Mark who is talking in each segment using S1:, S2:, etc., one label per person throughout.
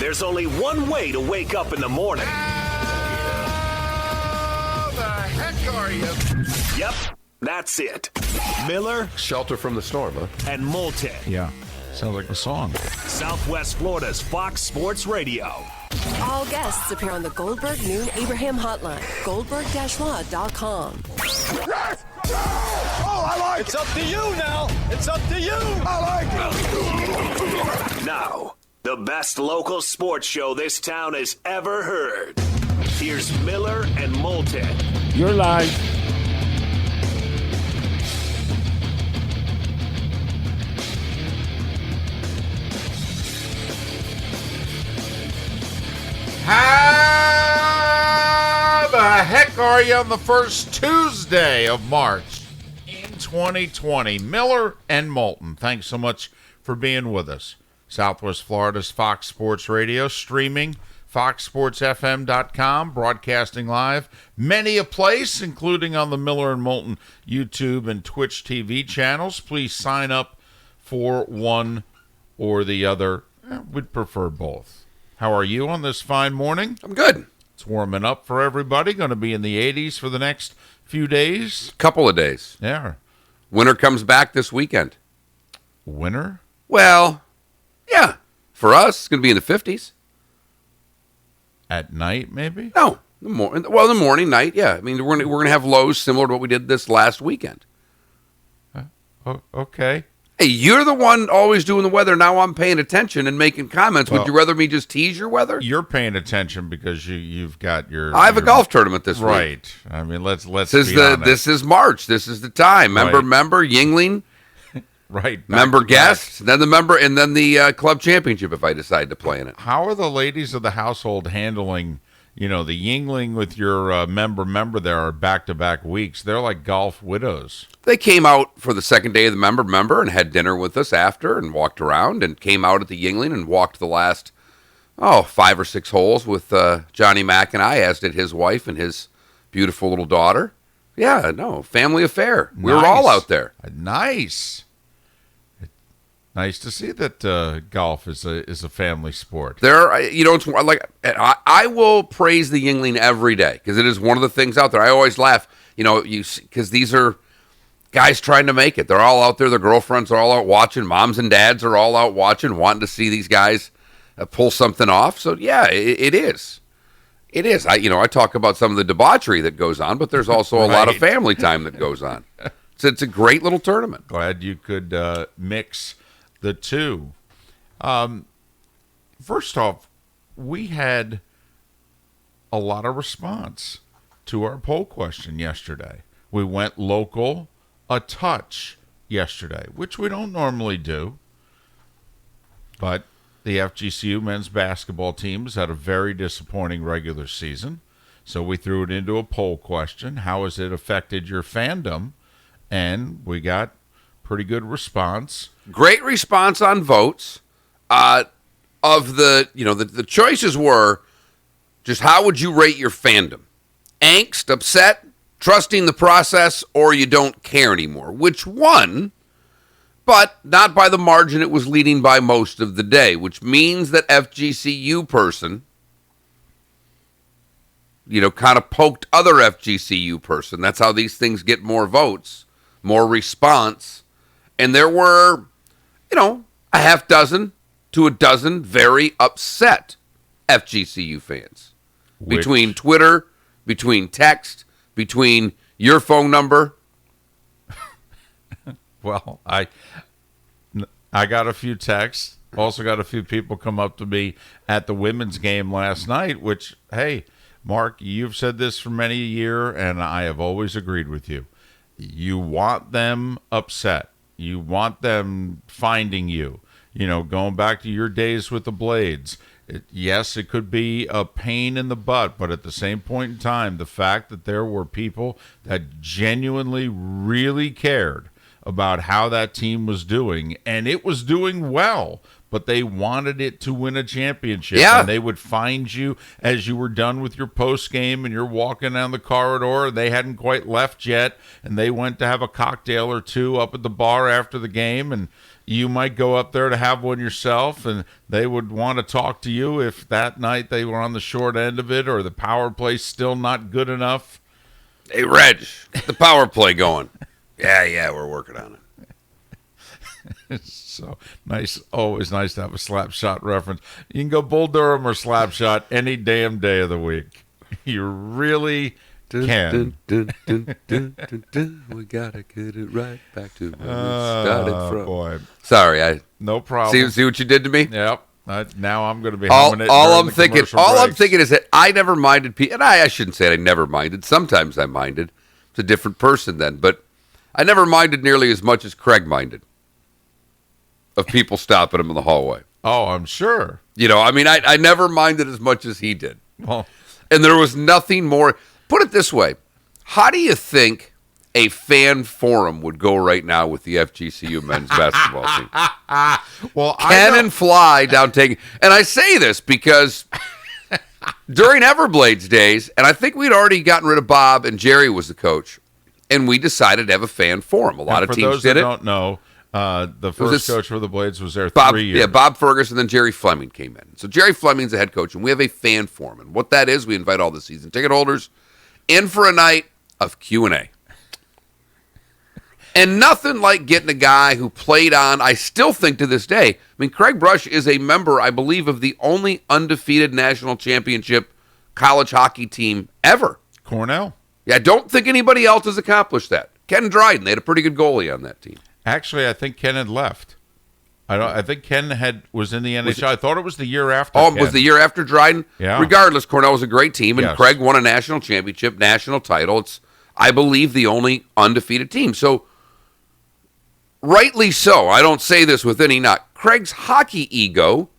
S1: There's only one way to wake up in the morning.
S2: How the heck are you?
S1: Yep, that's it. Miller
S2: Shelter from the storm, huh?
S1: and Moulton.
S3: Yeah, sounds like a song.
S1: Southwest Florida's Fox Sports Radio.
S4: All guests appear on the Goldberg Noon Abraham Hotline. Goldberg-law.com.
S2: Yes! Oh, I like
S5: It's up to you now. It's up to you.
S2: I like it.
S1: Now, the best local sports show this town has ever heard. Here's Miller and Moulton.
S3: You're live.
S6: How the heck are you on the first Tuesday of March in 2020? Miller and Moulton, thanks so much for being with us. Southwest Florida's Fox Sports Radio, streaming foxsportsfm.com, broadcasting live, many a place, including on the Miller and Moulton YouTube and Twitch TV channels. Please sign up for one or the other. We'd prefer both. How are you on this fine morning?
S7: I'm good.
S6: It's warming up for everybody. Going to be in the 80s for the next few days.
S7: Couple of days.
S6: Yeah.
S7: Winter comes back this weekend.
S6: Winter?
S7: Well, yeah. For us, it's going to be in the 50s.
S6: At night, maybe?
S7: No, the morning, night, yeah. I mean, we're going to have lows similar to what we did this last weekend.
S6: Oh, okay.
S7: Hey, you're the one always doing the weather. Now I'm paying attention and making comments.
S6: Well,
S7: Would you rather me just tease your weather?
S6: You're paying attention because you've got your...
S7: I have a golf tournament this week.
S6: Right. I mean, let's be honest.
S7: This is March. This is the time. Member, Yingling.
S6: Right.
S7: Member guest, then the member, and then the club championship if I decide to play in it.
S6: How are the ladies of the household handling, the Yingling with your member there are back-to-back weeks? They're like golf widows.
S7: They came out for the second day of the member and had dinner with us after and walked around and came out at the Yingling and walked the last, 5 or 6 holes with Johnny Mack and I, as did his wife and his beautiful little daughter. Yeah, no, family affair. We were all out there.
S6: Nice. Nice to see that golf is a family sport.
S7: It's like I will praise the Yingling every day because it is one of the things out there. I always laugh, because these are guys trying to make it. They're all out there. Their girlfriends are all out watching. Moms and dads are all out watching, wanting to see these guys pull something off. So yeah, it is. It is. I talk about some of the debauchery that goes on, but there's also a lot of family time that goes on. So it's a great little tournament.
S6: Glad you could mix the two. First off, we had a lot of response to our poll question yesterday. We went local a touch yesterday, which we don't normally do. But the FGCU men's basketball team has had a very disappointing regular season. So we threw it into a poll question. How has it affected your fandom? And we got pretty good response.
S7: Great response on votes. Of the choices were just how would you rate your fandom? Angst, upset, trusting the process, or you don't care anymore. Which won, but not by the margin it was leading by most of the day, which means that FGCU person, kind of poked other FGCU person. That's how these things get more votes, more response. And there were, a half dozen to a dozen very upset FGCU fans. Between Twitter, between text, between your phone number.
S6: Well, I got a few texts. Also got a few people come up to me at the women's game last night, which, hey, Mark, you've said this for many a year, and I have always agreed with you. You want them upset. You want them finding you. Going back to your days with the Blades. Yes, it could be a pain in the butt, but at the same point in time, the fact that there were people that genuinely really cared about how that team was doing, and it was doing well, but they wanted it to win a championship.
S7: Yeah.
S6: And they would find you as you were done with your post game and you're walking down the corridor. They hadn't quite left yet, and they went to have a cocktail or two up at the bar after the game, and you might go up there to have one yourself, and they would want to talk to you if that night they were on the short end of it or the power play's still not good enough.
S7: Hey, Reg, get the power play going. Yeah, we're working on it.
S6: So nice, always nice to have a slap shot reference. You can go Bull Durham or slap shot any damn day of the week. You really can.
S7: We gotta get it right back to where we started from.
S6: Boy,
S7: Sorry,
S6: no problem.
S7: see what you did to me.
S6: Yep. Now I'm going to be
S7: All
S6: humming it.
S7: I'm
S6: during the
S7: thinking,
S6: commercial
S7: I'm
S6: breaks.
S7: thinking is that I never minded people, and I shouldn't say I never minded. Sometimes I minded. It's a different person then, but I never minded nearly as much as Craig minded of people stopping him in the hallway.
S6: Oh, I'm sure.
S7: You know, I mean, I never minded as much as he did.
S6: Well,
S7: And there was nothing more. Put it this way. How do you think a fan forum would go right now with the FGCU men's basketball team?
S6: well,
S7: Cannon fly down taking. And I say this because during Everblades days, and I think we'd already gotten rid of Bob and Jerry was the coach, and we decided to have a fan forum. A lot of
S6: for
S7: teams
S6: those
S7: did
S6: that
S7: it.
S6: don't know, the first
S7: this-
S6: coach for the Blades was there
S7: Bob,
S6: 3 years.
S7: yeah, Bob Ferguson, then Jerry Fleming came in. So Jerry Fleming's the head coach, and we have a fan forum. And what that is, we invite all the season ticket holders in for a night of Q&A. And nothing like getting a guy who played on, I still think to this day, I mean, Craig Brush is a member, I believe, of the only undefeated national championship college hockey team ever.
S6: Cornell.
S7: Yeah, I don't think anybody else has accomplished that. Ken Dryden, they had a pretty good goalie on that team.
S6: Actually, I think Ken had left. I think Ken was in the NHL. I thought it was the year after.
S7: Oh,
S6: Ken.
S7: it was the year after Dryden?
S6: Yeah.
S7: Regardless, Cornell was a great team, and
S6: Yes.
S7: Craig won a national championship, national title. It's, I believe, the only undefeated team. So, rightly so, I don't say this with any knock, Craig's hockey ego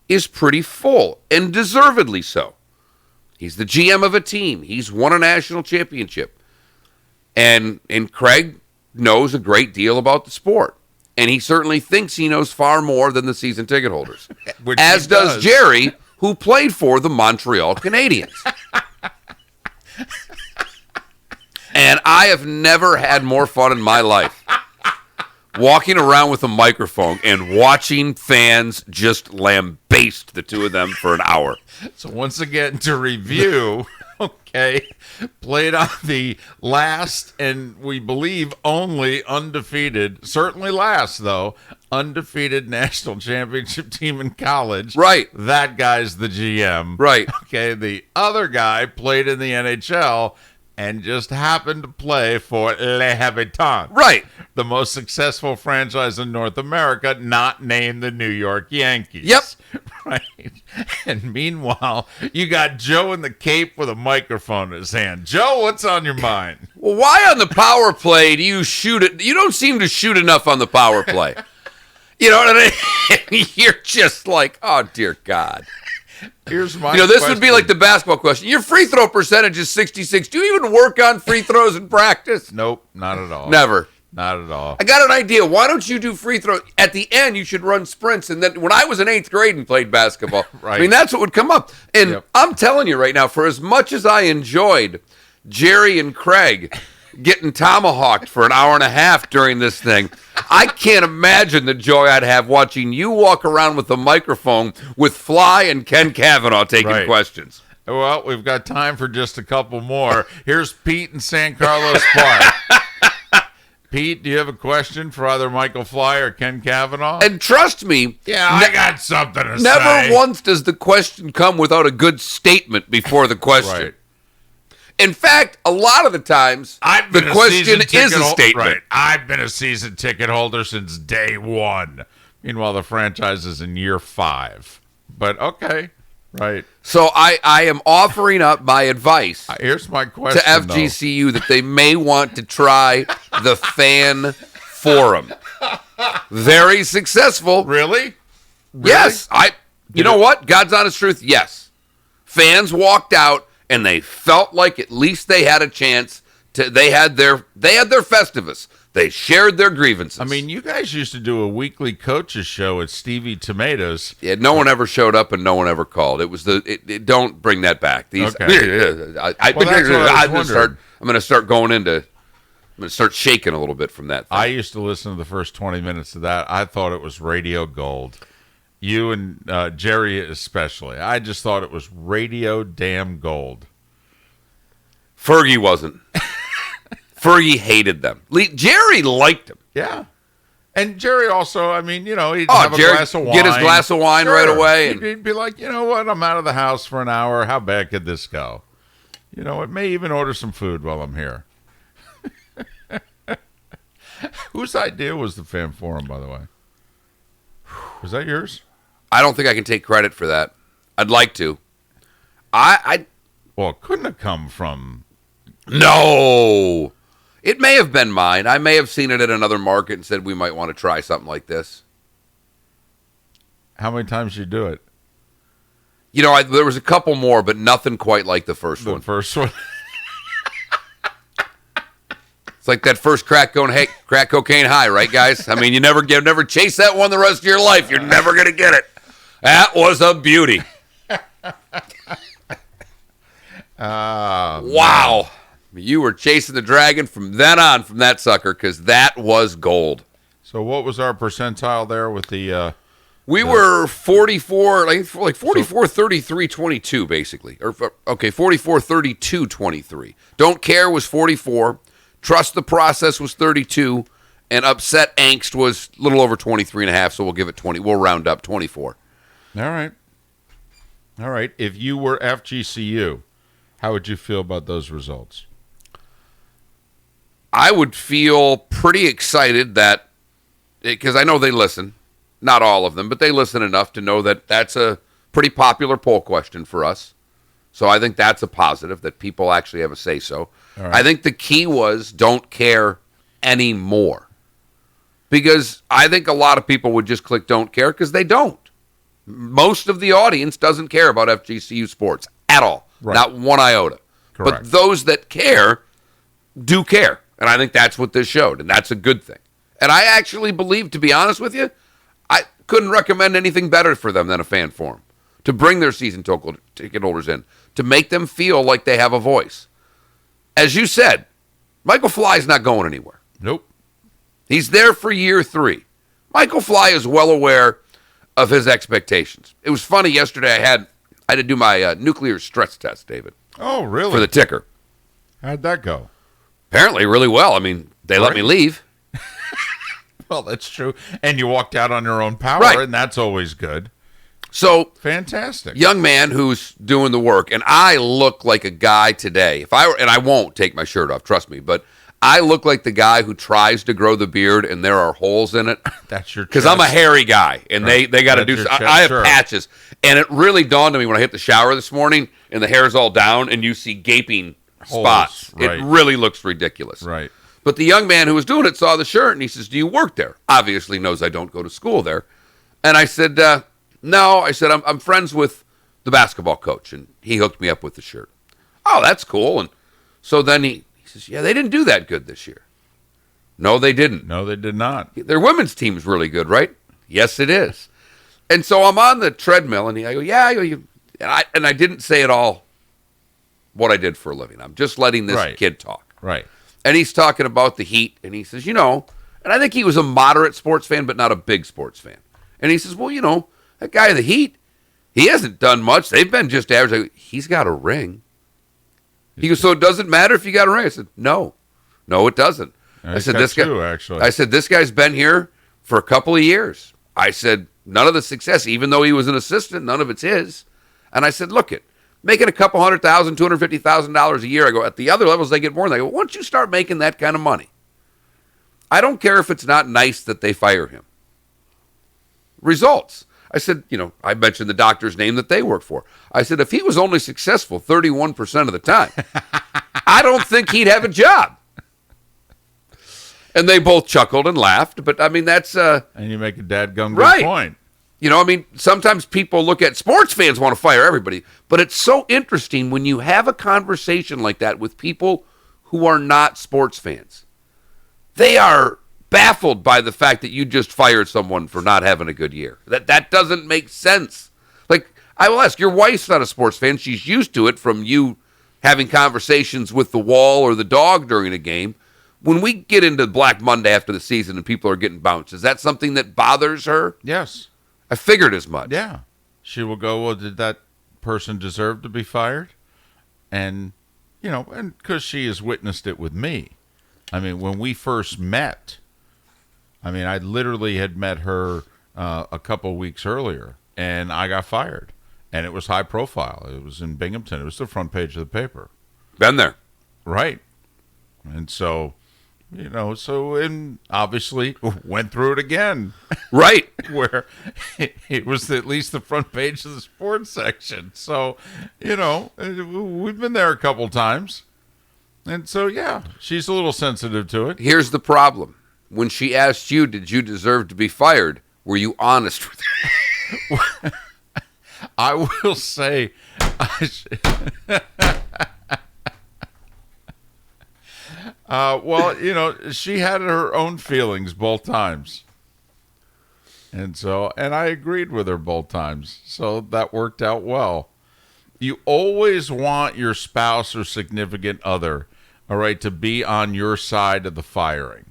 S7: is pretty full, and deservedly so. He's the GM of a team. He's won a national championship. And Craig knows a great deal about the sport. And he certainly thinks he knows far more than the season ticket holders.
S6: Which
S7: As
S6: he
S7: does Jerry, who played for the Montreal Canadiens. And I have never had more fun in my life walking around with a microphone and watching fans just lambaste the two of them for an hour.
S6: So once again, to review, okay, played on the last and we believe only undefeated, certainly last though, undefeated national championship team in college.
S7: Right.
S6: That guy's the GM.
S7: Right.
S6: Okay, the other guy played in the NHL and just happened to play for Les Habitants.
S7: Right.
S6: The most successful franchise in North America, not named the New York Yankees.
S7: Yep.
S6: Right. And meanwhile, you got Joe in the Cape with a microphone in his hand. Joe, what's on your mind?
S7: Well, why on the power play do you shoot it? You don't seem to shoot enough on the power play. You know what I mean? You're just like, oh, dear God.
S6: Here's my
S7: This
S6: question.
S7: would be like the basketball question. Your free throw percentage is 66. Do you even work on free throws in practice?
S6: Nope, not at all.
S7: Never.
S6: Not at all.
S7: I got an idea. Why don't you do free throw? At the end, you should run sprints. And then when I was in 8th grade and played basketball,
S6: Right.
S7: I mean, that's what would come up. And
S6: Yep.
S7: I'm telling you right now, for as much as I enjoyed Jerry and Craig getting tomahawked for an hour and a half during this thing, I can't imagine the joy I'd have watching you walk around with a microphone with Fly and Ken Kavanaugh taking
S6: Right.
S7: questions.
S6: Well, we've got time for just a couple more. Here's Pete in San Carlos Park. Pete, do you have a question for either Michael Fly or Ken Kavanaugh?
S7: And trust me,
S6: yeah, I got something to say.
S7: never once does the question come without a good statement before the question.
S6: Right.
S7: In fact, a lot of the times,
S6: I've
S7: the
S6: been
S7: question is a
S6: holder.
S7: statement.
S6: Right. I've been a season ticket holder since day one. Meanwhile, the franchise is in year 5. But okay, right.
S7: So I am offering up my advice
S6: Here's my
S7: to
S6: question,
S7: FGCU that they may want to try the fan forum. Very successful.
S6: though. Really?
S7: Yes. You know what? God's honest truth, yes. Fans walked out and they felt like at least they had a chance to they had their Festivus. They shared their grievances.
S6: I mean, you guys used to do a weekly coaches show at Stevie Tomatoes.
S7: Yeah, no one ever showed up and no one ever called. It was don't bring that back. These,
S6: Okay.
S7: I'm going to start going into. I'm going to start shaking a little bit from that thing.
S6: I used to listen to the first 20 minutes of that. I thought it was radio gold. You and Jerry especially. I just thought it was radio damn gold.
S7: Fergie wasn't. Fergie hated them. Jerry liked them.
S6: Yeah. And Jerry also, I mean, he'd have a
S7: Jerry,
S6: glass of wine.
S7: get his glass of wine right away.
S6: He'd be like, you know what? I'm out of the house for an hour. How bad could this go? You know, it may even order some food while I'm here. Whose idea was the fan forum, by the way? Was that yours?
S7: I don't think I can take credit for that. I'd like to.
S6: Well, it couldn't have come from...
S7: No. It may have been mine. I may have seen it at another market and said we might want to try something like this.
S6: How many times did you do it?
S7: You know, there was a couple more, but nothing quite like the first one.
S6: The first one?
S7: It's like that first crack cocaine high, right, guys? I mean, you never chase that one the rest of your life. You're never going to get it. That was a beauty. Wow. You were chasing the dragon from then on from that sucker because that was gold.
S6: So what was our percentile there with the...
S7: We were 44, like 44, 33, 22, basically. Okay, 44, 32, 23. Don't Care was 44. Trust the Process was 32. And Upset Angst was a little over 23.5, so we'll give it 20. We'll round up 24.
S6: All right. If you were FGCU, how would you feel about those results?
S7: I would feel pretty excited that, because I know they listen, not all of them, but they listen enough to know that that's a pretty popular poll question for us. So I think that's a positive, that people actually have a say-so.
S6: Right.
S7: I think the key was don't care anymore. Because I think a lot of people would just click don't care because they don't. Most of the audience doesn't care about FGCU sports at all.
S6: Right.
S7: Not one iota.
S6: Correct.
S7: But those that care do care. And I think that's what this showed, and that's a good thing. And I actually believe, to be honest with you, I couldn't recommend anything better for them than a fan forum. To bring their season ticket holders in. To make them feel like they have a voice. As you said, Michael Fly's not going anywhere.
S6: Nope.
S7: He's there for year 3. Michael Fly is well aware of his expectations. It was funny yesterday. I had to do my nuclear stress test, David.
S6: Oh, really?
S7: For the ticker.
S6: How'd that go?
S7: Apparently really well. I mean, they let me leave.
S6: Well, that's true. And you walked out on your own power,
S7: Right.
S6: and that's always good.
S7: So,
S6: Fantastic.
S7: young man who's doing the work, and I look like a guy today. And I won't take my shirt off, trust me, but I look like the guy who tries to grow the beard and there are holes in it.
S6: That's your
S7: Because I'm a hairy guy, and they got to
S6: That's
S7: do.
S6: your
S7: I have
S6: shirt.
S7: patches, and it really dawned on me when I hit the shower this morning, and the hair's all down, and you see gaping
S6: Holes,
S7: spots.
S6: right.
S7: It really looks ridiculous.
S6: Right.
S7: But the young man who was doing it saw the shirt, and he says, "Do you work there?" Obviously knows I don't go to school there. And I said, "No." I said, I'm friends with the basketball coach, and he hooked me up with the shirt. Oh, that's cool. And so then he says, "Yeah, they didn't do that good this year." No, they didn't.
S6: No, they did not.
S7: Their women's team's really good, right? Yes, it is. And so I'm on the treadmill, and I go, "Yeah." And I didn't say at all what I did for a living. I'm just letting this
S6: Right.
S7: kid talk.
S6: Right.
S7: And he's talking about the Heat, and he says, and I think he was a moderate sports fan, but not a big sports fan. And he says, well, that guy of the Heat, he hasn't done much. They've been just average. I go, he's got a ring. He goes, so it doesn't matter if you got a ring? I said, no, it doesn't. I said, this guy,
S6: actually.
S7: I said, this guy's been here for a couple of years. I said, none of the success, even though he was an assistant, none of it's his. And I said, look it. Making a couple $100,000, $250,000 a year. I go, at the other levels, they get more. And they go, once you start making that kind of money, I don't care if it's not nice that they fire him. Results. I said, I mentioned the doctor's name that they work for. I said, if he was only successful 31% of the time, I don't think he'd have a job. And they both chuckled and laughed. But, I mean, that's...
S6: and you make a dadgum good
S7: Right.
S6: point.
S7: Sometimes people look at sports fans want to fire everybody, but it's so interesting when you have a conversation like that with people who are not sports fans. they are baffled by the fact that you just fired someone for not having a good year. That doesn't make sense. Like, I will ask, your wife's not a sports fan. She's used to it from you having conversations with the wall or the dog during a game. When we get into Black Monday after the season and people are getting bounced, is that something that bothers her?
S6: Yes.
S7: I figured as much.
S6: Yeah. She will go, well, did that person deserve to be fired? And, and because she has witnessed it with me. I mean, when we first met, I literally had met her a couple weeks earlier, and I got fired. And it was high profile. It was in Binghamton. It was the front page of the paper.
S7: Been there.
S6: Right. And so, and obviously went through it again.
S7: Right.
S6: Where it was at least the front page of the sports section. So, we've been there a couple times. And so, yeah, she's a little sensitive to it.
S7: Here's the problem. When she asked you, did you deserve to be fired, were you honest with her?
S6: I will say, she had her own feelings both times. And I agreed with her both times. So that worked out well. You always want your spouse or significant other, all right, to be on your side of the firing.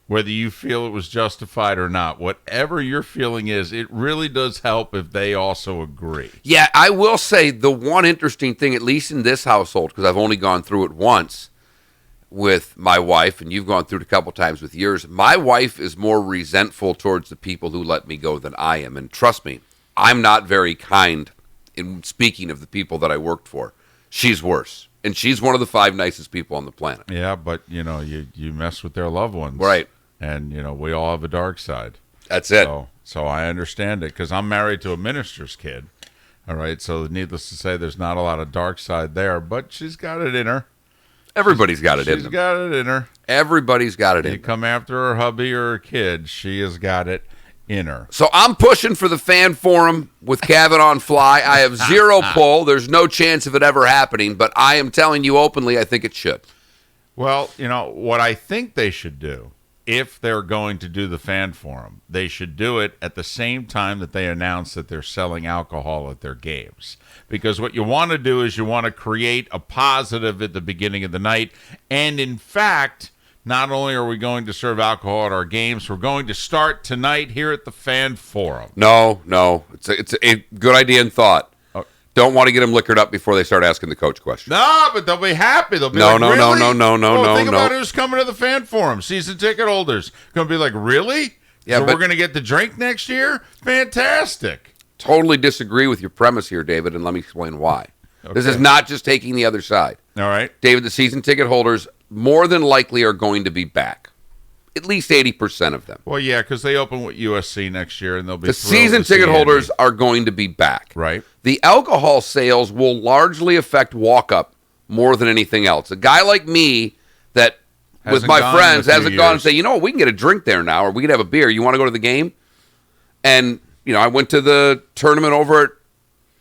S6: Whether you feel it was justified or not, whatever your feeling is, it really does help if they also agree.
S7: Yeah, I will say the one interesting thing, at least in this household, because I've only gone through it once with my wife, and you've gone through it a couple times with yours. My wife is more resentful towards the people who let me go than I am. And trust me, I'm not very kind in speaking of the people that I worked for. She's worse. And she's one of the 5 nicest people on the planet.
S6: Yeah, but, you mess with their loved ones.
S7: Right.
S6: And, we all have a dark side.
S7: That's it.
S6: So I understand it because I'm married to a minister's kid. All right. So needless to say, there's not a lot of dark side there, but she's got it in her.
S7: Everybody's got it in them.
S6: She's got it in her.
S7: Everybody's got it in
S6: You
S7: them.
S6: come after her hubby or her kid, she has got it in her.
S7: So I'm pushing for the fan forum with Kavanaugh and Fly. I have 0 pull. There's no chance of it ever happening, but I am telling you openly, I think it should.
S6: Well, what I think they should do, if they're going to do the fan forum, they should do it at the same time that they announce that they're selling alcohol at their games. Because what you want to do is you want to create a positive at the beginning of the night. And in fact, not only are we going to serve alcohol at our games, we're going to start tonight here at the fan forum.
S7: No. It's a good idea and thought. Don't want to get them liquored up before they start asking the coach questions.
S6: No, but they'll be happy. They'll be
S7: No.
S6: Think about who's coming to the fan forum. Season ticket holders. Going to be like, really?
S7: Yeah,
S6: so
S7: but
S6: we're going to get the drink next year? Fantastic.
S7: totally disagree with your premise here, David, and let me explain why. Okay. This is not just taking the other side.
S6: All right.
S7: David, the season ticket holders more than likely are going to be back. At least 80% of them.
S6: Well, yeah, because they open with USC next year, and they'll be
S7: the season ticket holders are going to be back.
S6: Right.
S7: The alcohol sales will largely affect walk-up more than anything else. A guy like me that, with my friends, hasn't gone and say, you know what, we can get a drink there now, or we can have a beer. You want to go to the game? And, I went to the tournament over at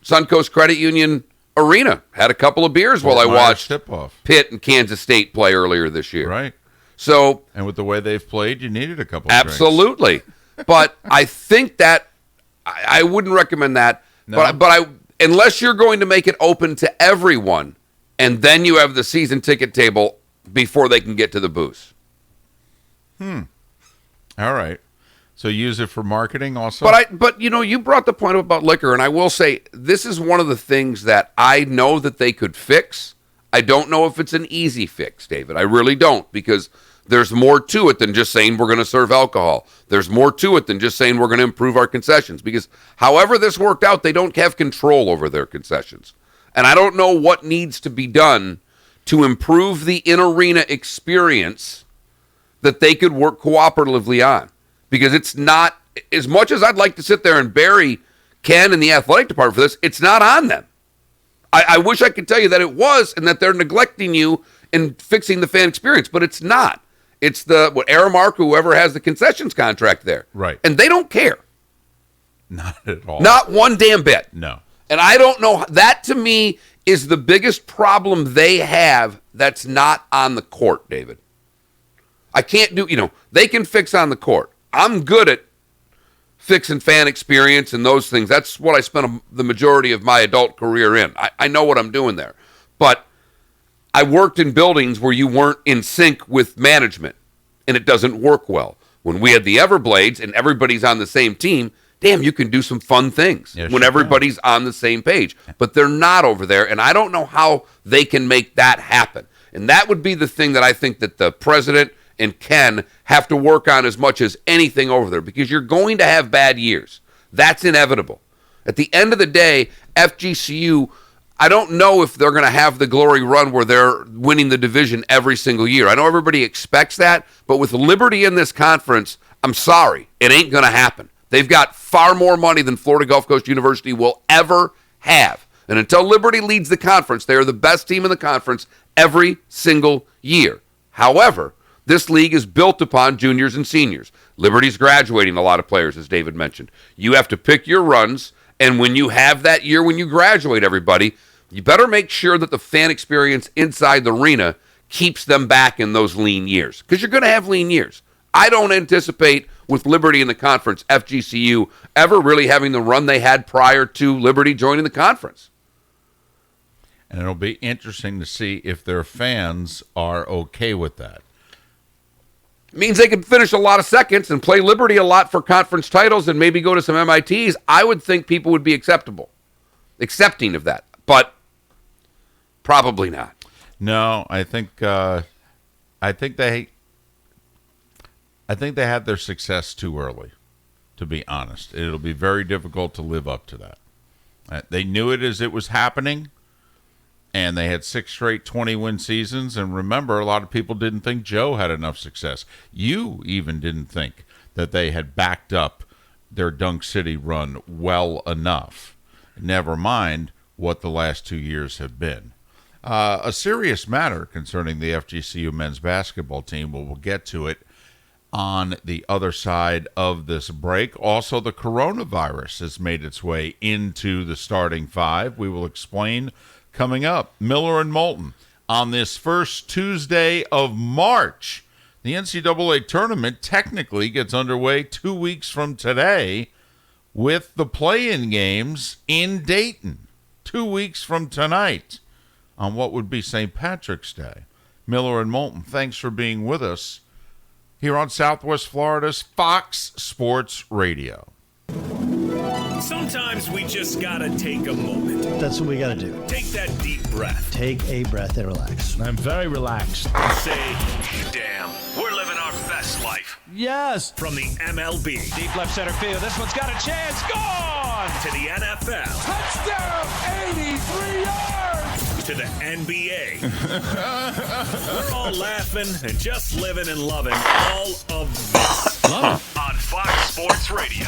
S7: Suncoast Credit Union Arena. Had a couple of beers while I watched Pitt and Kansas State play earlier this year.
S6: Right.
S7: So,
S6: and with the way they've played, you needed a couple
S7: absolutely. But I think that I wouldn't recommend that. No. But I unless you're going to make it open to everyone, and then you have the season ticket table before they can get to the booth.
S6: All right. So use it for marketing also?
S7: But you brought the point up about liquor, and I will say this is one of the things that I know that they could fix. I don't know if it's an easy fix, David. I really don't, because there's more to it than just saying we're going to serve alcohol. There's more to it than just saying we're going to improve our concessions, because however this worked out, they don't have control over their concessions. And I don't know what needs to be done to improve the in-arena experience that they could work cooperatively on. Because it's not, as much as I'd like to sit there and bury Ken and the athletic department for this, it's not on them. I wish I could tell you that it was and that they're neglecting you in fixing the fan experience, but it's not. It's Aramark, whoever has the concessions contract there.
S6: Right.
S7: And they don't care.
S6: Not at all.
S7: Not one damn bit.
S6: No.
S7: And I don't know. That, to me, is the biggest problem they have that's not on the court, David. I can't do, they can fix on the court. I'm good at fixing fan experience and those things. That's what I spent the majority of my adult career in. I know what I'm doing there. But I worked in buildings where you weren't in sync with management, and it doesn't work well. When we had the Everblades and everybody's on the same team, damn, you can do some fun things when everybody's on the same page. But they're not over there, and I don't know how they can make that happen. And that would be the thing that I think that the president and Ken have to work on as much as anything over there, because you're going to have bad years. That's inevitable. At the end of the day, FGCU, I don't know if they're going to have the glory run where they're winning the division every single year. I know everybody expects that, but with Liberty in this conference, I'm sorry, it ain't going to happen. They've got far more money than Florida Gulf Coast University will ever have. And until Liberty leads the conference, they are the best team in the conference every single year. However, this league is built upon juniors and seniors. Liberty's graduating a lot of players, as David mentioned. You have to pick your runs, and when you have that year when you graduate everybody, you better make sure that the fan experience inside the arena keeps them back in those lean years, because you're going to have lean years. I don't anticipate with Liberty in the conference, FGCU, ever really having the run they had prior to Liberty joining the conference.
S6: And it'll be interesting to see if their fans are okay with that.
S7: It means they can finish a lot of seconds and play Liberty a lot for conference titles and maybe go to some MITs. I would think people would be accepting of that, but probably not.
S6: No, I think they had their success too early, to be honest. It'll be very difficult to live up to that. They knew it as it was happening, and they had 6 straight 20-win seasons. And remember, a lot of people didn't think Joe had enough success. You even didn't think that they had backed up their Dunk City run well enough. Never mind what the last 2 years have been. A serious matter concerning the FGCU men's basketball team. We'll get to it on the other side of this break. Also, the coronavirus has made its way into the starting five. We will explain coming up. Miller and Moulton on this first Tuesday of March. The NCAA tournament technically gets underway 2 weeks from today with the play-in games in Dayton 2 weeks from tonight on what would be St. Patrick's Day. Miller and Moulton, thanks for being with us here on Southwest Florida's Fox Sports Radio.
S1: Sometimes we just gotta take a moment.
S5: That's what we gotta do.
S1: Take that deep breath.
S5: Take a breath and relax.
S3: I'm very relaxed.
S1: And say, damn, we're living our best life.
S5: Yes.
S1: From the MLB.
S5: Deep left center field. This one's got a chance. Gone.
S1: To the NFL.
S2: Touchdown, 83 yards.
S1: To the NBA. We're all laughing and just living and loving all of this. On Fox Sports Radio.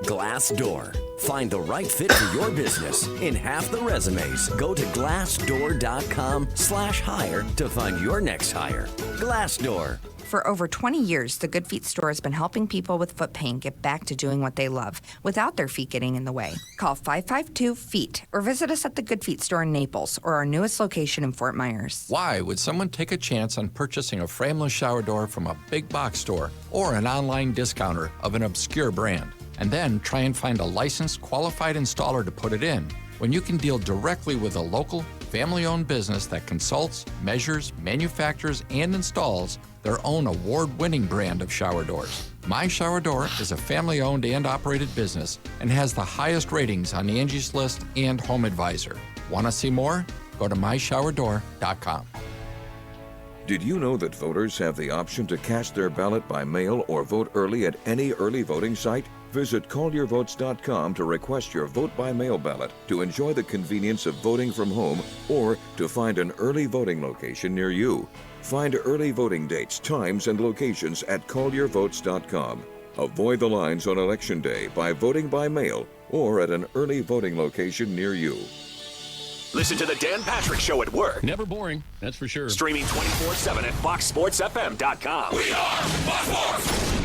S8: Glassdoor. Find the right fit for your business in half the resumes. Go to glassdoor.com/hire to find your next hire. Glassdoor.
S9: For over 20 years, the Good Feet store has been helping people with foot pain get back to doing what they love without their feet getting in the way. Call 552-FEET or visit us at the Good Feet store in Naples or our newest location in Fort Myers.
S10: Why would someone take a chance on purchasing a frameless shower door from a big box store or an online discounter of an obscure brand, and then try and find a licensed, qualified installer to put it in, when you can deal directly with a local, family-owned business that consults, measures, manufactures, and installs their own award-winning brand of shower doors? My Shower Door is a family-owned and operated business and has the highest ratings on Angie's List and Home Advisor. Want to see more? Go to myShowerDoor.com.
S11: Did you know that voters have the option to cast their ballot by mail or vote early at any early voting site? Visit callyourvotes.com to request your vote-by-mail ballot, to enjoy the convenience of voting from home, or to find an early voting location near you. Find early voting dates, times, and locations at callyourvotes.com. Avoid the lines on Election Day by voting by mail or at an early voting location near you.
S1: Listen to the Dan Patrick Show at work.
S3: Never boring, that's for sure.
S1: Streaming 24/7 at foxsportsfm.com. We are Fox Sports.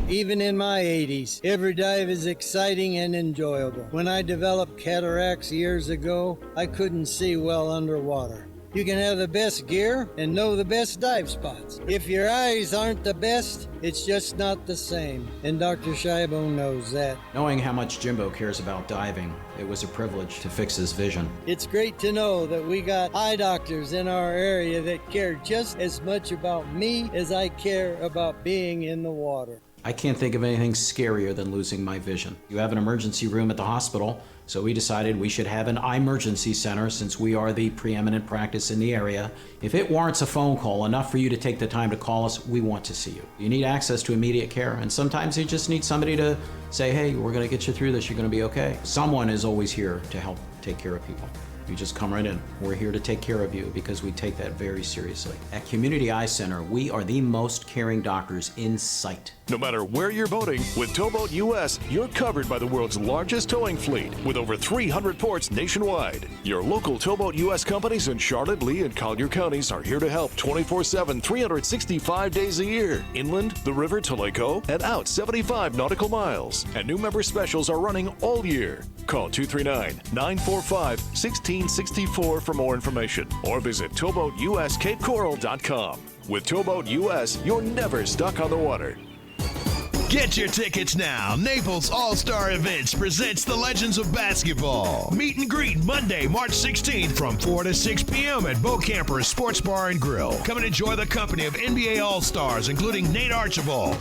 S12: Even in my 80s, every dive is exciting and enjoyable. When I developed cataracts years ago, I couldn't see well underwater. You can have the best gear and know the best dive spots. If your eyes aren't the best, it's just not the same. And Dr. Scheibel knows that.
S13: Knowing how much Jimbo cares about diving, it was a privilege to fix his vision.
S12: It's great to know that we got eye doctors in our area that care just as much about me as I care about being in the water.
S13: I can't think of anything scarier than losing my vision. You have an emergency room at the hospital, so we decided we should have an emergency center since we are the preeminent practice in the area. If it warrants a phone call, enough for you to take the time to call us, we want to see you. You need access to immediate care, and sometimes you just need somebody to say, hey, we're going to get you through this, you're going to be okay. Someone is always here to help take care of people. You just come right in. We're here to take care of you because we take that very seriously. At Community Eye Center, we are the most caring doctors in sight.
S14: No matter where you're boating, with Towboat US, you're covered by the world's largest towing fleet with over 300 ports nationwide. Your local Towboat US companies in Charlotte, Lee, and Collier counties are here to help 24/7, 365 days a year. Inland, the river to Lake O, and out 75 nautical miles. And new member specials are running all year. Call 239-945-1664 for more information, or visit towboatuscapecoral.com. With Towboat US, you're never stuck on the water.
S15: Get your tickets now. Naples All-Star Events presents the Legends of Basketball. Meet and greet Monday, March 16th from 4 to 6 p.m. at Bo Camper's Sports Bar and Grill. Come and enjoy the company of NBA All-Stars, including Nate Archibald,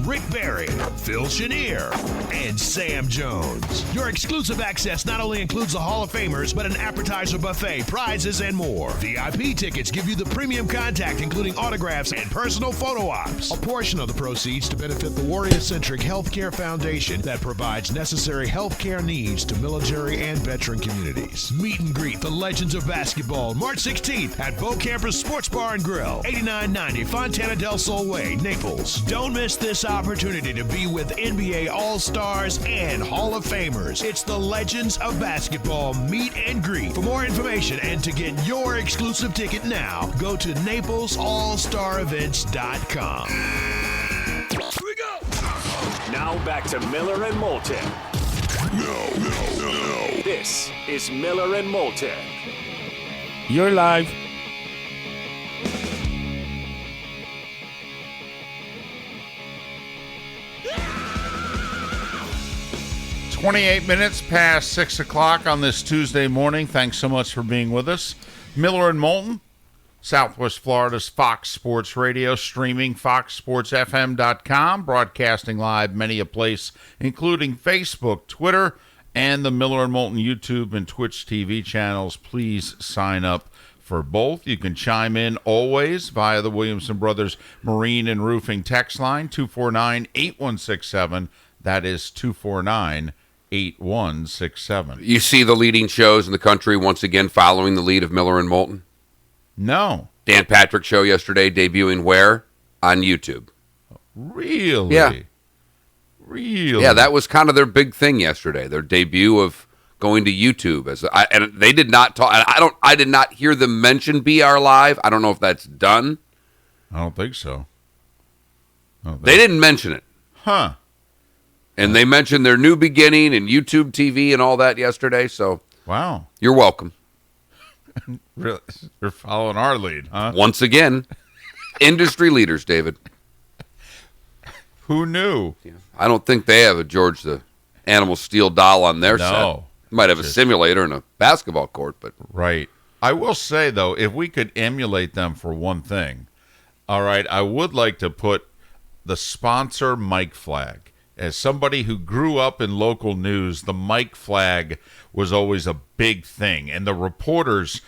S15: Rick Barry, Phil Chenier, and Sam Jones. Your exclusive access not only includes the Hall of Famers, but an appetizer buffet, prizes, and more. VIP tickets give you the premium contact, including autographs and personal photo ops. A portion of the proceeds to benefit the Warrior-Centric Healthcare Foundation that provides necessary healthcare needs to military and veteran communities. Meet and greet the Legends of Basketball, March 16th at Bo Camper's Sports Bar and Grill, 8990 Fontana del Sol Way, Naples. Don't miss this opportunity to be with NBA All-Stars and Hall of Famers. It's the Legends of Basketball Meet and Greet. For more information and to get your exclusive ticket now, go to NaplesAllStarEvents.com.
S1: Here we go. Now back to Miller and Moulton.
S2: No.
S1: This is Miller and Moulton.
S3: You're live.
S6: "28 minutes past 6 o'clock on this Tuesday morning. Thanks so much for being with us. Miller and Moulton, Southwest Florida's Fox Sports Radio, streaming foxsportsfm.com, broadcasting live many a place, including Facebook, Twitter, and the Miller and Moulton YouTube and Twitch TV channels. Please sign up for both. You can chime in always via the Williamson Brothers Marine and Roofing text line, 249-8167. That is 249-8167.
S7: You see the leading shows in the country once again following the lead of Miller and Moulton?
S6: No.
S7: Dan Patrick show yesterday debuting where? On YouTube.
S6: Really?
S7: Yeah.
S6: Really?
S7: Yeah, that was kind of their big thing yesterday. Their debut of going to YouTube and they did not talk. I did not hear them mention BR Live. I don't know if that's done.
S6: I don't think so.
S7: They didn't mention it.
S6: Huh.
S7: And they mentioned their new beginning and YouTube TV and all that yesterday. So
S6: wow,
S7: you're welcome.
S6: Really, you're following our lead, huh?
S7: Once again, industry leaders, David.
S6: Who knew?
S7: Yeah. I don't think they have a George the Animal Steel doll on their set. Might have a simulator and a basketball court, but
S6: right. I will say though, if we could emulate them for one thing, all right, I would like to put the sponsor mic flag. As somebody who grew up in local news, the mic flag was always a big thing. And the reporters,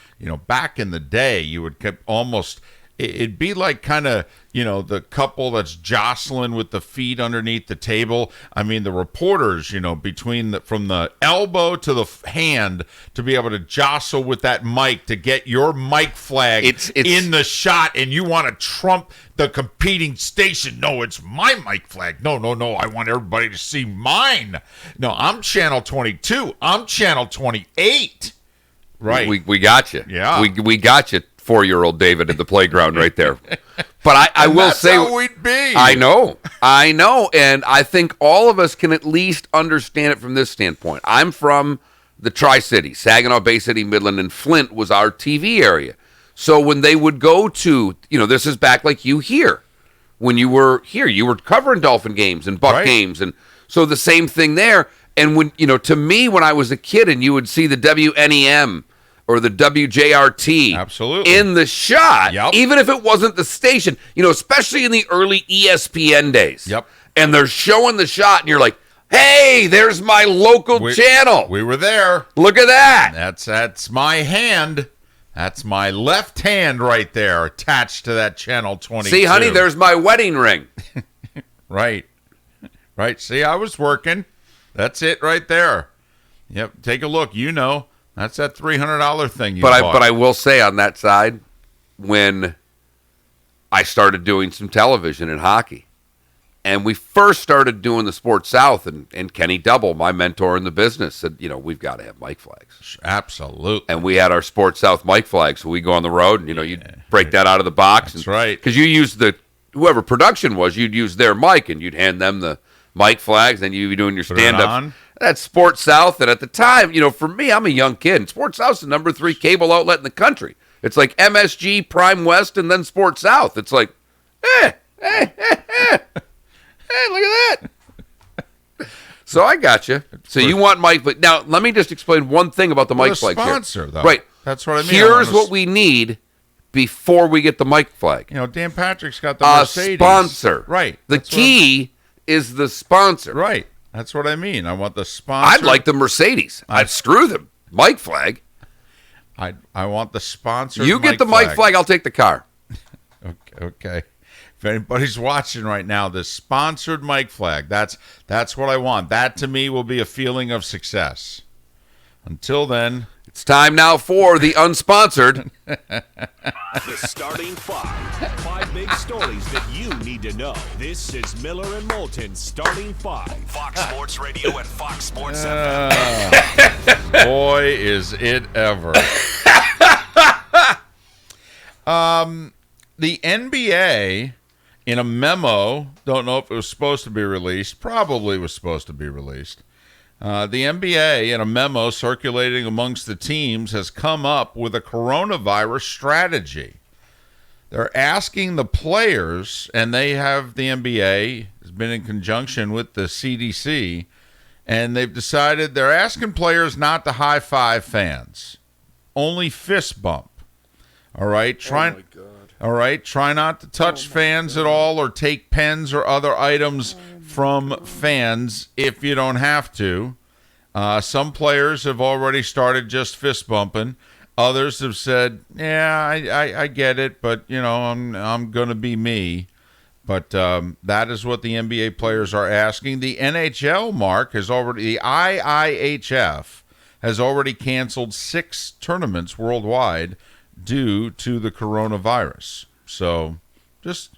S6: back in the day, you would almost, it'd be like kind of, the couple that's jostling with the feet underneath the table. I mean, the reporters, from the elbow to the hand to be able to jostle with that mic to get your mic flag in the shot, and you want to trump the competing station. No, it's my mic flag. No. I want everybody to see mine. No, I'm channel 22. I'm channel 28. Right.
S7: We got you.
S6: Yeah.
S7: We got you, 4-year-old David at the playground right there. But I will say,
S6: that's how we'd be.
S7: I know, and I think all of us can at least understand it from this standpoint. I'm from the Tri-City, Saginaw Bay City, Midland, and Flint was our TV area. So when they would go to, this is back like you here. When you were here, you were covering Dolphin games and Buck games. And so the same thing there. And when, to me, when I was a kid and you would see the WNEM or the WJRT
S6: absolutely
S7: in the shot, even if it wasn't the station, especially in the early ESPN days.
S6: Yep.
S7: And they're showing the shot and you're like, hey, there's my local channel.
S6: We were there.
S7: Look at that.
S6: That's my hand. That's my left hand right there attached to that channel 22.
S7: See, honey, there's my wedding ring.
S6: Right. See, I was working. That's it right there. Yep. Take a look. That's that $300 thing you bought.
S7: But I will say on that side, when I started doing some television and hockey, and we first started doing the Sports South, and Kenny Double, my mentor in the business, said, we've got to have mic flags.
S6: Absolutely.
S7: And we had our Sports South mic flags, so we go on the road, and, you'd break that out of the box.
S6: That's right.
S7: Because you used whoever production was, you'd use their mic, and you'd hand them the mic flags, and you'd be doing your stand-up. That's Sports South, and at the time, for me, I'm a young kid, and Sports South's the number 3 cable outlet in the country. It's like MSG, Prime West, and then Sports South. It's like, Hey, look at that. So I got you. So you want mic flag. Now, let me just explain one thing about the mic flag here.
S6: Sponsor, though.
S7: Right.
S6: That's what I mean.
S7: Here's what we need before we get the mic flag.
S6: Dan Patrick's got the Mercedes.
S7: Sponsor.
S6: Right.
S7: The key is the sponsor.
S6: Right. That's what I mean. I want the sponsor.
S7: I'd like the Mercedes. I'd screw them. Mic flag.
S6: I want the sponsor.
S7: You get the mic flag, I'll take the car.
S6: Okay. If anybody's watching right now, the sponsored mic flag, that's what I want. That, to me, will be a feeling of success. Until then,
S7: it's time now for the unsponsored.
S1: The starting 5 big stories that you need to know. This is Miller and Moulton Starting 5. Fox Sports Radio and Fox Sports FM.
S6: Boy, is it ever. The NBA, in a memo, don't know if it was supposed to be released, probably was supposed to be released. The NBA, in a memo circulating amongst the teams, has come up with a coronavirus strategy. They're asking the players, and the NBA has been in conjunction with the CDC, and they've decided they're asking players not to high-five fans, only fist bump. All right? All right, try not to touch fans at all or take pens or other items from fans if you don't have to. Some players have already started just fist bumping. Others have said, "Yeah, I get it, but I'm going to be me." But that is what the NBA players are asking. The NHL, Mark, the IIHF has already canceled 6 tournaments worldwide due to the coronavirus. So just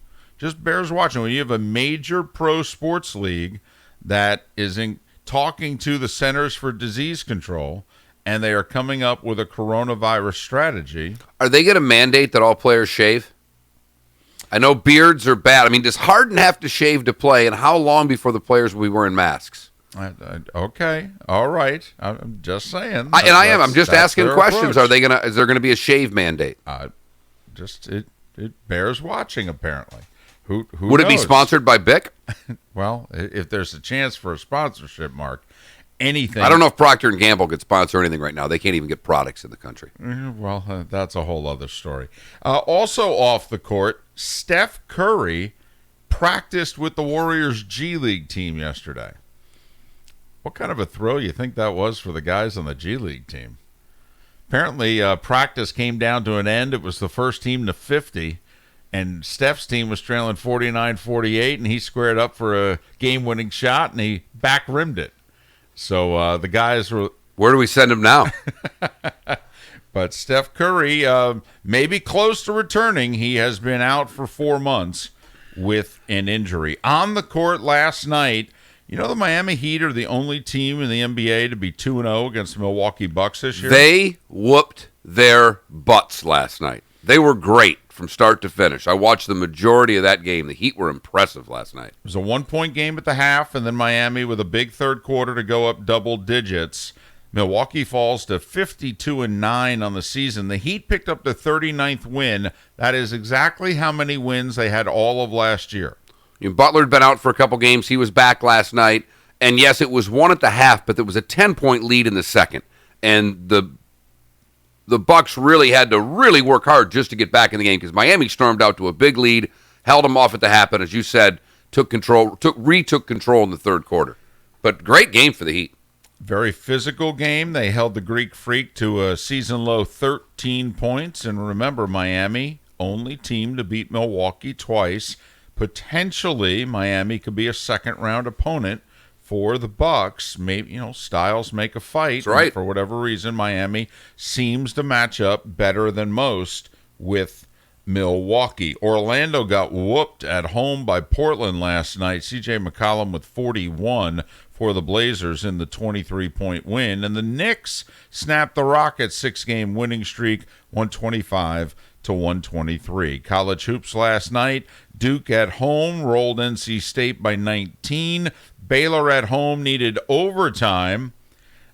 S6: bears watching. When you have a major pro sports league that is talking to the Centers for Disease Control, and they are coming up with a coronavirus strategy.
S7: Are they going to mandate that all players shave? I know beards are bad. I mean, does Harden have to shave to play, and how long before the players will be wearing masks?
S6: Okay, all right. I'm just saying.
S7: I'm just asking questions. Approach. Is there gonna be a shave mandate?
S6: It bears watching. Apparently, who
S7: would
S6: knows?
S7: It be sponsored by Bic?
S6: Well, if there's a chance for a sponsorship, Mark, anything.
S7: I don't know if Procter & Gamble could sponsor anything right now. They can't even get products in the country.
S6: Well, that's a whole other story. Also off the court, Steph Curry practiced with the Warriors G League team yesterday. What kind of a thrill you think that was for the guys on the G League team? Apparently, practice came down to an end. It was the first team to 50, and Steph's team was trailing 49-48, and he squared up for a game-winning shot, and he back-rimmed it. So the guys were...
S7: Where do we send him now?
S6: But Steph Curry may be close to returning. He has been out for 4 months with an injury. On the court last night, the Miami Heat are the only team in the NBA to be 2-0 against the Milwaukee Bucks this year.
S7: They whooped their butts last night. They were great from start to finish. I watched the majority of that game. The Heat were impressive last night.
S6: It was a 1-point game at the half, and then Miami with a big third quarter to go up double digits. Milwaukee falls to 52-9 on the season. The Heat picked up the 39th win. That is exactly how many wins they had all of last year.
S7: Butler had been out for a couple games. He was back last night. And, yes, it was 1 at the half, but there was a 10-point lead in the second. And the Bucks really had to really work hard just to get back in the game because Miami stormed out to a big lead, held them off at the half, and as you said, retook control in the third quarter. But great game for the Heat.
S6: Very physical game. They held the Greek Freak to a season-low 13 points. And remember, Miami, only team to beat Milwaukee twice. Potentially, Miami could be a second-round opponent for the Bucks. Maybe, styles make a fight.
S7: That's right.
S6: And for whatever reason, Miami seems to match up better than most with Milwaukee. Orlando got whooped at home by Portland last night. C.J. McCollum with 41 for the Blazers in the 23-point win. And the Knicks snapped the Rockets' 6-game winning streak, 125-123. College hoops last night. Duke at home rolled NC State by 19. Baylor at home needed overtime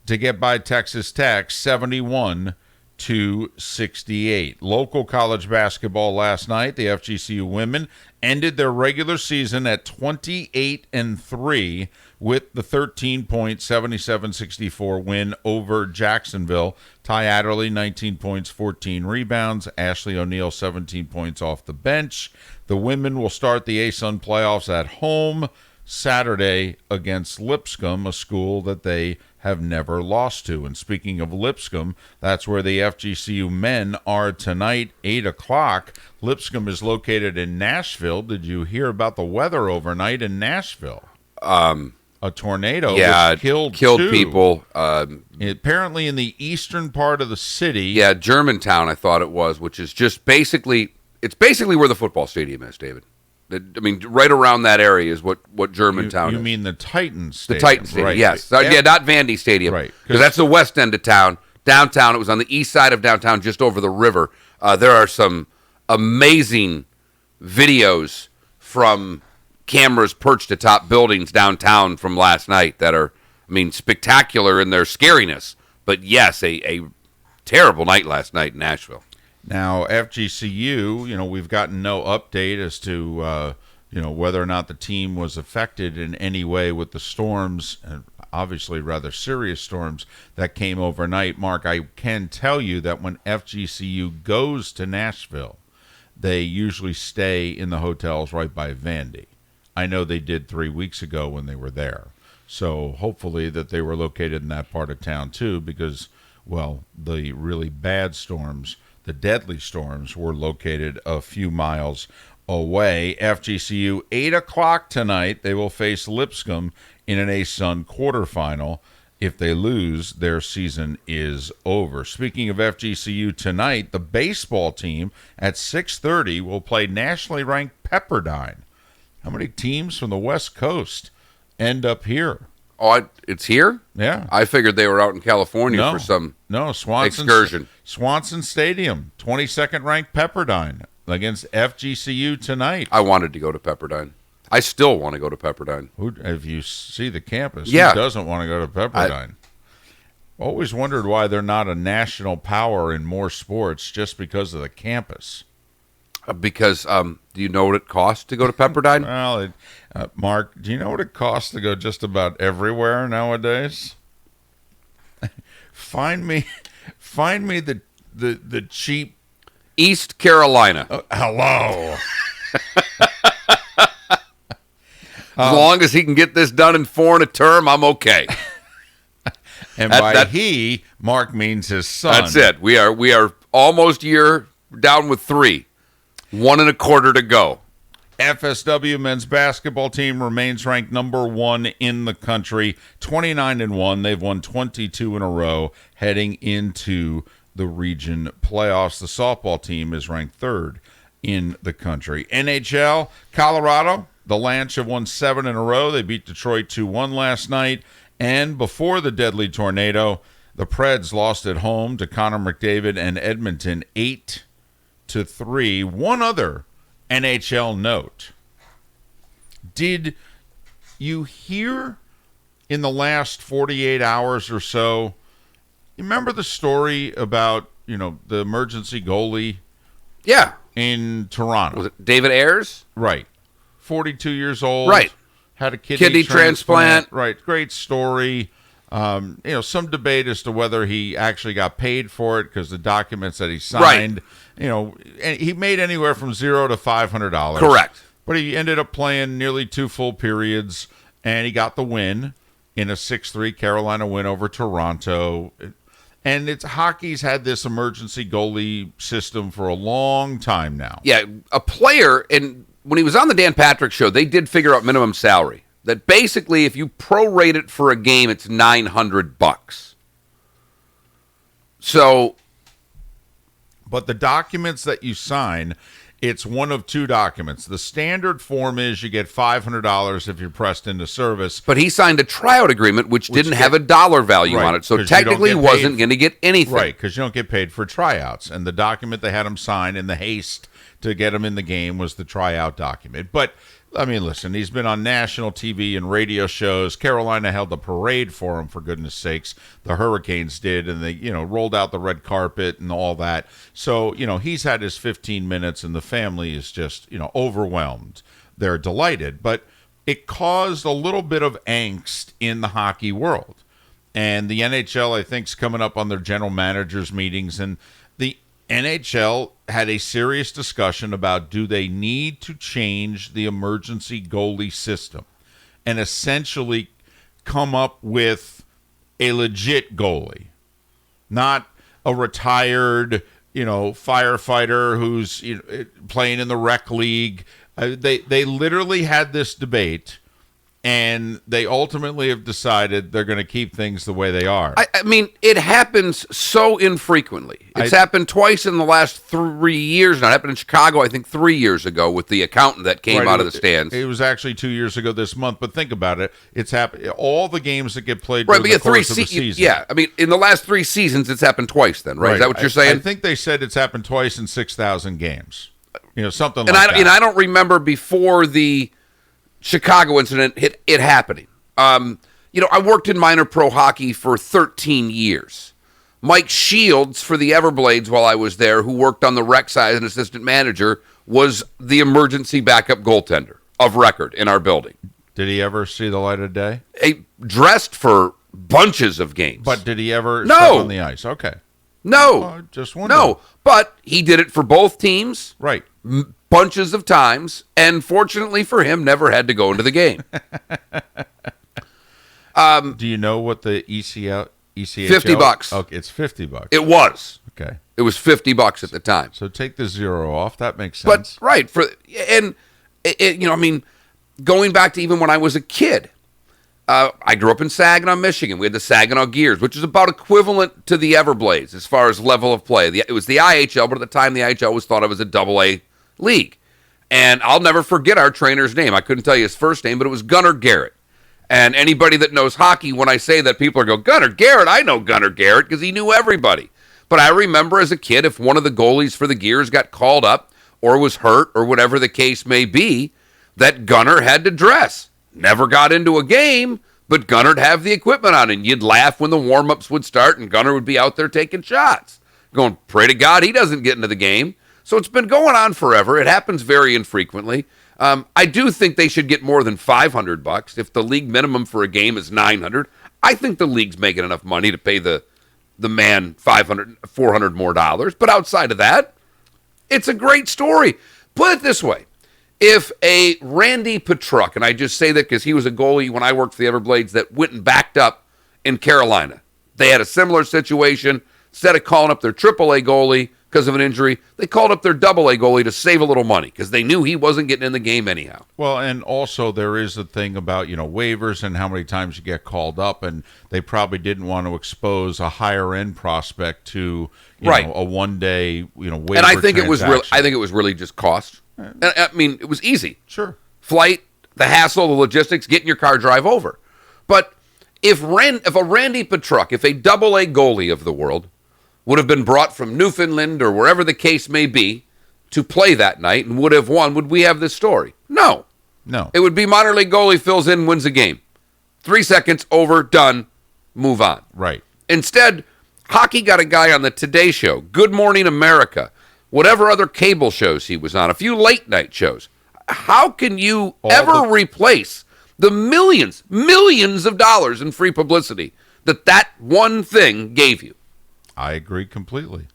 S6: to get by Texas Tech, 71-68. Local college basketball last night, the FGCU women ended their regular season at 28-3 with the 13-point 77-64 win over Jacksonville. Ty Adderley, 19 points, 14 rebounds. Ashley O'Neal, 17 points off the bench. The women will start the ASUN playoffs at home Saturday against Lipscomb, a school that they have never lost to. And speaking of Lipscomb, that's where the FGCU men are tonight, 8 o'clock. Lipscomb is located in Nashville. Did you hear about the weather overnight in Nashville? A tornado killed
S7: people.
S6: Apparently in the eastern part of the city.
S7: Yeah, Germantown, I thought it was, which is just basically where the football stadium is, David. I mean, right around that area is what Germantown is.
S6: You mean the Titans Stadium?
S7: The Titans Stadium,
S6: right.
S7: yes. Yeah, not Vandy Stadium.
S6: Right.
S7: Because that's the west end of town. Downtown, it was on the east side of downtown, just over the river. There are some amazing videos from cameras perched atop buildings downtown from last night that are, spectacular in their scariness. But, yes, a terrible night last night in Nashville.
S6: Now, FGCU, we've gotten no update as to, whether or not the team was affected in any way with the storms, and obviously rather serious storms that came overnight. Mark, I can tell you that when FGCU goes to Nashville, they usually stay in the hotels right by Vandy. I know they did 3 weeks ago when they were there. So hopefully that they were located in that part of town too, because, the really bad storms, the deadly storms, were located a few miles away. FGCU, 8 o'clock tonight. They will face Lipscomb in an ASUN quarterfinal. If they lose, their season is over. Speaking of FGCU tonight, the baseball team at 6:30 will play nationally ranked Pepperdine. How many teams from the West Coast end up here?
S7: Oh, it's here?
S6: Yeah.
S7: I figured they were out in California for some excursion.
S6: Swanson Stadium, 22nd ranked Pepperdine against FGCU tonight.
S7: I wanted to go to Pepperdine. I still want to go to Pepperdine.
S6: If you see the campus,
S7: who
S6: doesn't want to go to Pepperdine? Always wondered why they're not a national power in more sports just because of the campus.
S7: Because do you know what it costs to go to Pepperdine?
S6: Well, Mark, do you know what it costs to go just about everywhere nowadays? Find me the cheap
S7: East Carolina.
S6: Hello.
S7: As long as he can get this done in 4 and a term, I'm okay.
S6: And by he, Mark means his son.
S7: That's it. We are almost year down with 3. 1 1/4 to go.
S6: FSW men's basketball team remains ranked number 1 in the country, 29-1. They've won 22 in a row heading into the region playoffs. The softball team is ranked 3rd in the country. NHL, Colorado, the Lanch have won 7 in a row. They beat Detroit 2-1 last night. And before the deadly tornado, the Preds lost at home to Connor McDavid and Edmonton 8-3. One other NHL note. Did you hear in the last 48 hours or so You remember the story about, the emergency goalie?
S7: Yeah.
S6: In Toronto.
S7: Was it David Ayers?
S6: Right. 42 years old.
S7: Right.
S6: Had a kidney
S7: transplant.
S6: Right. Great story. Some debate as to whether he actually got paid for it because the documents that he signed, and he made anywhere from $0 to $500.
S7: Correct.
S6: But he ended up playing nearly 2 full periods, and he got the win in a 6-3 Carolina win over Toronto. And hockey's had this emergency goalie system for a long time now.
S7: Yeah, a player, and when he was on the Dan Patrick Show, they did figure out minimum salary. That basically, if you prorate it for a game, it's $900. So,
S6: but the documents that you sign, it's one of 2 documents. The standard form is you get $500 if you're pressed into service.
S7: But he signed a tryout agreement, which didn't have a dollar value on it, so technically wasn't going to get anything.
S6: Right, because you don't get paid for tryouts. And the document they had him sign in the haste to get him in the game was the tryout document. But, I mean, listen, he's been on national TV and radio shows. Carolina held a parade for him, for goodness sakes. The Hurricanes did, and they, rolled out the red carpet and all that. So, he's had his 15 minutes, and the family is just, overwhelmed. They're delighted. But it caused a little bit of angst in the hockey world. And the NHL, I think, is coming up on their general managers' meetings, and the NHL had a serious discussion about, do they need to change the emergency goalie system and essentially come up with a legit goalie, not a retired, firefighter who's playing in the rec league. They literally had this debate, and they ultimately have decided they're going to keep things the way they are.
S7: I mean, it happens so infrequently. It's happened twice in the last 3 years. Now, it happened in Chicago, I think, 3 years ago with the accountant that came out of the stands.
S6: It was actually 2 years ago this month, but think about it. It's happened. All the games that get played
S7: right,
S6: during the course of the season.
S7: Yeah, I mean, in the last 3 seasons, it's happened twice then, right? Is that what you're saying?
S6: I think they said it's happened twice in 6,000 games. Something like that.
S7: And I don't remember before the Chicago incident it happening. I worked in minor pro hockey for 13 years. Mike Shields for the Everblades while I was there, who worked on the rec side as an assistant manager, was the emergency backup goaltender of record in our building.
S6: Did he ever see the light of day?
S7: He dressed for bunches of games.
S6: But did he ever step on the ice? Okay.
S7: No.
S6: Just wondering.
S7: No, but he did it for both teams.
S6: Right.
S7: Bunches of times, and fortunately for him, never had to go into the game.
S6: Do you know what the ECHL?
S7: $50.
S6: Okay, it's $50.
S7: It was.
S6: Okay.
S7: It was $50 at the time.
S6: So take the zero off. That makes sense.
S7: But right going back to even when I was a kid, I grew up in Saginaw, Michigan. We had the Saginaw Gears, which is about equivalent to the Everblades as far as level of play. It was the IHL, but at the time the IHL was thought of as a AA league. And I'll never forget our trainer's name. I couldn't tell you his first name, but it was Gunnar Garrett. And anybody that knows hockey, when I say that, people are going, Gunnar Garrett? I know Gunnar Garrett because he knew everybody. But I remember as a kid, if one of the goalies for the Gears got called up or was hurt or whatever the case may be, that Gunnar had to dress. Never got into a game, but Gunnar'd have the equipment on, and you'd laugh when the warm-ups would start, and Gunnar would be out there taking shots. Going, pray to God he doesn't get into the game. So it's been going on forever. It happens very infrequently. I do think they should get more than $500. If the league minimum for a game is $900, I think the league's making enough money to pay the man $500, $400 more dollars. But outside of that, it's a great story. Put it this way. If a Randy Petruk, and I just say that because he was a goalie when I worked for the Everblades that went and backed up in Carolina. They had a similar situation. Instead of calling up their AAA goalie because of an injury, they called up their AA goalie to save a little money because they knew he wasn't getting in the game anyhow.
S6: Well, and also there is a thing about, waivers and how many times you get called up, and they probably didn't want to expose a higher-end prospect to, a one-day, waiver
S7: And I think it was
S6: transaction.
S7: really just cost. I mean, it was easy.
S6: Sure.
S7: Flight, the hassle, the logistics, get in your car, drive over. But if a Randy Petruk, if a AA goalie of the world would have been brought from Newfoundland or wherever the case may be to play that night and would have won, would we have this story? No. It would be minor league goalie fills in, wins a game. 3 seconds, over, done, move on.
S6: Right.
S7: Instead, Hockey got a guy on the Today Show, Good Morning America, whatever other cable shows he was on, a few late night shows. How can you ever replace the millions of dollars in free publicity that one thing gave you?
S6: I agree completely.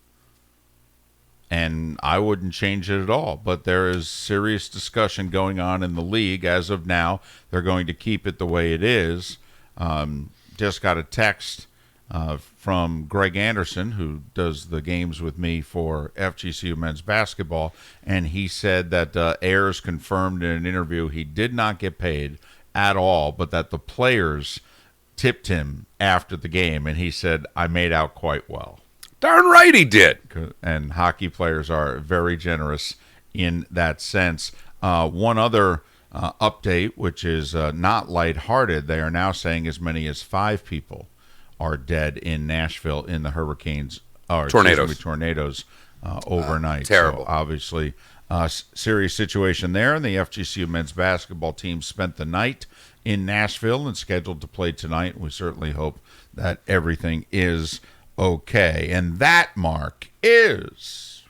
S6: And I wouldn't change it at all. But there is serious discussion going on in the league. As of now, they're going to keep it the way it is. Just got a text from Greg Anderson, who does the games with me for FGCU men's basketball, and he said that Ayers confirmed in an interview he did not get paid at all, but that the players tipped him after the game, and he said, I made out quite well.
S7: Darn right he did.
S6: And hockey players are very generous in that sense. One other update, which is not lighthearted, they are now saying as many as 5 people are dead in Nashville in the tornadoes overnight.
S7: Terrible.
S6: So obviously, serious situation there. And the FGCU men's basketball team spent the night in Nashville and scheduled to play tonight. We certainly hope that everything is okay. And that, Mark, is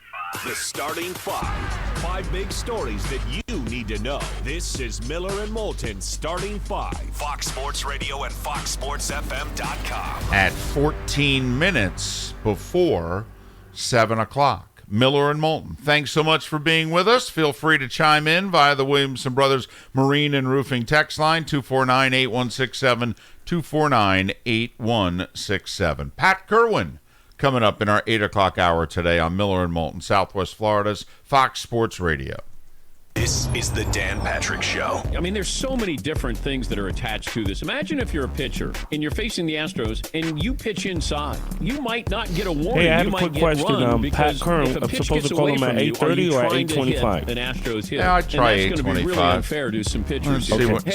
S1: the starting 5 big stories that you need to know. This is Miller and Moulton starting 5. Fox Sports Radio and FoxSportsFM.com.
S6: at 14 minutes before 7 o'clock. Miller and Moulton, thanks so much for being with us. Feel free to chime in via the Williamson Brothers Marine and Roofing text line, 249-8167, 249-8167. Pat Kerwin coming up in our 8 o'clock hour today on Miller and Moulton, Southwest Florida's Fox Sports Radio.
S1: This is the Dan Patrick Show.
S16: I mean, there's so many different things that are attached to this. Imagine if you're a pitcher and you're facing the Astros and you pitch inside. You might not get a warning.
S3: Hey, I have
S16: you
S3: a
S16: might
S3: quick
S16: get
S3: question.
S16: run
S3: Pat Kern, I'm supposed to call him at 8:30 or at 8:25?
S16: An Astros hit.
S6: Yeah, I'd try
S16: and that's going to be really
S6: 8:25.
S16: unfair to some pitchers.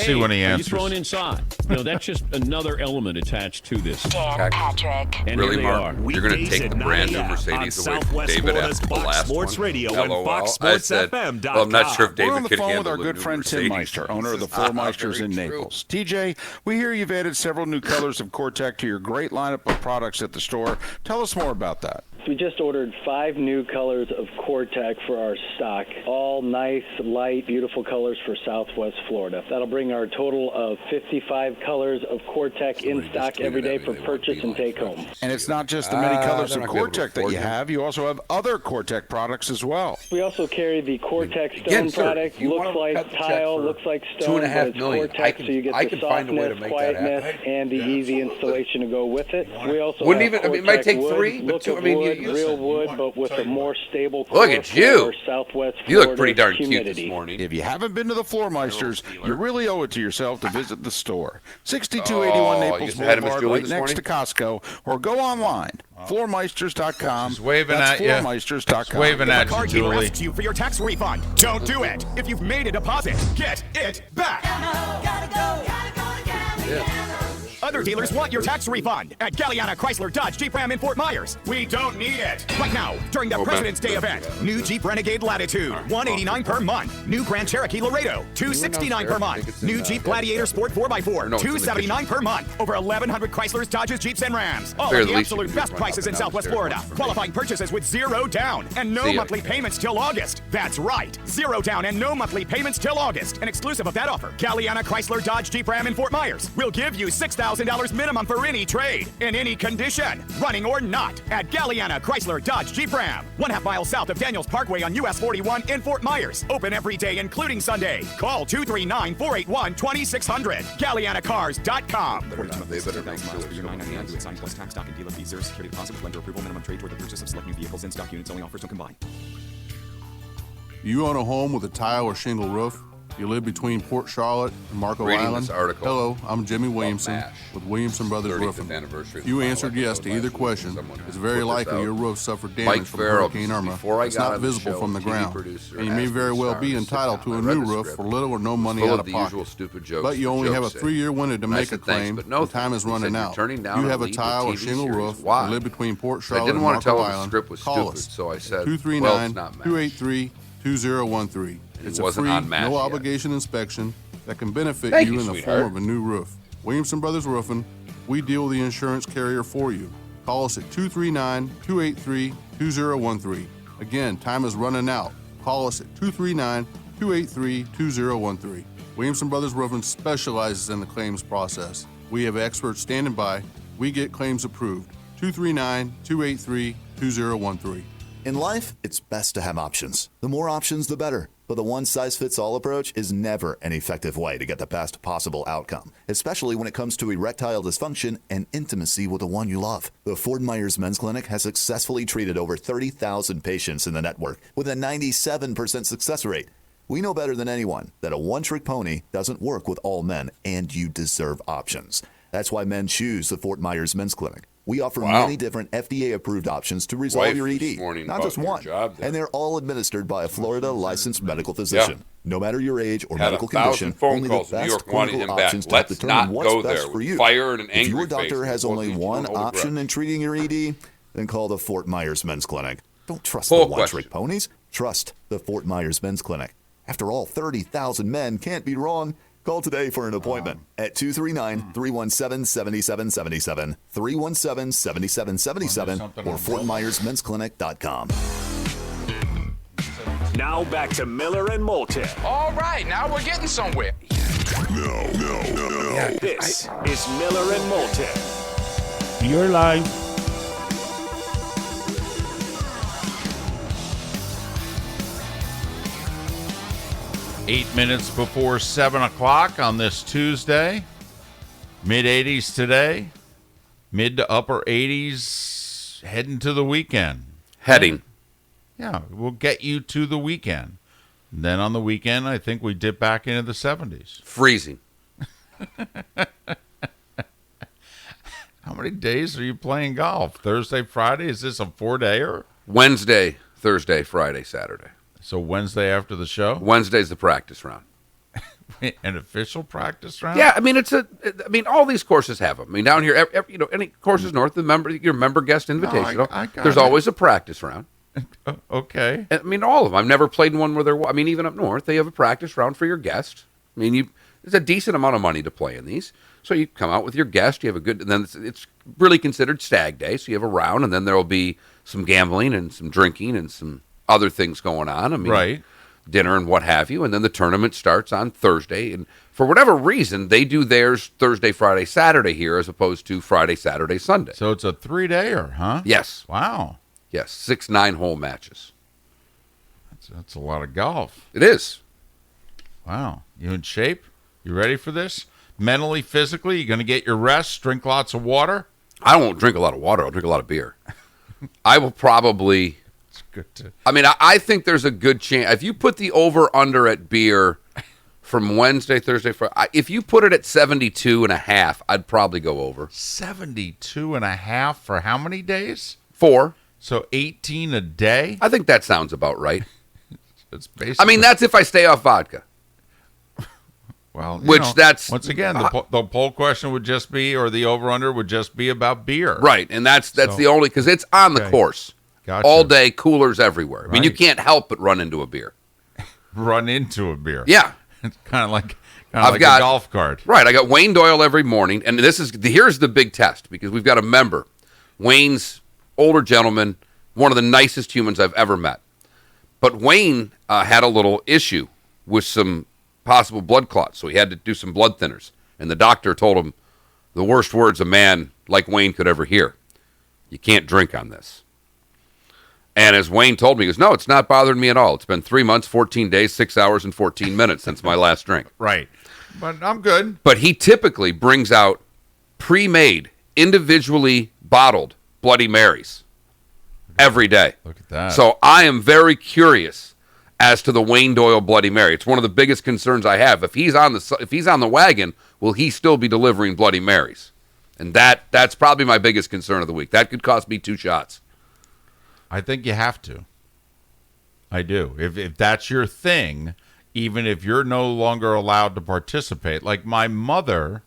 S6: See when he
S16: Are you
S6: answers.
S16: throwing inside? That's just another element attached to this.
S7: Dan
S16: Patrick. And
S7: really,
S16: here they
S7: Mark?
S16: are.
S7: You're going to take the brand new Mercedes away from David after the last
S1: Sports
S7: one?
S1: Radio and
S7: LOL.
S1: FoxSportsFM.com.
S7: Well, I'm not sure if
S17: We're on
S7: David
S17: the
S7: could
S17: phone
S7: handle
S17: with our
S7: the
S17: good
S7: new
S17: friend Tim
S7: Mercedes.
S17: Meister, owner of the Four Meisters in Naples. TJ, we hear you've added several new colors of Cortec to your great lineup of products at the store. Tell us more about that.
S18: We just ordered 5 new colors of Cortec for our stock. All nice, light, beautiful colors for Southwest Florida. That'll bring our total of 55 colors of Cortec in stock every day for purchase and take home.
S17: And it's not just the many colors
S7: they're
S17: of
S7: not gonna be able to
S17: Cortec that
S7: afford
S17: you
S7: them.
S17: have. You also have other Cortec products as well.
S18: We also carry the Cortec Stone
S7: Again, sir,
S18: product.
S7: if you
S18: Looks
S7: wanna
S18: like
S7: cut the check
S18: tile,
S7: for
S18: looks like stone,
S7: $2.5
S18: but it's
S7: million,
S18: Cortec, so you get
S7: I
S18: the
S7: can find a way to
S18: softness,
S7: make that
S18: quietness,
S7: happen.
S18: and the easy installation to go with it. We also
S7: Wouldn't
S18: have
S7: even- I mean, it might
S18: Cortec
S7: take
S18: wood,
S7: 3, but
S18: look
S7: 2
S18: of
S7: I mean,
S18: wood,
S7: you-
S18: real wood, but with a more stable
S7: Look
S18: core
S7: at you.
S18: for Southwest
S7: You look
S18: Florida's
S7: pretty darn cute
S18: humidity.
S7: this morning.
S17: If you haven't been to the Floor Meisters, you really owe it to yourself to visit the store. 6281
S7: Oh,
S17: Naples
S7: you had him as
S17: Boulevard,
S7: Julie
S17: right
S7: this
S17: next to Costco, or go online, floormeisters.com.
S6: She's waving
S17: That's
S6: at you.
S17: floormeisters.com.
S6: She's waving at you, Julie.
S19: asks you for your tax refund, don't do it. If you've made a deposit, get it back. Other dealers want your tax refund. At Galliana Chrysler Dodge Jeep Ram in Fort Myers, we don't need it. Right now, during the President's Day event, new Jeep Renegade Latitude, $189 per month. New Grand Cherokee Laredo, $269 per month. New Jeep Gladiator Sport 4x4, $279 per month. Over 1,100 Chryslers, Dodges, Jeeps, and Rams. All of the absolute best prices in Southwest Florida. Qualifying purchases with 0 down and no monthly payments till August. That's right, 0 down and no monthly payments till August. And exclusive of that offer, Galliana Chrysler Dodge Jeep Ram in Fort Myers will give you $6,000 minimum for any trade, in any condition, running or not, at Galliana Chrysler Dodge Jeep Ram, 1/2 mile south of Daniels Parkway on US 41 in Fort Myers. Open every day, including Sunday. Call 239-481-2600. GallianaCars.com.
S7: They better make sure
S19: $9.99 with sign plus tax, stock and dealer fees, zero security deposit with lender approval, minimum trade toward the purchase of select new vehicles, in stock units, only offers when combined.
S20: You own a home with a tile or shingle roof? You live between Port Charlotte and Marco
S7: Reading
S20: Island?
S7: this article
S20: Hello, I'm Jimmy Williamson
S7: MASH.
S20: with Williamson Brothers
S7: 30th
S20: Roofing.
S7: anniversary
S20: If you
S7: of the
S20: answered
S7: final
S20: yes to
S7: episode
S20: either
S7: last week,
S20: question,
S7: someone
S20: it's
S7: who
S20: very
S7: put this
S20: likely
S7: out.
S20: your roof suffered
S7: Mike
S20: damage from
S7: Farrell,
S20: Hurricane Irma.
S7: before I
S20: It's
S7: got
S20: not
S7: on the
S20: visible
S7: show,
S20: from the
S7: TV
S20: ground,
S7: producer
S20: and you may
S7: asked me
S20: very
S7: to
S20: well
S7: star
S20: be
S7: in the
S20: entitled
S7: sitcom.
S20: to
S7: I
S20: a
S7: read
S20: new
S7: the
S20: roof
S7: script.
S20: for little or no money
S7: Full
S20: out
S7: of
S20: of
S7: the
S20: pocket.
S7: usual stupid jokes
S20: But you
S7: that
S20: only
S7: Joe
S20: have a
S7: said.
S20: 3-year window to
S7: And I
S20: make a
S7: said, thanks,
S20: claim.
S7: but no
S20: The time is
S7: thanks. He
S20: running
S7: said, "You're
S20: out.
S7: turning down
S20: You
S7: a
S20: have a
S7: lead to
S20: tile or
S7: TV
S20: shingle
S7: series.
S20: roof.
S7: Why?
S20: You live between Port
S7: I
S20: Charlotte
S7: didn't
S20: and
S7: want to
S20: Marco
S7: tell him the
S20: Island.
S7: script was
S20: Call
S7: stupid,
S20: us.
S7: so I said, well, it's not MASH.
S20: 239-283-2013. It's a
S7: wasn't
S20: free,
S7: on MASH
S20: no
S7: yet.
S20: obligation inspection that can benefit
S7: Thank
S20: you
S7: you,
S20: in the
S7: sweetheart.
S20: form of a new roof. Williamson Brothers Roofing, we deal with the insurance carrier for you. Call us at 239-283-2013. Again, time is running out. Call us at 239-283-2013. Williamson Brothers Roofing specializes in the claims process. We have experts standing by. We get claims approved. 239-283-2013.
S21: In life, it's best to have options. The more options, the better. But the one-size-fits-all approach is never an effective way to get the best possible outcome, especially when it comes to erectile dysfunction and intimacy with the one you love. The Fort Myers Men's Clinic has successfully treated over 30,000 patients in the network with a 97% success rate. We know better than anyone that a one-trick pony doesn't work with all men, and you deserve options. That's why men choose the Fort Myers Men's Clinic. We offer many different FDA-approved options to resolve your ED, not just one. And they're all administered by a Florida licensed medical physician. No matter your age or medical condition, only the best clinical options to determine what's best for you. If your doctor has only one option in treating your ED, then call the Fort Myers Men's Clinic. Don't trust the one-trick ponies. Trust the Fort Myers Men's Clinic. After all, 30,000 men can't be wrong. Call today for an appointment at 239-317-7777, 317-7777, or FortMyersMen'sClinic.com.
S1: Now back to Miller and Moulton.
S2: All right, now we're getting somewhere.
S1: No. This is Miller and Moulton.
S3: You're live.
S6: Eight minutes before 7 o'clock on this Tuesday. Mid-80s today. Mid to upper 80s heading to the weekend. Yeah, we'll get you to the weekend. And then on the weekend, I think we dip back into the 70s.
S7: Freezing.
S6: How many days are you playing golf? Thursday, Friday? Is this a 4-dayer?
S7: Wednesday, Thursday, Friday, Saturday.
S6: So Wednesday after the show?
S7: Wednesday's the practice round.
S6: An official practice round?
S7: Yeah, I mean all these courses have them. I mean down here, any courses north of your member guest invitational, there's always a practice round.
S6: Okay.
S7: I mean all of them. I've never played in one where even up north they have a practice round for your guest. I mean there's a decent amount of money to play in these. So you come out with your guest, you have a good, and then it's really considered stag day. So you have a round, and then there will be some gambling and some drinking and some other things going on. I mean, dinner and what have you. And then the tournament starts on Thursday. And for whatever reason, they do theirs Thursday, Friday, Saturday here as opposed to Friday, Saturday, Sunday.
S6: So it's a 3-dayer, huh?
S7: Yes.
S6: Wow.
S7: Yes, 6 9-hole matches.
S6: That's a lot of golf.
S7: It is.
S6: Wow. You in shape? You ready for this? Mentally, physically, you going to get your rest, drink lots of water?
S7: I won't drink a lot of water. I'll drink a lot of beer. I will probably... I think there's a good chance. If you put the over-under at beer from Wednesday, Thursday, Friday, if you put it at 72.5, I'd probably go over.
S6: 72.5 for how many days?
S7: 4.
S6: So 18 a day?
S7: I think that sounds about right.
S6: It's basically...
S7: that's if I stay off vodka.
S6: Well,
S7: that's...
S6: Once again, the poll question would just be, or the over-under would just be about beer.
S7: Right, and that's the only, because it's on the course.
S6: Gotcha.
S7: All day, coolers everywhere. I mean, you can't help but run into a beer.
S6: Run into a beer.
S7: Yeah.
S6: It's kind of like a golf cart.
S7: Right. I got Wayne Doyle every morning, and here's the big test, because we've got a member. Wayne's older gentleman, one of the nicest humans I've ever met. But Wayne had a little issue with some possible blood clots, so he had to do some blood thinners. And the doctor told him the worst words a man like Wayne could ever hear. You can't drink on this. And as Wayne told me, he goes, no, it's not bothering me at all. It's been 3 months, 14 days, 6 hours, and 14 minutes since my last drink.
S6: Right. But I'm good.
S7: But he typically brings out pre-made, individually bottled Bloody Marys every day.
S6: Look at that.
S7: So I am very curious as to the Wayne Doyle Bloody Mary. It's one of the biggest concerns I have. If he's on the wagon, will he still be delivering Bloody Marys? And that's probably my biggest concern of the week. That could cost me 2 shots.
S6: I think you have to. I do. If that's your thing, even if you're no longer allowed to participate. Like my mother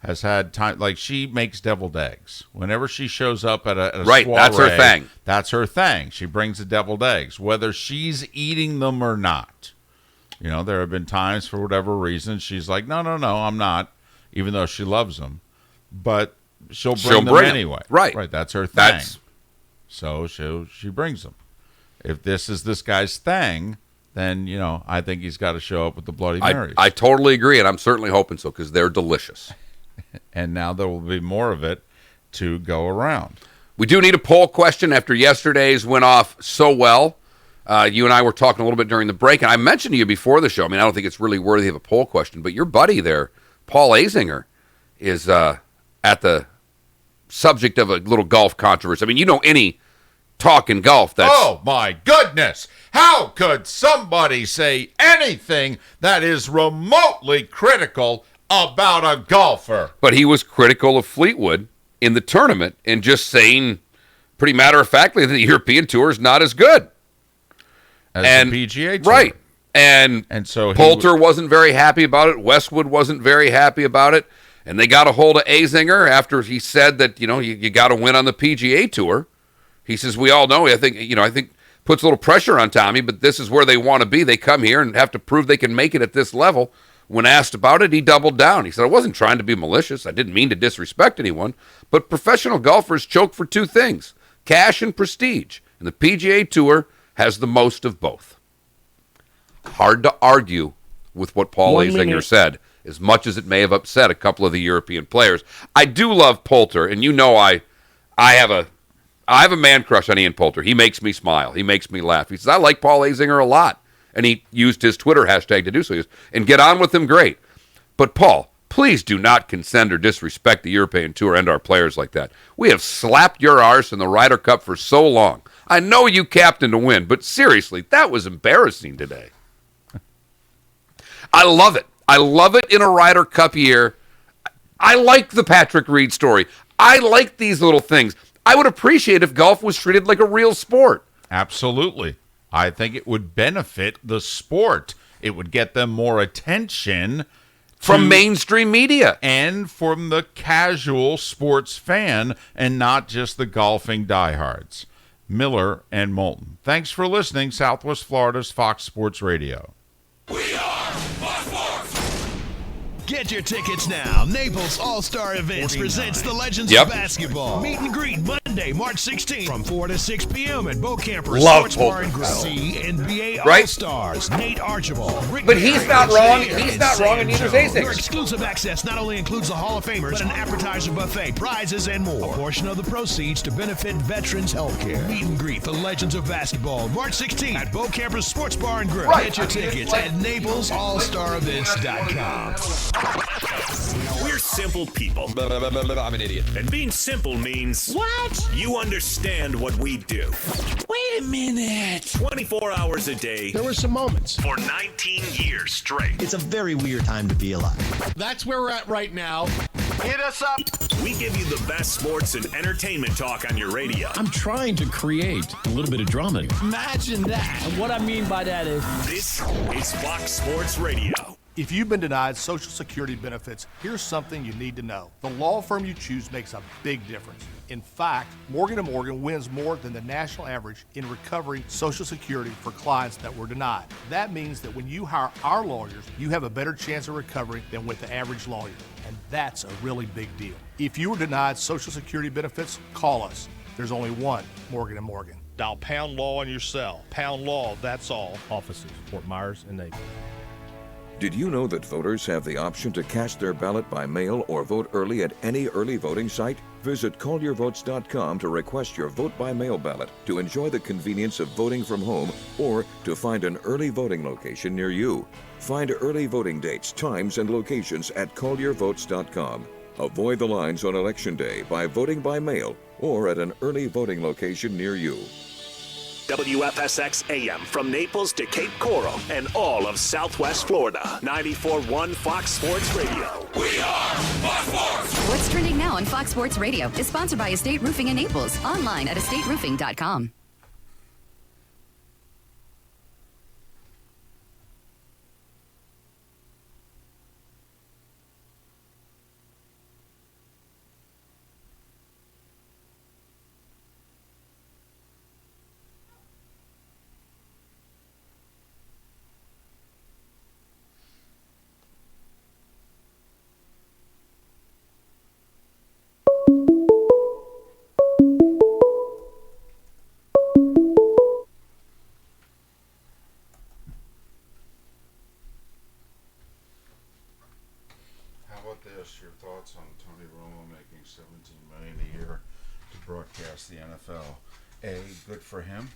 S6: has had time, like she makes deviled eggs. Whenever she shows up at a
S7: right,
S6: soiree,
S7: that's her thing.
S6: That's her thing. She brings the deviled eggs, whether she's eating them or not. There have been times for whatever reason she's like, no, I'm not, even though she loves them. But she'll bring them anyway.
S7: Right.
S6: Right. That's her thing. So she brings them. If this is this guy's thing, then, I think he's got to show up with the Bloody Marys.
S7: I totally agree, and I'm certainly hoping so because they're delicious.
S6: And now there will be more of it to go around.
S7: We do need a poll question after yesterday's went off so well. You and I were talking a little bit during the break, and I mentioned to you before the show, I don't think it's really worthy of a poll question, but your buddy there, Paul Azinger, is at the subject of a little golf controversy. Any talk in golf that's...
S6: Oh, my goodness! How could somebody say anything that is remotely critical about a golfer?
S7: But he was critical of Fleetwood in the tournament and just saying pretty matter-of-factly that the European Tour is not as good.
S6: As the PGA Tour.
S7: Right. And
S6: so
S7: Poulter wasn't very happy about it. Westwood wasn't very happy about it. And they got a hold of Azinger after he said that, you got to win on the PGA Tour. He says, we all know, I think puts a little pressure on Tommy, but this is where they want to be. They come here and have to prove they can make it at this level. When asked about it, he doubled down. He said, I wasn't trying to be malicious. I didn't mean to disrespect anyone. But professional golfers choke for two things, cash and prestige. And the PGA Tour has the most of both. Hard to argue with what Paul Azinger said, as much as it may have upset a couple of the European players. I do love Poulter, and I have a man crush on Ian Poulter. He makes me smile. He makes me laugh. He says, I like Paul Azinger a lot. And he used his Twitter hashtag to do so. And get on with him, great. But Paul, please do not condescend or disrespect the European Tour and our players like that. We have slapped your arse in the Ryder Cup for so long. I know you captained to win, but seriously, that was embarrassing today. I love it. I love it in a Ryder Cup year. I like the Patrick Reed story. I like these little things. I would appreciate if golf was treated like a real sport.
S6: Absolutely. I think it would benefit the sport. It would get them more attention
S7: from mainstream media
S6: and from the casual sports fan and not just the golfing diehards. Miller and Moulton. Thanks for listening. Southwest Florida's Fox Sports Radio.
S15: We are Fox Sports. Get your tickets now. Naples All-Star Events presents the Legends of Basketball. Meet and greet Monday, March 16th from 4 to 6 p.m. at Bo Camper Sports Bar and Grill. See NBA All-Stars, Nate Archibald.
S7: But he's not wrong. He's not wrong, and neither is Azinger.
S15: Your exclusive access not only includes the Hall of Famers, but an appetizer buffet, prizes, and more. A portion of the proceeds to benefit Veterans Healthcare. Meet and greet the Legends of Basketball, March 16th at Bo Camper Sports Bar and Grill. Get your tickets at NaplesAllStarEvents.com.
S1: We're simple people.
S2: I'm an idiot.
S1: And being simple means...
S2: What?
S1: You understand what we do.
S2: Wait a minute.
S1: 24 hours a day.
S5: There were some moments.
S1: For 19 years straight.
S5: It's a very weird time to be alive.
S15: That's where we're at right now.
S1: Hit us up. We give you the best sports and entertainment talk on your radio.
S16: I'm trying to create a little bit of drama.
S15: Imagine that.
S5: And what I mean by that is...
S1: This is Fox Sports Radio.
S4: If you've been denied Social Security benefits, here's something you need to know. The law firm you choose makes a big difference. In fact, Morgan & Morgan wins more than the national average in recovering Social Security for clients that were denied. That means that when you hire our lawyers, you have a better chance of recovery than with the average lawyer. And that's a really big deal. If you were denied Social Security benefits, call us. There's only one Morgan & Morgan.
S22: Dial Pound Law on your cell. Pound Law, that's all. Offices, Fort Myers and Naples.
S11: Did you know that voters have the option to cast their ballot by mail or vote early at any early voting site? Visit callyourvotes.com to request your vote-by-mail ballot, to enjoy the convenience of voting from home, or to find an early voting location near you. Find early voting dates, times, and locations at callyourvotes.com. Avoid the lines on Election Day by voting by mail or at an early voting location near you.
S1: WFSX AM from Naples to Cape Coral and all of Southwest Florida. 94.1 Fox Sports Radio. We are Fox Sports.
S23: What's trending now on Fox Sports Radio is sponsored by Estate Roofing in Naples. Online at estateroofing.com.
S6: thoughts on Tony Romo making $17 million a year to broadcast the NFL. A, good for him.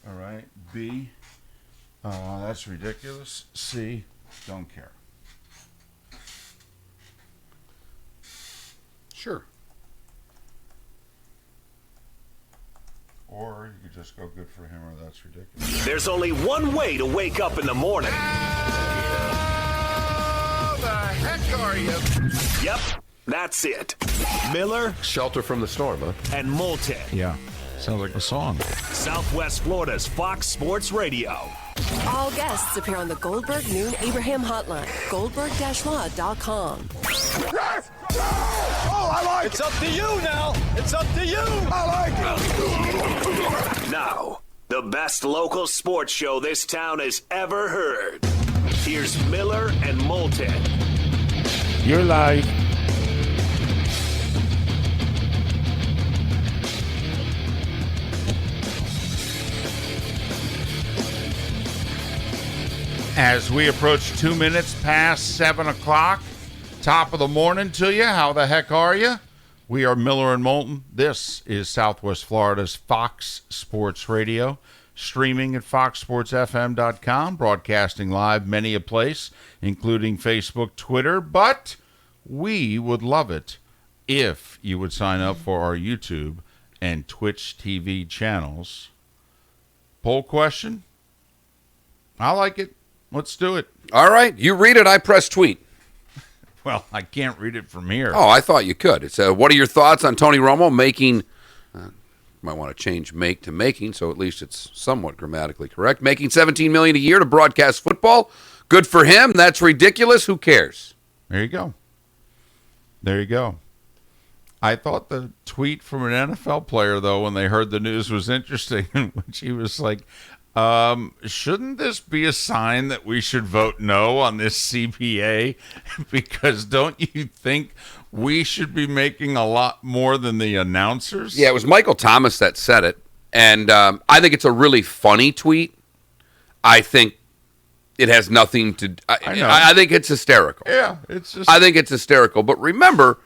S6: All right. B, that's ridiculous. C, don't care.
S7: Sure.
S6: Or you could just go good for him, or that's ridiculous.
S1: There's only one way to wake up in the morning.
S6: How the heck are you?
S1: Yep, that's it. Miller.
S2: Shelter from the storm, huh?
S1: And Moulton.
S6: Yeah, sounds like a song.
S1: Southwest Florida's Fox Sports Radio.
S8: All guests appear on the Goldberg Noon Abraham Hotline. Goldberg-law.com.
S19: Yes! Oh, I like it. It's up to you now. It's up to you. I like it.
S1: Now, the best local sports show this town has ever heard. Here's Miller and Moulton.
S3: You're live.
S6: As we approach 2 minutes past 7 o'clock, top of the morning to you. How the heck are you? We are Miller and Moulton. This is Southwest Florida's Fox Sports Radio, streaming at foxsportsfm.com, broadcasting live many a place, including Facebook, Twitter. But we would love it if you would sign up for our YouTube and Twitch TV channels. Poll question? I like it. Let's do it.
S7: All right. You read it. I press tweet.
S6: Well, I can't read it from here.
S7: Oh, I thought you could. It's what are your thoughts on Tony Romo making, might want to change make to making, so at least it's somewhat grammatically correct, making $17 million a year to broadcast football. Good for him. That's ridiculous. Who cares?
S6: There you go. There you go. I thought the tweet from an NFL player, though, when they heard the news was interesting, when she was like, shouldn't this be a sign that we should vote no on this CBA? Because don't you think we should be making a lot more than the announcers?
S7: Yeah, it was Michael Thomas that said it, and I think it's a really funny tweet. I think it has nothing to. I think it's hysterical.
S6: Yeah, it's just.
S7: I think it's hysterical. But remember,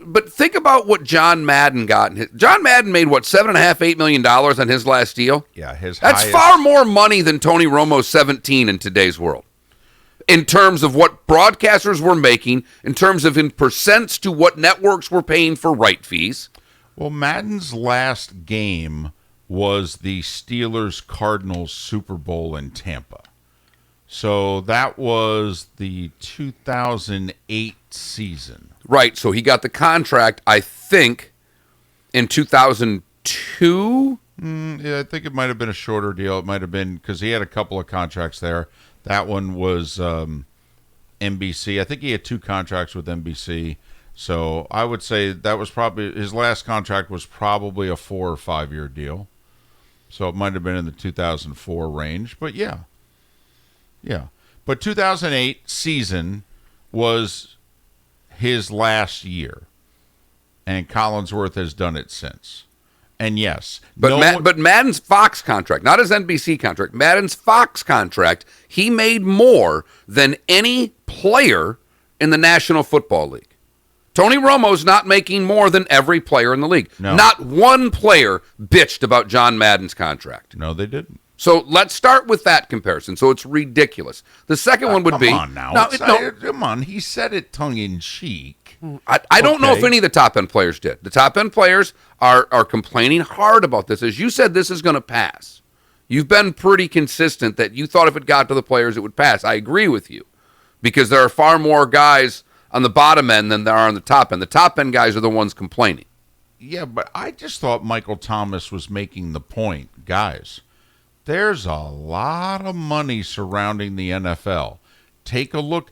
S7: but think about what John Madden got. John Madden made what, $7.5–8 million on his last deal.
S6: Yeah,
S7: that's far more money than Tony Romo's 17 in today's world. In terms of what broadcasters were making, in terms of in percents to what networks were paying for right fees.
S6: Well, Madden's last game was the Steelers-Cardinals Super Bowl in Tampa. So that was the 2008 season.
S7: Right, so he got the contract, I think, in 2002?
S6: Yeah, I think it might have been a shorter deal. It might have been because he had a couple of contracts there. That one was NBC. I think he had 2 contracts with NBC. So I would say that was probably his last contract was probably a 4 or 5 year deal. So it might have been in the 2004 range. But yeah. But 2008 season was his last year, and Collinsworth has done it since. And yes,
S7: but Madden's Fox contract, not his NBC contract, Madden's Fox contract, he made more than any player in the National Football League. Tony Romo's not making more than every player in the league.
S6: No.
S7: Not one player bitched about John Madden's contract.
S6: No, they didn't.
S7: So let's start with that comparison. So it's ridiculous. The second one would be...
S6: Come on now. Come on. He said it tongue-in-cheek.
S7: I don't know if any of the top-end players did. The top-end players are complaining hard about this. As you said, this is going to pass. You've been pretty consistent that you thought if it got to the players, it would pass. I agree with you. Because there are far more guys on the bottom end than there are on the top end. The top-end guys are the ones complaining.
S6: Yeah, but I just thought Michael Thomas was making the point. Guys, there's a lot of money surrounding the NFL. Take a look.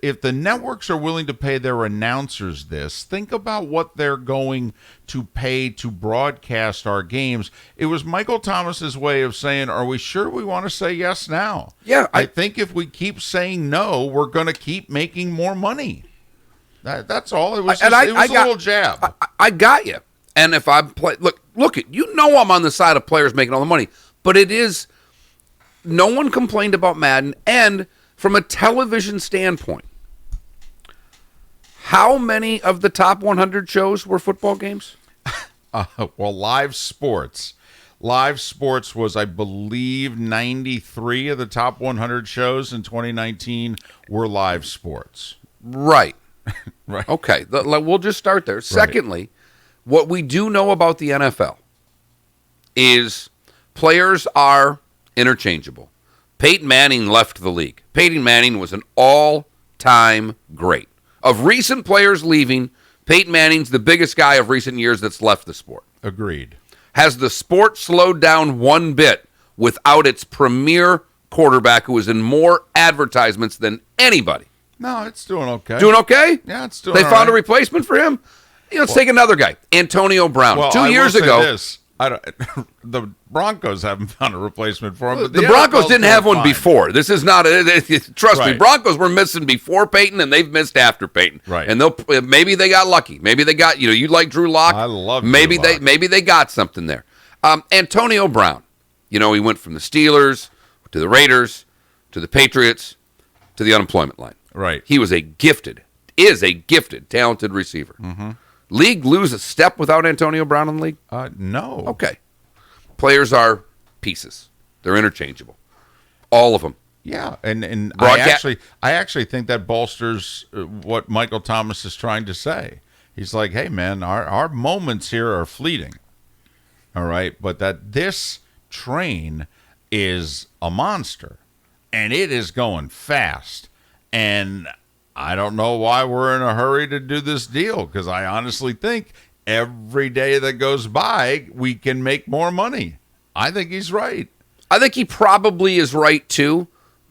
S6: If the networks are willing to pay their announcers this, think about what they're going to pay to broadcast our games. It was Michael Thomas's way of saying, are we sure we want to say yes now?
S7: Yeah.
S6: I think if we keep saying no, we're going to keep making more money. That's all. It was, a little jab.
S7: I got you. And if I'm look, I'm on the side of players making all the money. But it is, no one complained about Madden. And from a television standpoint, How many of the top 100 shows were football games?
S6: Well, live sports. Live sports was, I believe, 93 of the top 100 shows in 2019 were live sports.
S7: Right.
S6: Right.
S7: Okay. We'll just start there. Secondly, what we do know about the NFL is players are interchangeable. Peyton Manning left the league. Peyton Manning was an all-time great. Of recent players leaving, Peyton Manning's the biggest guy of recent years that's left the sport.
S6: Agreed.
S7: Has the sport slowed down one bit without its premier quarterback who is in more advertisements than anybody?
S6: No, it's doing okay.
S7: Doing okay?
S6: Yeah, it's doing
S7: They
S6: all
S7: found
S6: right.
S7: a replacement for him? Let's take another guy. Antonio Brown.
S6: Well,
S7: 2 years
S6: I will say
S7: ago.
S6: this. The Broncos haven't found a replacement for him. But
S7: The Broncos
S6: NFL's
S7: didn't have
S6: doing
S7: one
S6: fine.
S7: before. This is not trust me.
S6: Right.
S7: Broncos were missing before Peyton, and they've missed after Peyton.
S6: Right.
S7: And maybe they got lucky. Maybe they got you like Drew Lock.
S6: I love Drew
S7: maybe
S6: Lock.
S7: maybe they got something there. Antonio Brown. He went from the Steelers to the Raiders to the Patriots to the unemployment line.
S6: Right.
S7: He was a gifted, talented receiver.
S6: Mm-hmm.
S7: League lose a step without Antonio Brown in the league?
S6: No.
S7: Okay. Players are pieces. They're interchangeable. All of them.
S6: Yeah, and I
S7: Broadcast-
S6: actually think that bolsters what Michael Thomas is trying to say. He's like, hey, man, our moments here are fleeting. All right, but that this train is a monster, and it is going fast. And I don't know why we're in a hurry to do this deal, because I honestly think every day that goes by, we can make more money. I think he's right.
S7: I think he probably is right, too.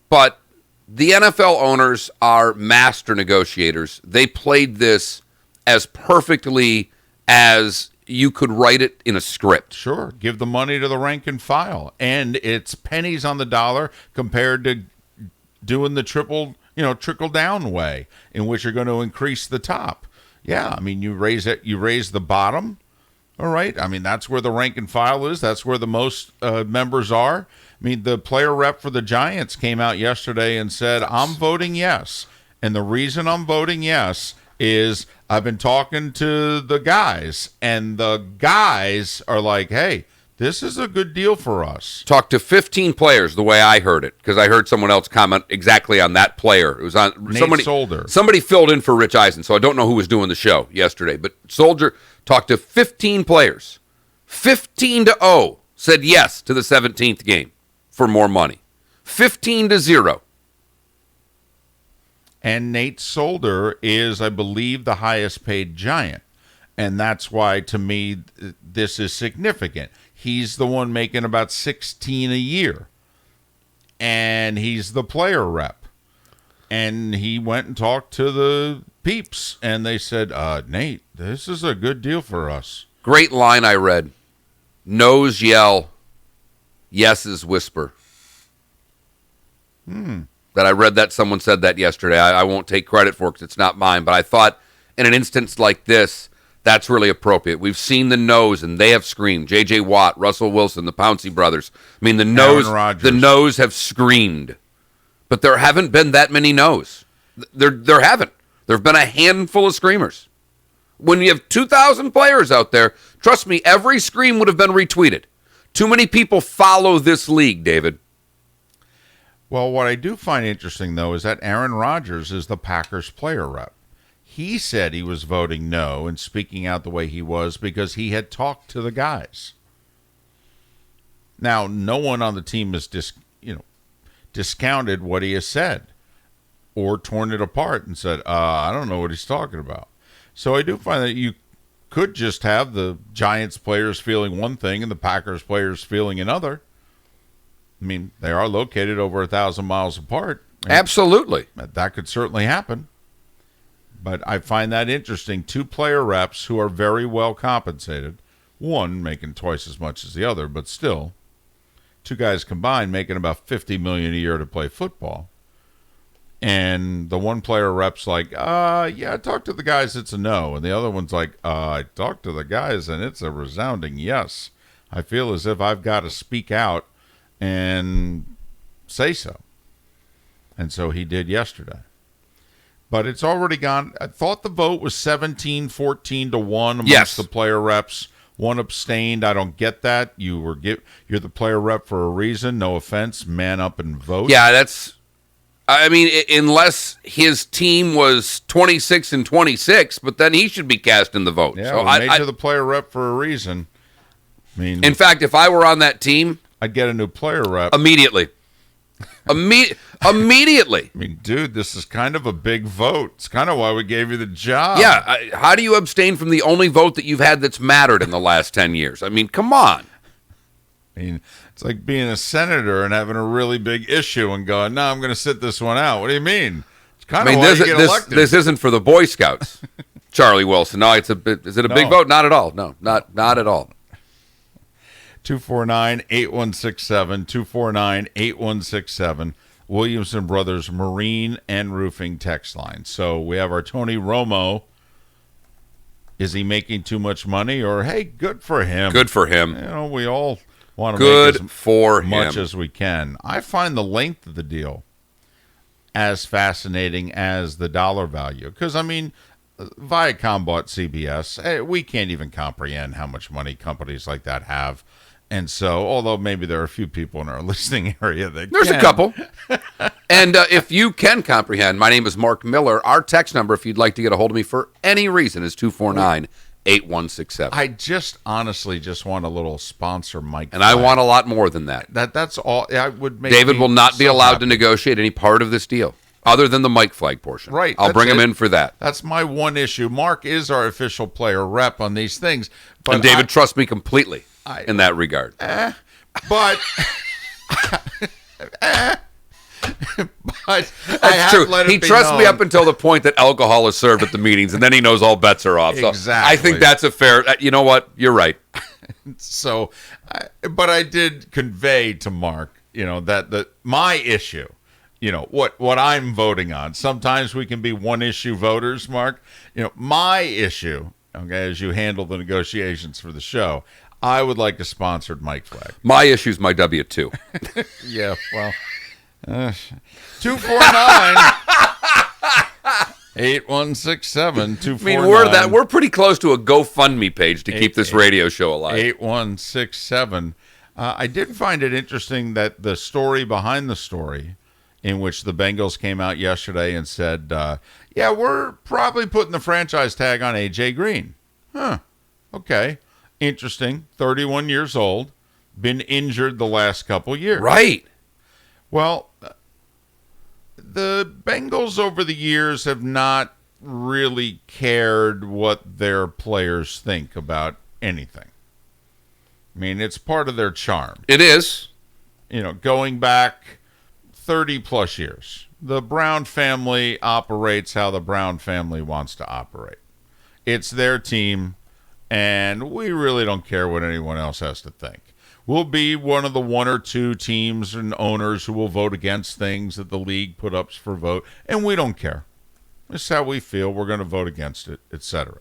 S7: But the NFL owners are master negotiators. They played this as perfectly as you could write it in a script.
S6: Sure. Give the money to the rank and file. And it's pennies on the dollar compared to doing the trickle down way in which you're going to increase the top. Yeah, I mean, you raise the bottom. All right. I mean, that's where the rank and file is. That's where the most members are. I mean, the player rep for the Giants came out yesterday and said, I'm voting yes. And the reason I'm voting yes is I've been talking to the guys, and the guys are like, hey, this is a good deal for us.
S7: Talked to 15 players the way I heard it, because I heard someone else comment exactly on that player. It was on
S6: Nate Solder.
S7: Somebody filled in for Rich Eisen, so I don't know who was doing the show yesterday. But Soldier talked to 15 players. 15-0 said yes to the 17th game for more money. 15-0.
S6: And Nate Solder is, I believe, the highest paid Giant. And that's why, to me, this is significant. He's the one making about $16 a year. And he's the player rep. And he went and talked to the peeps. And they said, Nate, this is a good deal for us.
S7: Great line I read. No's yell, yeses whisper. That I read that someone said that yesterday. I won't take credit for it because it's not mine. But I thought in an instance like this, that's really appropriate. We've seen the no's, and they have screamed. J.J. Watt, Russell Wilson, the Pouncey brothers. I mean, the no's have screamed. But there haven't been that many no's. There haven't. There have been a handful of screamers. When you have 2,000 players out there, trust me, every scream would have been retweeted. Too many people follow this league, David.
S6: Well, what I do find interesting, though, is that Aaron Rodgers is the Packers player rep. He said he was voting no and speaking out the way he was because he had talked to the guys. Now, no one on the team has discounted what he has said or torn it apart and said, I don't know what he's talking about. So I do find that you could just have the Giants players feeling one thing and the Packers players feeling another. I mean, they are located over 1,000 miles apart.
S7: Absolutely.
S6: That could certainly happen. But I find that interesting. 2 player reps who are very well compensated. One making twice as much as the other, but still. 2 guys combined making about $50 million a year to play football. And the one player rep's like, yeah, I talked to the guys, it's a no. And the other one's like, I talked to the guys, and it's a resounding yes. I feel as if I've got to speak out and say so. And so he did yesterday. but it's already gone. I thought the vote was 17-14-1 amongst
S7: Yes.
S6: the player reps. One abstained. I don't get that. You're the player rep for a reason. No offense. Man up and vote.
S7: Yeah, that's. I mean, unless his team was 26-26, but then he should be cast in the vote.
S6: Yeah,
S7: so
S6: we made you the player rep for a reason. I mean,
S7: in fact, if I were on that team,
S6: I'd get a new player rep
S7: immediately. Immediately.
S6: I mean, dude, this is kind of a big vote. It's kind of why we gave you the job.
S7: Yeah. How do you abstain from the only vote that you've had that's mattered in the last 10 years? I mean, come on.
S6: I mean, it's like being a senator and having a really big issue and going, no, I'm going to sit this one out. What do you mean? It's kind of why you get elected.
S7: This isn't for the Boy Scouts, Charlie Wilson. No, is it a big vote? Not at all. No, not at all.
S6: 249-8167, 249-8167, Williamson Brothers Marine and Roofing text line. So we have our Tony Romo. Is he making too much money? Or, hey, good for him.
S7: Good for him.
S6: You know, we all want to
S7: good
S6: make
S7: for
S6: much
S7: him.
S6: as we can. I find the length of the deal as fascinating as the dollar value. Because, I mean, Viacom bought CBS. Hey, we can't even comprehend how much money companies like that have. And so, although maybe there are a few people in our listening area that
S7: There's
S6: can.
S7: a couple. And if you can comprehend, my name is Mark Miller. Our text number, if you'd like to get a hold of me for any reason, is 249-8167.
S6: I just honestly just want a little sponsor mic.
S7: And I want a lot more than that.
S6: That's all. I would make
S7: David
S6: me
S7: will not be
S6: so
S7: allowed
S6: happy.
S7: to negotiate any part of this deal other than the Mike Flag portion.
S6: Right.
S7: I'll
S6: that's
S7: bring him
S6: it.
S7: in for that.
S6: That's my one issue. Mark is our official player rep on these things. But
S7: And David trusts me completely in that regard.
S6: But
S7: That's true. He trusts me up until the point that alcohol is served at the meetings, and then he knows all bets are off. So
S6: Exactly.
S7: I think that's a fair. You know what? You're right.
S6: So, but I did convey to Mark, that my issue, what I'm voting on. Sometimes we can be one issue voters, Mark. My issue, okay, as you handle the negotiations for the show, I would like a sponsored Mike Flag.
S7: My issue's my W-2.
S6: Yeah, well, 249-8167, 249.
S7: I mean, we're pretty close to a GoFundMe page to keep this radio show alive.
S6: 8167. I did find it interesting that the story behind the story, in which the Bengals came out yesterday and said, yeah, we're probably putting the franchise tag on A.J. Green. Huh. Okay. Interesting. 31 years old. Been injured the last couple years.
S7: Right.
S6: Well, the Bengals over the years have not really cared what their players think about anything. I mean, it's part of their charm.
S7: It is.
S6: Going back 30 plus years, the Brown family operates how the Brown family wants to operate. It's their team, and we really don't care what anyone else has to think. We'll be one of the one or two teams and owners who will vote against things that the league put up for vote, and we don't care. It's how we feel. We're going to vote against it, etc.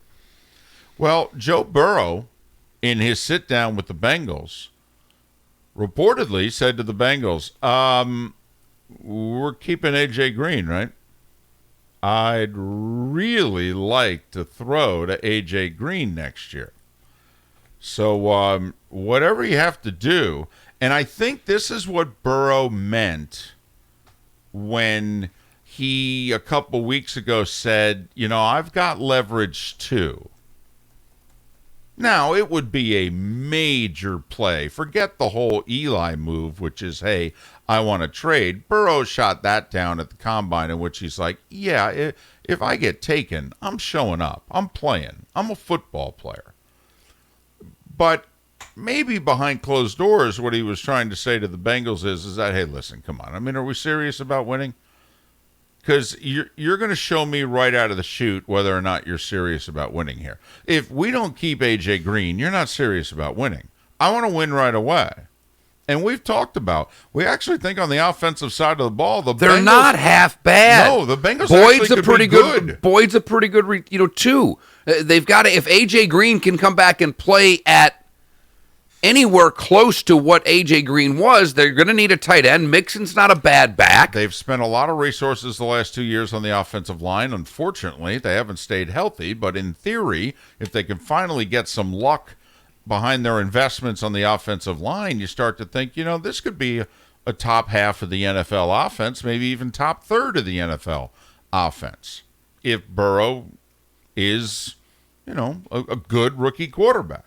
S6: Well, Joe Burrow, in his sit-down with the Bengals, reportedly said to the Bengals, we're keeping A.J. Green, right? I'd really like to throw to A.J. Green next year. So whatever you have to do, and I think this is what Burrow meant when he a couple weeks ago said, I've got leverage too. Now, it would be a major play. Forget the whole Eli move, which is, hey, I want to trade. Burrow shot that down at the combine, in which he's like, yeah, if I get taken, I'm showing up. I'm playing. I'm a football player. But maybe behind closed doors, what he was trying to say to the Bengals is that, hey, listen, come on. I mean, are we serious about winning? Because you're going to show me right out of the chute whether or not you're serious about winning here. If we don't keep A.J. Green, you're not serious about winning. I want to win right away. And we've talked about, we actually think on the offensive side of the ball, they're Bengals,
S7: not half bad.
S6: No, the Bengals
S7: Boyd's
S6: actually
S7: a pretty good. Boyd's a pretty good, too. They've got to, if A.J. Green can come back and play at anywhere close to what A.J. Green was, they're going to need a tight end. Mixon's not a bad back.
S6: They've spent a lot of resources the last 2 years on the offensive line. Unfortunately, they haven't stayed healthy, but in theory, if they can finally get some luck behind their investments on the offensive line, you start to think, this could be a top half of the NFL offense, maybe even top third of the NFL offense, if Burrow is, a good rookie quarterback.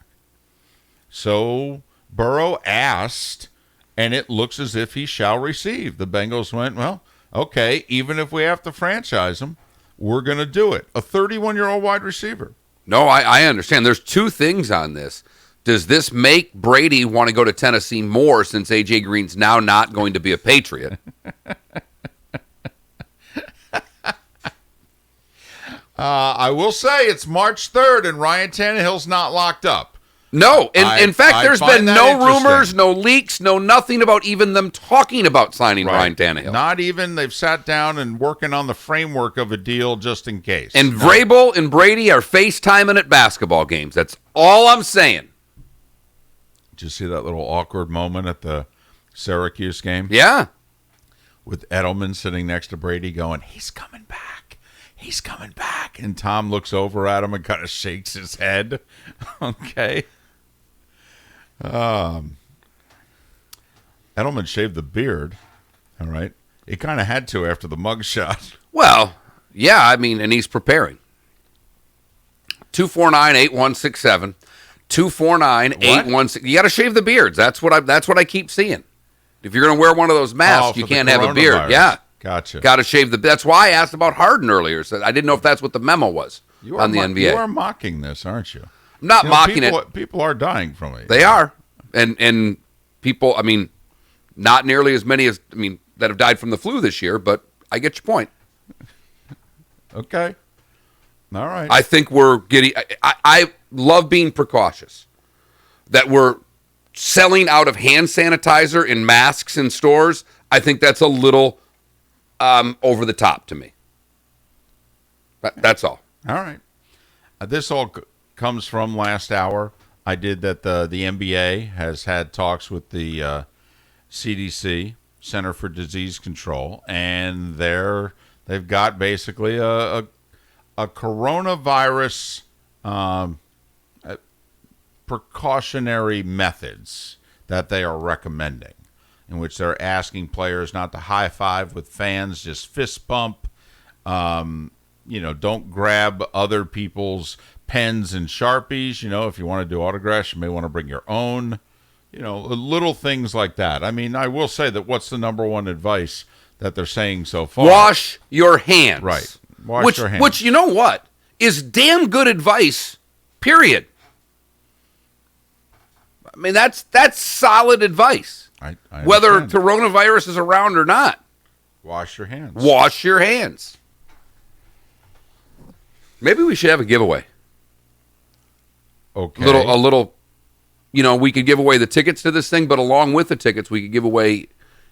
S6: So Burrow asked, and it looks as if he shall receive. The Bengals went, well, okay, even if we have to franchise him, we're going to do it. A 31-year-old wide receiver.
S7: No, I understand. There's two things on this. Does this make Brady want to go to Tennessee more since A.J. Green's now not going to be a Patriot?
S6: I will say it's March 3rd, and Ryan Tannehill's not locked up.
S7: No, in fact, there's been no rumors, no leaks, no nothing about even them talking about signing Ryan Tannehill.
S6: Not even. They've sat down and working on the framework of a deal just in case.
S7: And Vrabel and Brady are FaceTiming at basketball games. That's all I'm saying.
S6: Did you see that little awkward moment at the Syracuse game?
S7: Yeah.
S6: With Edelman sitting next to Brady going, he's coming back. He's coming back. And Tom looks over at him and kind of shakes his head. Okay. Edelman shaved the beard. All right. He kind of had to after the mugshot.
S7: Well, yeah, and he's preparing. 249-8167. 249-8167. You got to shave the beards. That's what I keep seeing. If you're going to wear one of those masks, you can't have a beard. Yeah.
S6: Gotcha.
S7: Got to shave the. That's why I asked about Harden earlier. So I didn't know if that's what the memo was on the NBA.
S6: You are mocking this, aren't you?
S7: I'm not mocking it.
S6: People are dying from it.
S7: They are. And people, not nearly as many as, that have died from the flu this year, but I get your point.
S6: Okay. All right.
S7: I think we're getting, I love being precautious. That we're selling out of hand sanitizer and masks in stores. I think that's a little over the top to me. That's all.
S6: All right. This all comes from last hour. I did that the NBA has had talks with the CDC, Center for Disease Control, and they've got basically a coronavirus precautionary methods that they are recommending, in which they're asking players not to high five with fans, just fist bump. Don't grab other people's pens and Sharpies. If you want to do autographs, you may want to bring your own. Little things like that. I will say that what's the number one advice that they're saying so far?
S7: Wash your hands.
S6: Right. Wash your hands.
S7: Which, you know what, is damn good advice, period. That's solid advice.
S6: I
S7: whether coronavirus is around or not.
S6: Wash your hands.
S7: Wash your hands. Maybe we should have a giveaway.
S6: Okay.
S7: A little, we could give away the tickets to this thing, but along with the tickets, we could give away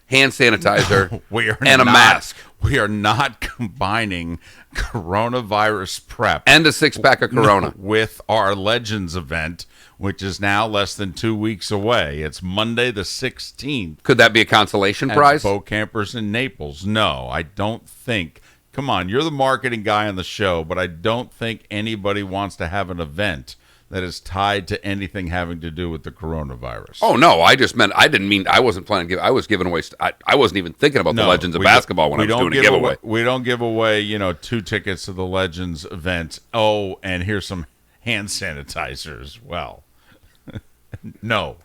S7: hand sanitizer and a mask.
S6: We are not combining coronavirus prep
S7: and a 6-pack of Corona
S6: with our Legends event, which is now less than 2 weeks away. It's Monday the 16th.
S7: Could that be a consolation prize?
S6: Bow Campers in Naples. No, I don't think. Come on, you're the marketing guy on the show, but I don't think anybody wants to have an event that is tied to anything having to do with the coronavirus.
S7: Oh, no, I wasn't planning to give. I was giving away. I wasn't even thinking about the Legends of Basketball when I was doing a giveaway.
S6: We don't give away, 2 tickets to the Legends event. Oh, and here's some hand sanitizer as well. No,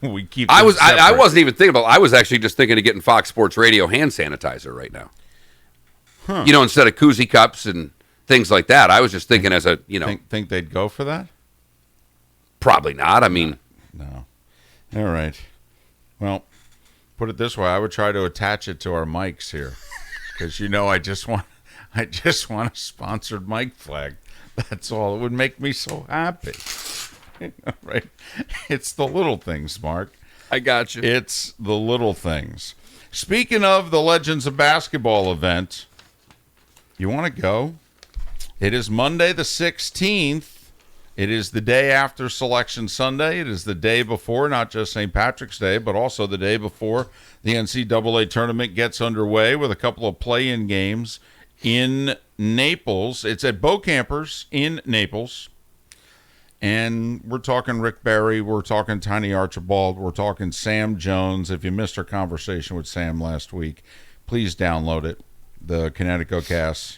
S6: we keep.
S7: I wasn't even thinking about. I was actually just thinking of getting Fox Sports Radio hand sanitizer right now.
S6: Huh.
S7: Instead of koozie cups and things like that. I was just thinking as a
S6: think they'd go for that.
S7: Probably not.
S6: No. All right. Well, put it this way: I would try to attach it to our mics here, because I just want a sponsored mic flag. That's all. It would make me so happy. Right? It's the little things, Mark.
S7: I got you.
S6: It's the little things. Speaking of the Legends of Basketball event, you want to go? It is Monday the 16th It is the day after Selection Sunday. It is the day before, not just St. Patrick's Day, but also the day before the NCAA tournament gets underway with a couple of play-in games in Naples. It's at Bo Campers in Naples. And we're talking Rick Barry. We're talking Tiny Archibald. We're talking Sam Jones. If you missed our conversation with Sam last week, please download it, the Connecticut Cast.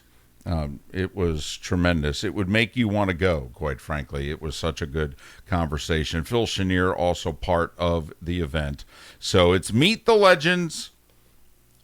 S6: It was tremendous. It would make you want to go, quite frankly. It was such a good conversation. Phil Chenier also part of the event. So it's Meet the Legends.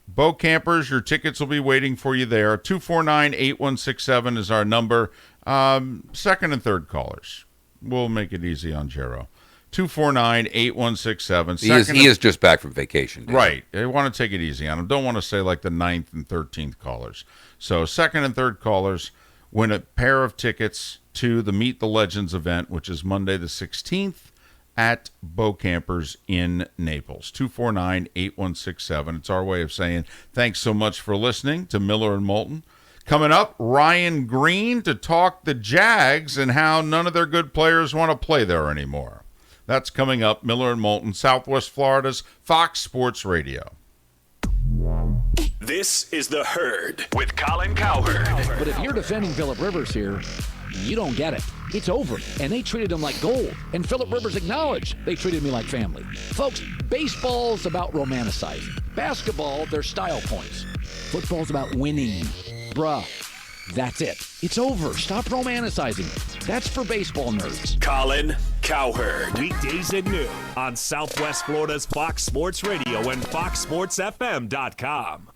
S6: Bo Campers, your tickets will be waiting for you there. 249-8167 is our number. Second and third callers. We'll make it easy on Jero. 249-8167.
S7: He is just back from vacation. David.
S6: Right. I want to take it easy on him. Don't want to say like the 9th and 13th callers. So second and third callers win a pair of tickets to the Meet the Legends event, which is Monday the 16th at Bo Campers in Naples. 249-8167. It's our way of saying thanks so much for listening to Miller and Moulton. Coming up, Ryan Green to talk the Jags and how none of their good players want to play there anymore. That's coming up. Miller and Moulton, Southwest Florida's Fox Sports Radio.
S1: This is The Herd with Colin Cowherd.
S9: But if you're defending Phillip Rivers here, you don't get it. It's over. And they treated him like gold. And Phillip Rivers acknowledged they treated me like family. Folks, baseball's about romanticizing. Basketball, they're style points. Football's about winning. Bruh, that's it. It's over. Stop romanticizing. That's for baseball nerds.
S1: Colin Cowherd. Weekdays at noon on Southwest Florida's Fox Sports Radio and FoxSportsFM.com.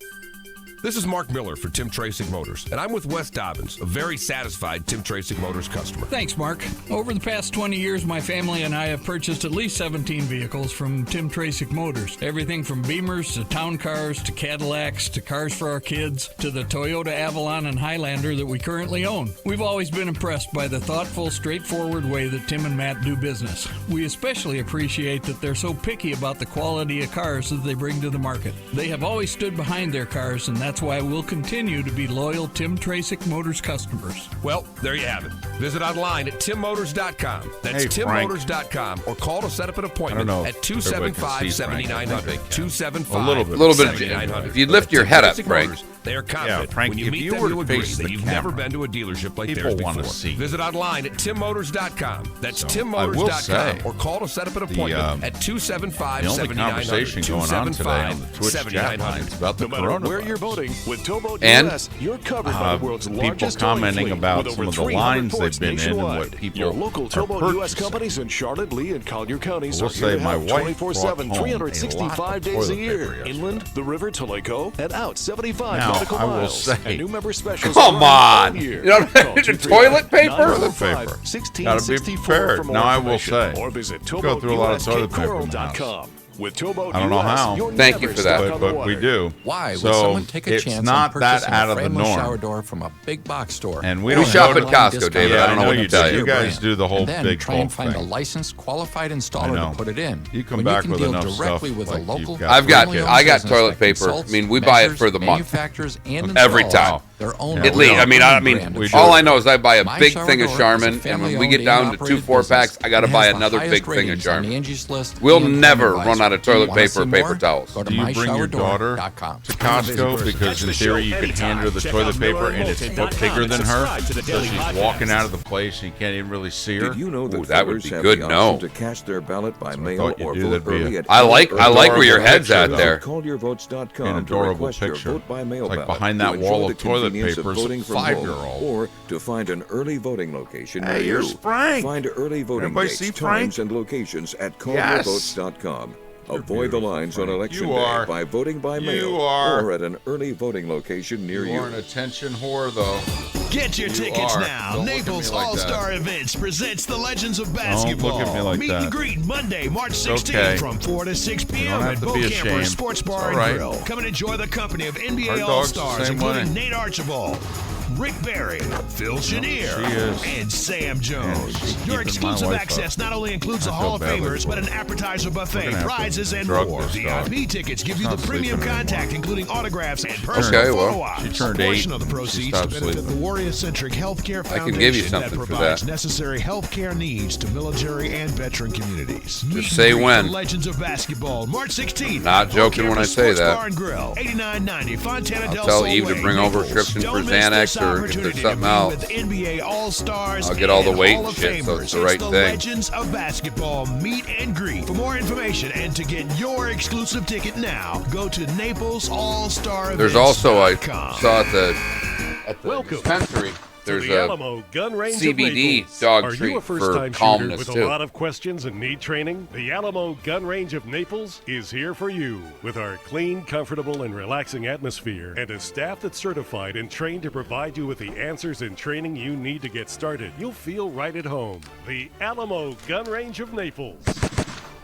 S2: This is Mark Miller for Tim Tracek Motors, and I'm with Wes Dobbins, a very satisfied Tim Tracek Motors customer.
S10: Thanks, Mark. Over the past 20 years, my family and I have purchased at least 17 vehicles from Tim Tracek Motors. Everything from Beamers to town cars to Cadillacs to cars for our kids to the Toyota Avalon and Highlander that we currently own. We've always been impressed by the thoughtful, straightforward way that Tim and Matt do business. We especially appreciate that they're so picky about the quality of cars that they bring to the market. They have always stood behind their cars, and that's why we'll continue to be loyal Tim Tracek Motors customers.
S2: Well, there you have it. Visit online at timmotors.com. That's timmotors.com, or call to set up an appointment at 275-7900. 275-7900.
S7: If you lift your head up, Frank.
S2: They are confident
S6: Frank,
S2: when you
S6: if
S2: meet
S6: you
S2: them,
S6: were
S2: you
S6: to
S2: agree
S6: face
S2: that
S6: the
S2: you've
S6: camera,
S2: never been to a dealership like
S6: people
S2: theirs
S6: want to
S2: before.
S6: see.
S2: Visit online at timmotors.com. That's
S6: So,
S2: timmotors.com, or call to set up an appointment at 275-7900.
S6: The only conversation going on today on the Twitch chat line is about the
S14: No matter where
S6: coronavirus.
S14: you're voting, with Towboat
S7: And
S14: US, you're covered by the world's
S6: people
S14: largest towing
S6: commenting
S14: fleet,
S6: about
S14: with
S6: some
S14: over
S6: of the
S14: 300
S6: lines they've
S14: ports
S6: been in and
S14: nationwide.
S6: what people
S14: Your local
S6: are
S14: Towboat US
S6: purchasing.
S14: companies in Charlotte, Lee, and Collier counties
S6: I will
S14: are here
S6: say
S14: to
S6: my
S14: help
S6: wife
S14: 24/7,
S6: brought home a
S14: 365
S6: lot of
S14: days a
S6: toilet
S14: year.
S6: paper yesterday.
S14: Inland, the river to Lake-O, and out 75
S6: Now,
S14: nautical
S6: I will
S14: miles.
S6: say,
S14: and new member specials
S7: come
S14: running all
S7: on.
S14: year.
S7: You know,
S14: Call
S7: toilet paper?
S14: 945-1664
S6: Gotta be prepared.
S14: for more
S6: Now, I will
S14: information.
S6: say,
S14: Or visit
S6: go through a lot of toilet paper in the house.
S14: TowboatUSCapeCoral.com. With Towboat
S6: I don't know
S14: US,
S6: how.
S14: you're
S7: Thank you
S14: never
S7: for
S14: stuck
S7: that.
S14: on the
S6: But we
S14: water.
S6: do.
S5: Why would
S6: So
S5: someone take a
S6: it's
S5: chance
S6: not
S5: on
S6: that
S5: purchasing
S6: out
S5: a
S6: of the
S5: frameless shower
S6: norm.
S5: door from a big box store?
S6: And we
S7: We
S6: don't
S7: shop
S6: go
S7: at
S6: to-
S7: Costco, David.
S6: Yeah,
S7: I don't know what
S6: you
S7: to tell
S6: do.
S7: you.
S6: You guys do the whole
S5: and then
S6: big
S5: try and
S6: bulk
S5: find
S6: thing.
S5: a licensed, qualified
S6: I
S5: installer
S6: know.
S5: to put it in.
S6: You come
S5: when
S6: back
S5: you can
S6: with
S5: deal
S6: enough
S5: directly
S6: stuff
S5: with
S6: like
S5: a local.
S6: you've got.
S7: I got
S5: family-owned
S7: toilet
S5: business that
S7: paper.
S5: consults,
S7: I mean, we buy it
S5: measures,
S7: for the month.
S5: manufactures, and
S7: Every
S5: installs
S7: time.
S5: Their own
S7: At least, I mean,
S5: we
S7: all I know is I buy a
S5: My
S7: big
S5: Shower
S7: thing of
S5: Door is a
S7: Charmin, and when we
S5: family-owned
S7: get down to
S5: and
S7: 2
S5: operated
S7: 4-packs, I got to
S5: business.
S7: buy
S5: It has the
S7: another
S5: highest
S7: big thing of
S5: ratings on
S7: Charmin.
S5: the Angie's List
S7: We'll
S5: and
S7: never
S5: TripAdvisor.
S7: run out of
S5: Do you
S7: toilet
S5: wanna
S7: paper
S5: see
S7: or paper
S5: more?
S7: towels.
S5: Go to
S6: Do you bring your daughter
S5: myshowerdor.com.
S6: to Costco because in theory you could hand her the toilet paper and it's bigger than her, so she's walking out of the place and you can't even really see her?
S11: Did you know that
S7: Ooh, that would
S11: voters
S7: be
S11: have
S7: good,
S11: the
S7: no.
S11: option to cast their ballot by mail
S6: thought you'd
S11: or
S6: do.
S11: vote
S6: That'd be
S11: early
S6: a-
S11: at
S7: I like where your head's at
S6: picture,
S7: there.
S11: CallYourVotes.com
S6: An
S11: to
S6: adorable
S11: request your
S6: picture.
S11: vote by mail
S6: It's like
S11: ballot
S6: behind
S11: to
S6: that
S11: enjoy
S6: wall
S11: the
S6: of toilet
S11: convenience of
S6: papers,
S11: voting from home,
S6: 5-year-old.
S11: or to find an early voting location near
S6: Hey,
S11: you.
S6: here's Frank.
S11: Find early voting
S6: Everybody
S11: dates,
S6: see Frank?
S11: times, and locations at
S6: Yes.
S11: CallYourVotes.com. Avoid the lines on election
S6: You
S11: day
S6: are.
S11: by voting by
S6: You
S11: mail
S6: are.
S11: or at an early voting location near
S6: You
S11: you.
S6: are an attention whore, though.
S15: Get your
S6: You
S15: tickets
S6: are.
S15: now.
S6: Don't look at
S15: Naples
S6: me like
S15: All-Star
S6: that.
S15: Events presents the Legends of
S6: Don't
S15: Basketball.
S6: look at me like
S15: Meet
S6: that.
S15: and greet Monday, March
S6: It's
S15: 16th
S6: okay.
S15: from 4 to 6
S6: You don't
S15: p.m.
S6: have
S15: at
S6: to
S15: Bo
S6: be
S15: Camper
S6: ashamed.
S15: Sports
S6: It's
S15: Bar
S6: all
S15: and
S6: right.
S15: Grill. Come and enjoy the company of
S6: Our
S15: NBA
S6: dog's the
S15: All-Stars,
S6: same
S15: including
S6: way.
S15: Nate Archibald, Rick Barry, Phil Chenier, and Sam Jones. Your exclusive access not only includes the Hall of Famers, but an appetizer buffet, prizes, and more. VIP tickets give you the premium contact, including autographs and personal photo ops. A portion of the proceeds to benefit the Warrior-Centric Healthcare Foundation that provides necessary healthcare needs to military and veteran communities.
S7: Just say when.
S15: Legends of Basketball, March 16th.
S7: Not joking when I say that.
S15: Bar and Grill, 8990 Fontana
S7: I'll
S15: del
S7: tell
S15: Sol
S7: Eve to bring over a prescription for Xanax, or if there's something else,
S15: NBA All-Stars
S7: I'll get all the weight and
S15: Hall of
S7: shit, so it's the
S15: Famers.
S7: right
S15: It's the
S7: thing.
S15: Legends of Basketball meet and greet. For more information and to get your exclusive ticket now, go to NaplesAllStar.
S7: There's also, I saw at the dispensary, there's
S12: the
S7: a
S12: Alamo Gun Range
S7: CBD
S12: of Naples.
S7: dog
S12: Are you
S7: treat
S12: a
S7: for
S12: first-time shooter
S7: calmness
S12: with
S7: too.
S12: a lot of questions and need training? The Alamo Gun Range of Naples is here for you. With our clean, comfortable, and relaxing atmosphere and a staff that's certified and trained to provide you with the answers and training you need to get started, you'll feel right at home. The Alamo Gun Range of Naples.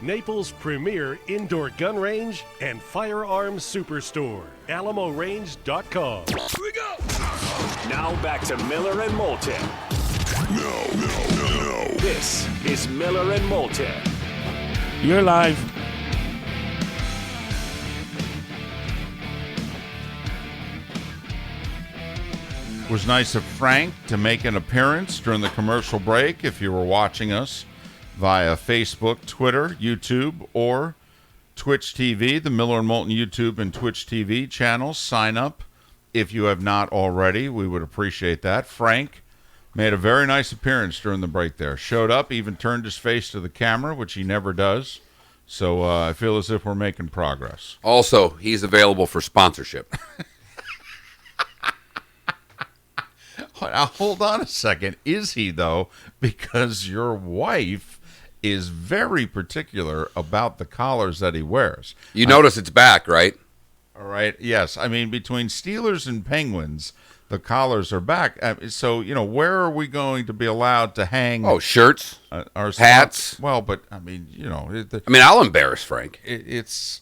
S12: Naples' premier indoor gun range and firearms superstore. AlamoRange.com.
S1: Here we go. Now back to Miller and Moulton. No. This is Miller and Moulton.
S3: You're live.
S6: It was nice of Frank to make an appearance during the commercial break. If you were watching us via Facebook, Twitter, YouTube, or Twitch TV, the Miller and Moulton YouTube and Twitch TV channels, sign up if you have not already. We would appreciate that. Frank made a very nice appearance during the break there. Showed up, even turned his face to the camera, which he never does. So I feel as if we're making progress.
S7: Also, he's available for sponsorship.
S6: Now, hold on a second. Is he, though? Because your wife is very particular about the collars that he wears.
S7: You notice it's back, right?
S6: All right. Yes. I mean, between Steelers and Penguins, the collars are back. So, where are we going to be allowed to hang?
S7: Oh, shirts,
S6: our
S7: hats.
S6: Well, but, I mean,
S7: I'll embarrass Frank.
S6: It's,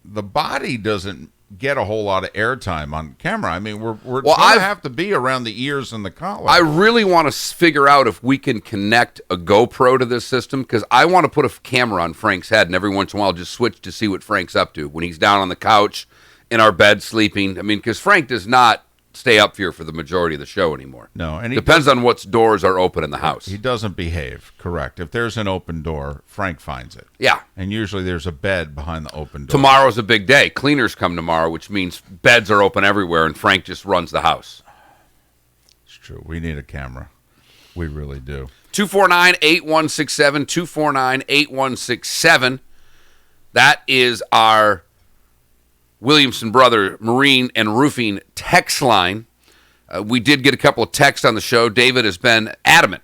S6: the body doesn't get a whole lot of airtime on camera. I mean, we're going to have to be around the ears and the collar.
S7: I really want to figure out if we can connect a GoPro to this system, because I want to put a camera on Frank's head and every once in a while just switch to see what Frank's up to when he's down on the couch in our bed sleeping. I mean, because Frank does not stay up here for the majority of the show anymore.
S6: No, and
S7: depends on what doors are open in the house.
S6: He doesn't behave, correct. If there's an open door, Frank finds it.
S7: Yeah.
S6: And usually there's a bed behind the open door.
S7: Tomorrow's a big day. Cleaners come tomorrow, which means beds are open everywhere, and Frank just runs the house.
S6: It's true. We need a camera. We really do.
S7: 249-8167, 249-8167. That is our Williamson Brother Marine and Roofing text line. We did get a couple of texts on the show. David has been adamant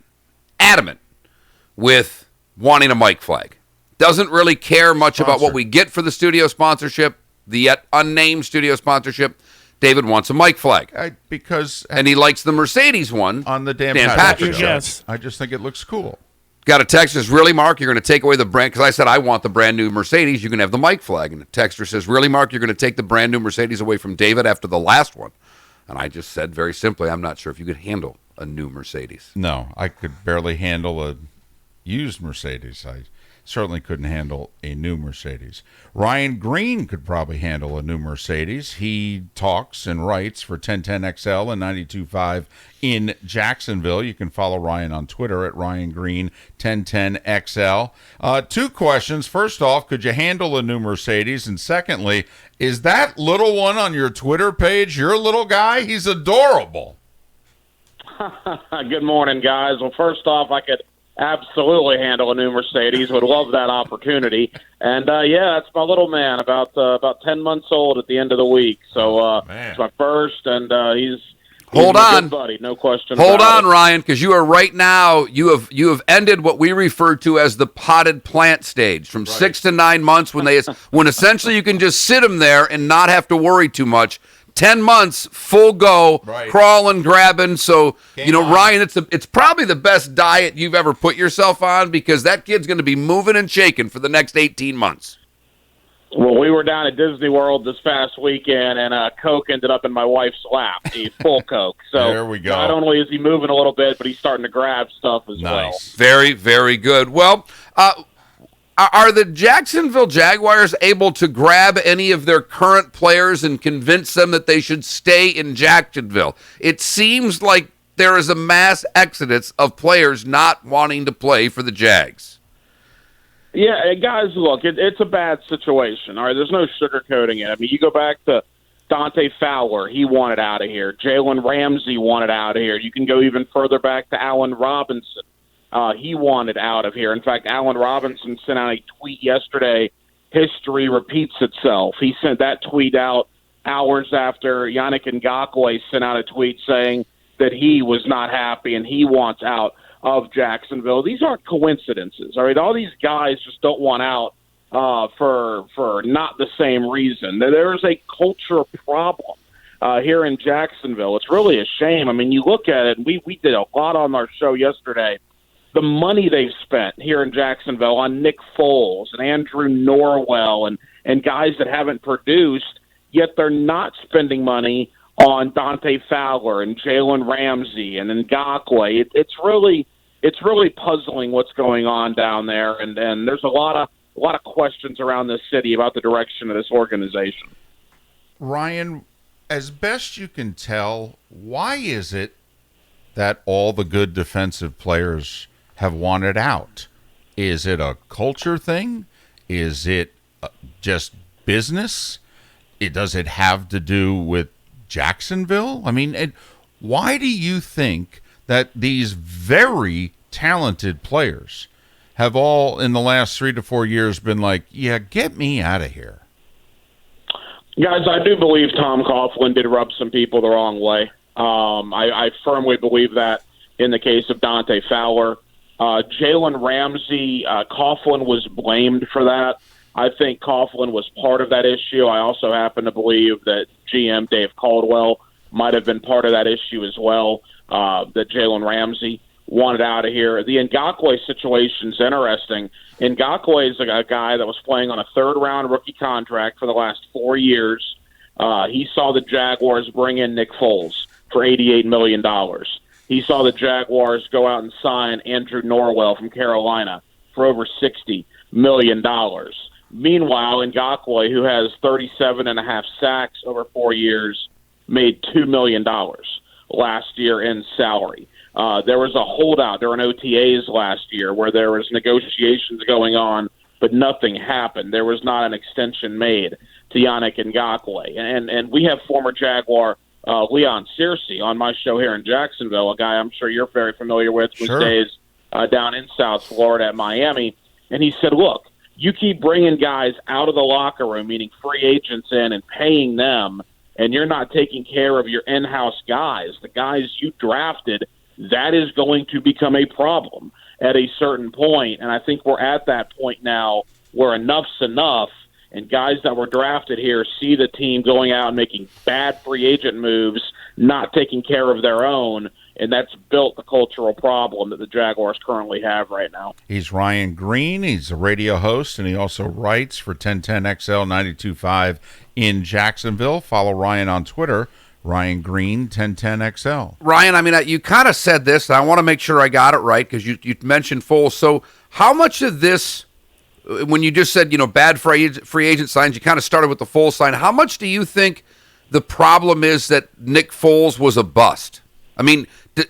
S7: with wanting a mic flag. Doesn't really care much about what we get for the studio sponsorship, the yet unnamed studio sponsorship. David wants a mic flag. And he likes the Mercedes one
S6: on the Dan
S7: Patrick show.
S6: Yes. I just think it looks cool.
S7: Got a text that says, really, Mark, you're going to take away the brand, because I said I want the brand new Mercedes. You can have the mic flag. And the texter says, really, Mark, you're going to take the brand new Mercedes away from David after the last one. And I just said very simply, I'm not sure if you could handle a new Mercedes.
S6: No, I could barely handle a used Mercedes. I certainly couldn't handle a new Mercedes. Ryan Green could probably handle a new Mercedes. He talks and writes for 1010XL and 92.5 in Jacksonville. You can follow Ryan on Twitter at Ryan Green 1010XL. Two questions. First off, could you handle a new Mercedes? And secondly, is that little one on your Twitter page your little guy? He's adorable.
S13: Good morning, guys. Well, first off, I could absolutely handle a new Mercedes. Would love that opportunity. And that's my little man, about 10 months old at the end of the week. So it's my first, and he's
S7: Hold
S13: a
S7: on,
S13: good buddy, no question.
S7: Hold
S13: about
S7: on, Ryan, because you are right now. You have ended what we refer to as the potted plant stage, from 6 to 9 months, when essentially you can just sit them there and not have to worry too much. 10 months, full go, crawling, grabbing. So, Ryan, it's probably the best diet you've ever put yourself on, because that kid's going to be moving and shaking for the next 18 months.
S13: Well, we were down at Disney World this past weekend, and Coke ended up in my wife's lap, a full Coke. So
S6: there we go.
S13: Not only is he moving a little bit, but he's starting to grab stuff as well.
S7: Very, very good. Well, are the Jacksonville Jaguars able to grab any of their current players and convince them that they should stay in Jacksonville? It seems like there is a mass exodus of players not wanting to play for the Jags.
S13: Yeah, guys, look, it's a bad situation. All right, there's no sugarcoating it. I mean, you go back to Dante Fowler, he wanted out of here. Jalen Ramsey wanted out of here. You can go even further back to Allen Robinson. He wanted out of here. In fact, Allen Robinson sent out a tweet yesterday, history repeats itself. He sent that tweet out hours after Yannick Ngakoue sent out a tweet saying that he was not happy and he wants out of Jacksonville. These aren't coincidences, all right? All these guys just don't want out for not the same reason. There's a culture problem here in Jacksonville. It's really a shame. I mean, you look at it, and we did a lot on our show yesterday. The money they've spent here in Jacksonville on Nick Foles and Andrew Norwell and guys that haven't produced, yet they're not spending money on Dante Fowler and Jalen Ramsey and Ngakoue. It's really puzzling what's going on down there, and there's a lot of questions around this city about the direction of this organization.
S6: Ryan, as best you can tell, why is it that all the good defensive players have wanted out? Is it a culture thing? Is it just business? Does it have to do with Jacksonville? I mean, why do you think that these very talented players have all in the last 3 to 4 years been like, yeah, get me out of here?
S13: Guys, I do believe Tom Coughlin did rub some people the wrong way. I firmly believe that in the case of Dante Fowler. Jalen Ramsey, Coughlin was blamed for that. I think Coughlin was part of that issue. I also happen to believe that GM Dave Caldwell might have been part of that issue as well, that Jalen Ramsey wanted out of here. The Ngakoue situation is interesting. Ngakoue is a guy that was playing on a third-round rookie contract for the last 4 years. He saw the Jaguars bring in Nick Foles for $88 million. He saw the Jaguars go out and sign Andrew Norwell from Carolina for over $60 million. Meanwhile, Ngakoue, who has 37.5 sacks over 4 years, made $2 million last year in salary. There was a holdout during OTAs last year where there was negotiations going on, but nothing happened. There was not an extension made to Yannick Ngakoue. And we have former Jaguar Leon Searcy on my show here in Jacksonville, a guy I'm sure you're very familiar with, who stays down in South Florida at Miami. And he said, look, you keep bringing guys out of the locker room, meaning free agents in, and paying them, and you're not taking care of your in-house guys, the guys you drafted, that is going to become a problem at a certain point. And I think we're at that point now where enough's enough, and guys that were drafted here see the team going out and making bad free agent moves, not taking care of their own, and that's built the cultural problem that the Jaguars currently have right now.
S6: He's Ryan Green. He's a radio host, and he also writes for 1010XL 92.5 in Jacksonville. Follow Ryan on Twitter, Ryan Green 1010XL.
S7: Ryan, I mean, you kind of said this, and I want to make sure I got it right because you mentioned Foles. So how much of this, when you just said, bad free agent signs, you kind of started with the Foles sign. How much do you think the problem is that Nick Foles was a bust? I mean, every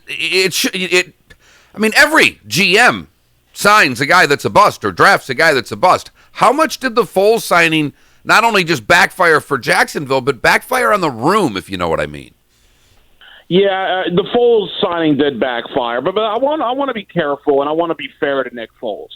S7: GM signs a guy that's a bust or drafts a guy that's a bust. How much did the Foles signing not only just backfire for Jacksonville, but backfire on the room, if you know what I mean?
S13: Yeah, the Foles signing did backfire, but I want to be careful, and I want to be fair to Nick Foles.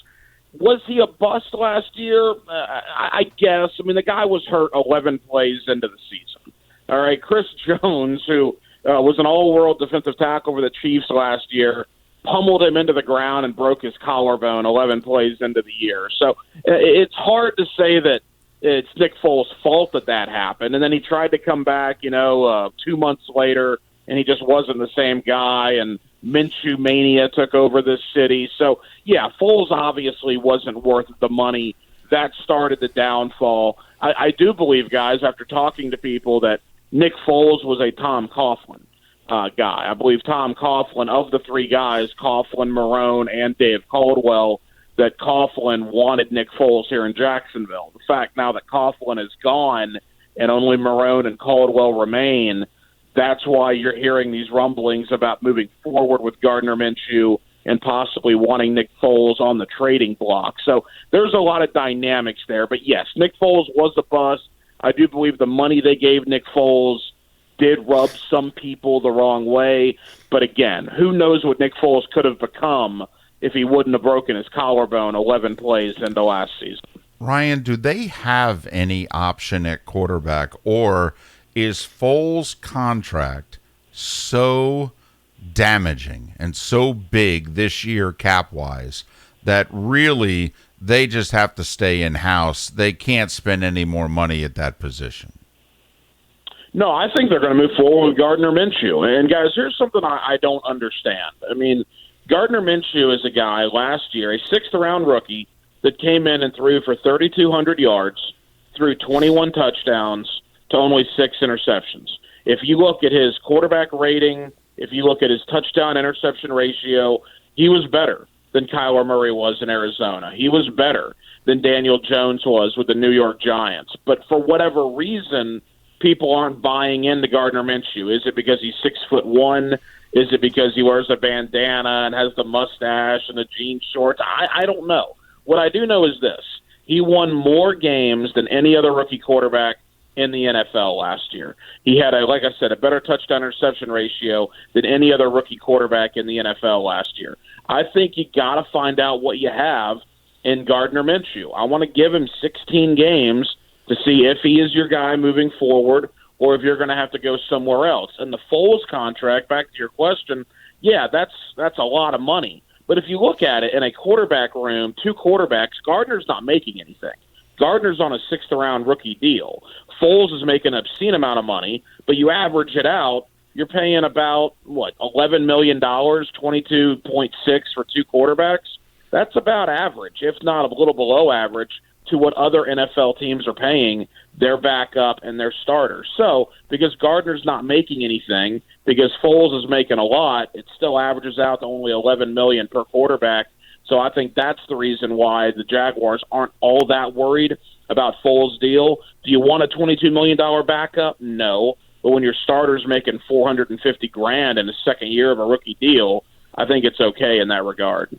S13: Was he a bust last year? I guess. I mean, the guy was hurt 11 plays into the season. All right, Chris Jones, who was an all-world defensive tackle for the Chiefs last year, pummeled him into the ground and broke his collarbone 11 plays into the year. So it's hard to say that it's Nick Foles' fault that happened. And then he tried to come back, 2 months later, and he just wasn't the same guy, and Minshew mania took over this city. So, yeah, Foles obviously wasn't worth the money that started the downfall. I do believe, guys, after talking to people, that Nick Foles was a Tom Coughlin guy. I believe Tom Coughlin, of the three guys, Coughlin, Marrone, and Dave Caldwell, that Coughlin wanted Nick Foles here in Jacksonville. The fact now that Coughlin is gone and only Marrone and Caldwell remain, that's why you're hearing these rumblings about moving forward with Gardner Minshew and possibly wanting Nick Foles on the trading block. So there's a lot of dynamics there. But, yes, Nick Foles was a bust. I do believe the money they gave Nick Foles did rub some people the wrong way. But, again, who knows what Nick Foles could have become if he wouldn't have broken his collarbone 11 plays into last season.
S6: Ryan, do they have any option at quarterback, or is Foles' contract so damaging and so big this year cap-wise that really they just have to stay in-house? They can't spend any more money at that position.
S13: No, I think they're going to move forward with Gardner Minshew. And, guys, here's something I don't understand. I mean, Gardner Minshew is a guy last year, a sixth-round rookie, that came in and threw for 3,200 yards, threw 21 touchdowns to only 6 interceptions. If you look at his quarterback rating, if you look at his touchdown-interception ratio, he was better than Kyler Murray was in Arizona. He was better than Daniel Jones was with the New York Giants. But for whatever reason, people aren't buying into Gardner Minshew. Is it because he's 6'1"? Is it because he wears a bandana and has the mustache and the jean shorts? I don't know. What I do know is this. He won more games than any other rookie quarterback in the NFL last year. He had, like I said, a better touchdown-interception ratio than any other rookie quarterback in the NFL last year. I think you got to find out what you have in Gardner Minshew. I want to give him 16 games to see if he is your guy moving forward or if you're going to have to go somewhere else. And the Foles contract, back to your question, yeah, that's a lot of money. But if you look at it, in a quarterback room, 2 quarterbacks, Gardner's not making anything. Gardner's on a 6th-round rookie deal. Foles is making an obscene amount of money, but you average it out, you're paying about, $11 million, 22.6 for 2 quarterbacks? That's about average, if not a little below average, to what other NFL teams are paying their backup and their starters. So, because Gardner's not making anything, because Foles is making a lot, it still averages out to only $11 million per quarterback. So I think that's the reason why the Jaguars aren't all that worried about Foles' deal. Do you want a $22 million backup? No. But when your starter's making $450,000 in the second year of a rookie deal, I think it's okay in that regard.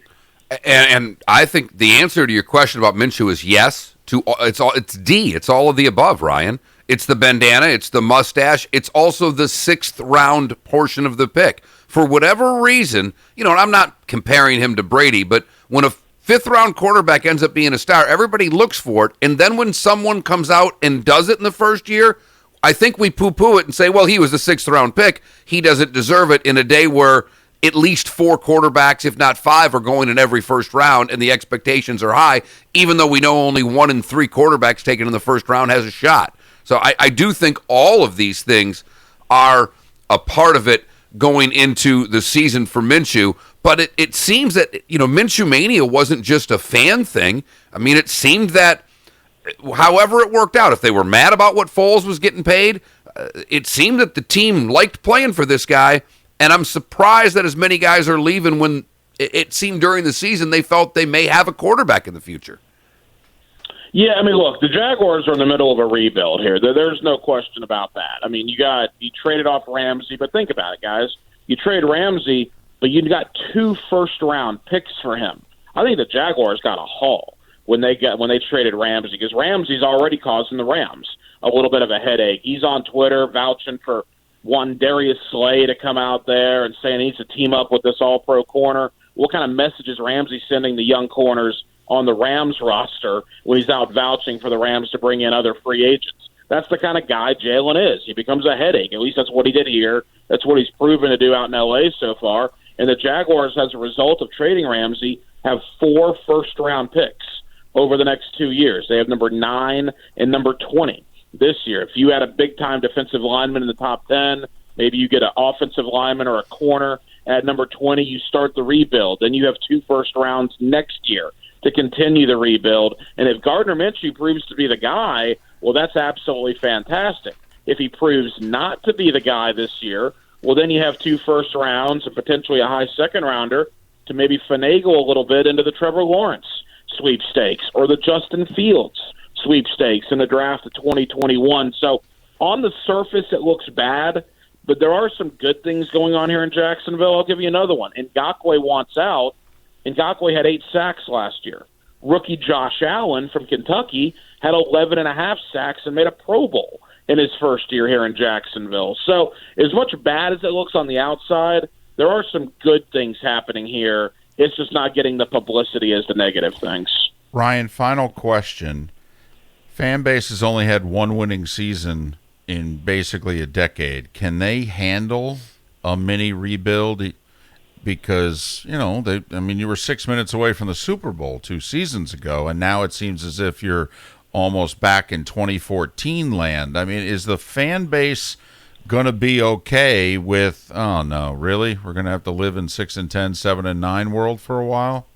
S7: And I think the answer to your question about Minshew is yes. It's D. It's all of the above, Ryan. It's the bandana. It's the mustache. It's also the 6th-round portion of the pick. For whatever reason, and I'm not comparing him to Brady, but when a 5th-round quarterback ends up being a star, everybody looks for it. And then when someone comes out and does it in the first year, I think we poo-poo it and say, well, he was a 6th-round pick. He doesn't deserve it in a day where at least 4 quarterbacks, if not 5, are going in every first round, and the expectations are high, even though we know only 1 in 3 quarterbacks taken in the first round has a shot. So I do think all of these things are a part of it going into the season for Minshew. But it seems that, Minshew Mania wasn't just a fan thing. I mean, it seemed that however it worked out, if they were mad about what Foles was getting paid, it seemed that the team liked playing for this guy. And I'm surprised that as many guys are leaving when it seemed during the season they felt they may have a quarterback in the future.
S13: Yeah, I mean, look, the Jaguars are in the middle of a rebuild here. There's no question about that. I mean, you traded off Ramsey, but think about it, guys. You trade Ramsey, but you got 2 first-round picks for him. I think the Jaguars got a haul when they traded Ramsey, because Ramsey's already causing the Rams a little bit of a headache. He's on Twitter vouching for one Darius Slay to come out there and saying he needs to team up with this all-pro corner. What kind of message is Ramsey sending the young corners on the Rams roster when he's out vouching for the Rams to bring in other free agents? That's the kind of guy Jalen is. He becomes a headache. At least that's what he did here. That's what he's proven to do out in L.A. so far. And the Jaguars, as a result of trading Ramsey, have 4 first-round picks over the next 2 years. They have number 9 and number 20. This year. If you had a big-time defensive lineman in the top 10, maybe you get an offensive lineman or a corner at number 20, you start the rebuild. Then you have 2 first rounds next year to continue the rebuild. And if Gardner Minshew proves to be the guy, well, that's absolutely fantastic. If he proves not to be the guy this year, well, then you have 2 first rounds and potentially a high second rounder to maybe finagle a little bit into the Trevor Lawrence sweepstakes or the Justin Fields sweepstakes in the draft of 2021. So on the surface, it looks bad, but there are some good things going on here in Jacksonville. I'll give you another one. Ngakoue wants out. Ngakoue had 8 sacks last year. Rookie Josh Allen from Kentucky had 11.5 sacks and made a Pro Bowl in his first year here in Jacksonville. So as much bad as it looks on the outside, there are some good things happening here. It's just not getting the publicity as the negative things.
S6: Ryan, final question. Fan base has only had 1 winning season in basically a decade. Can they handle a mini rebuild? Because, you were 6 minutes away from the Super Bowl 2 seasons ago, and now it seems as if you're almost back in 2014 land. I mean, is the fan base going to be okay with, oh no, really? We're going to have to live in 6-10, 7-9 world for a while?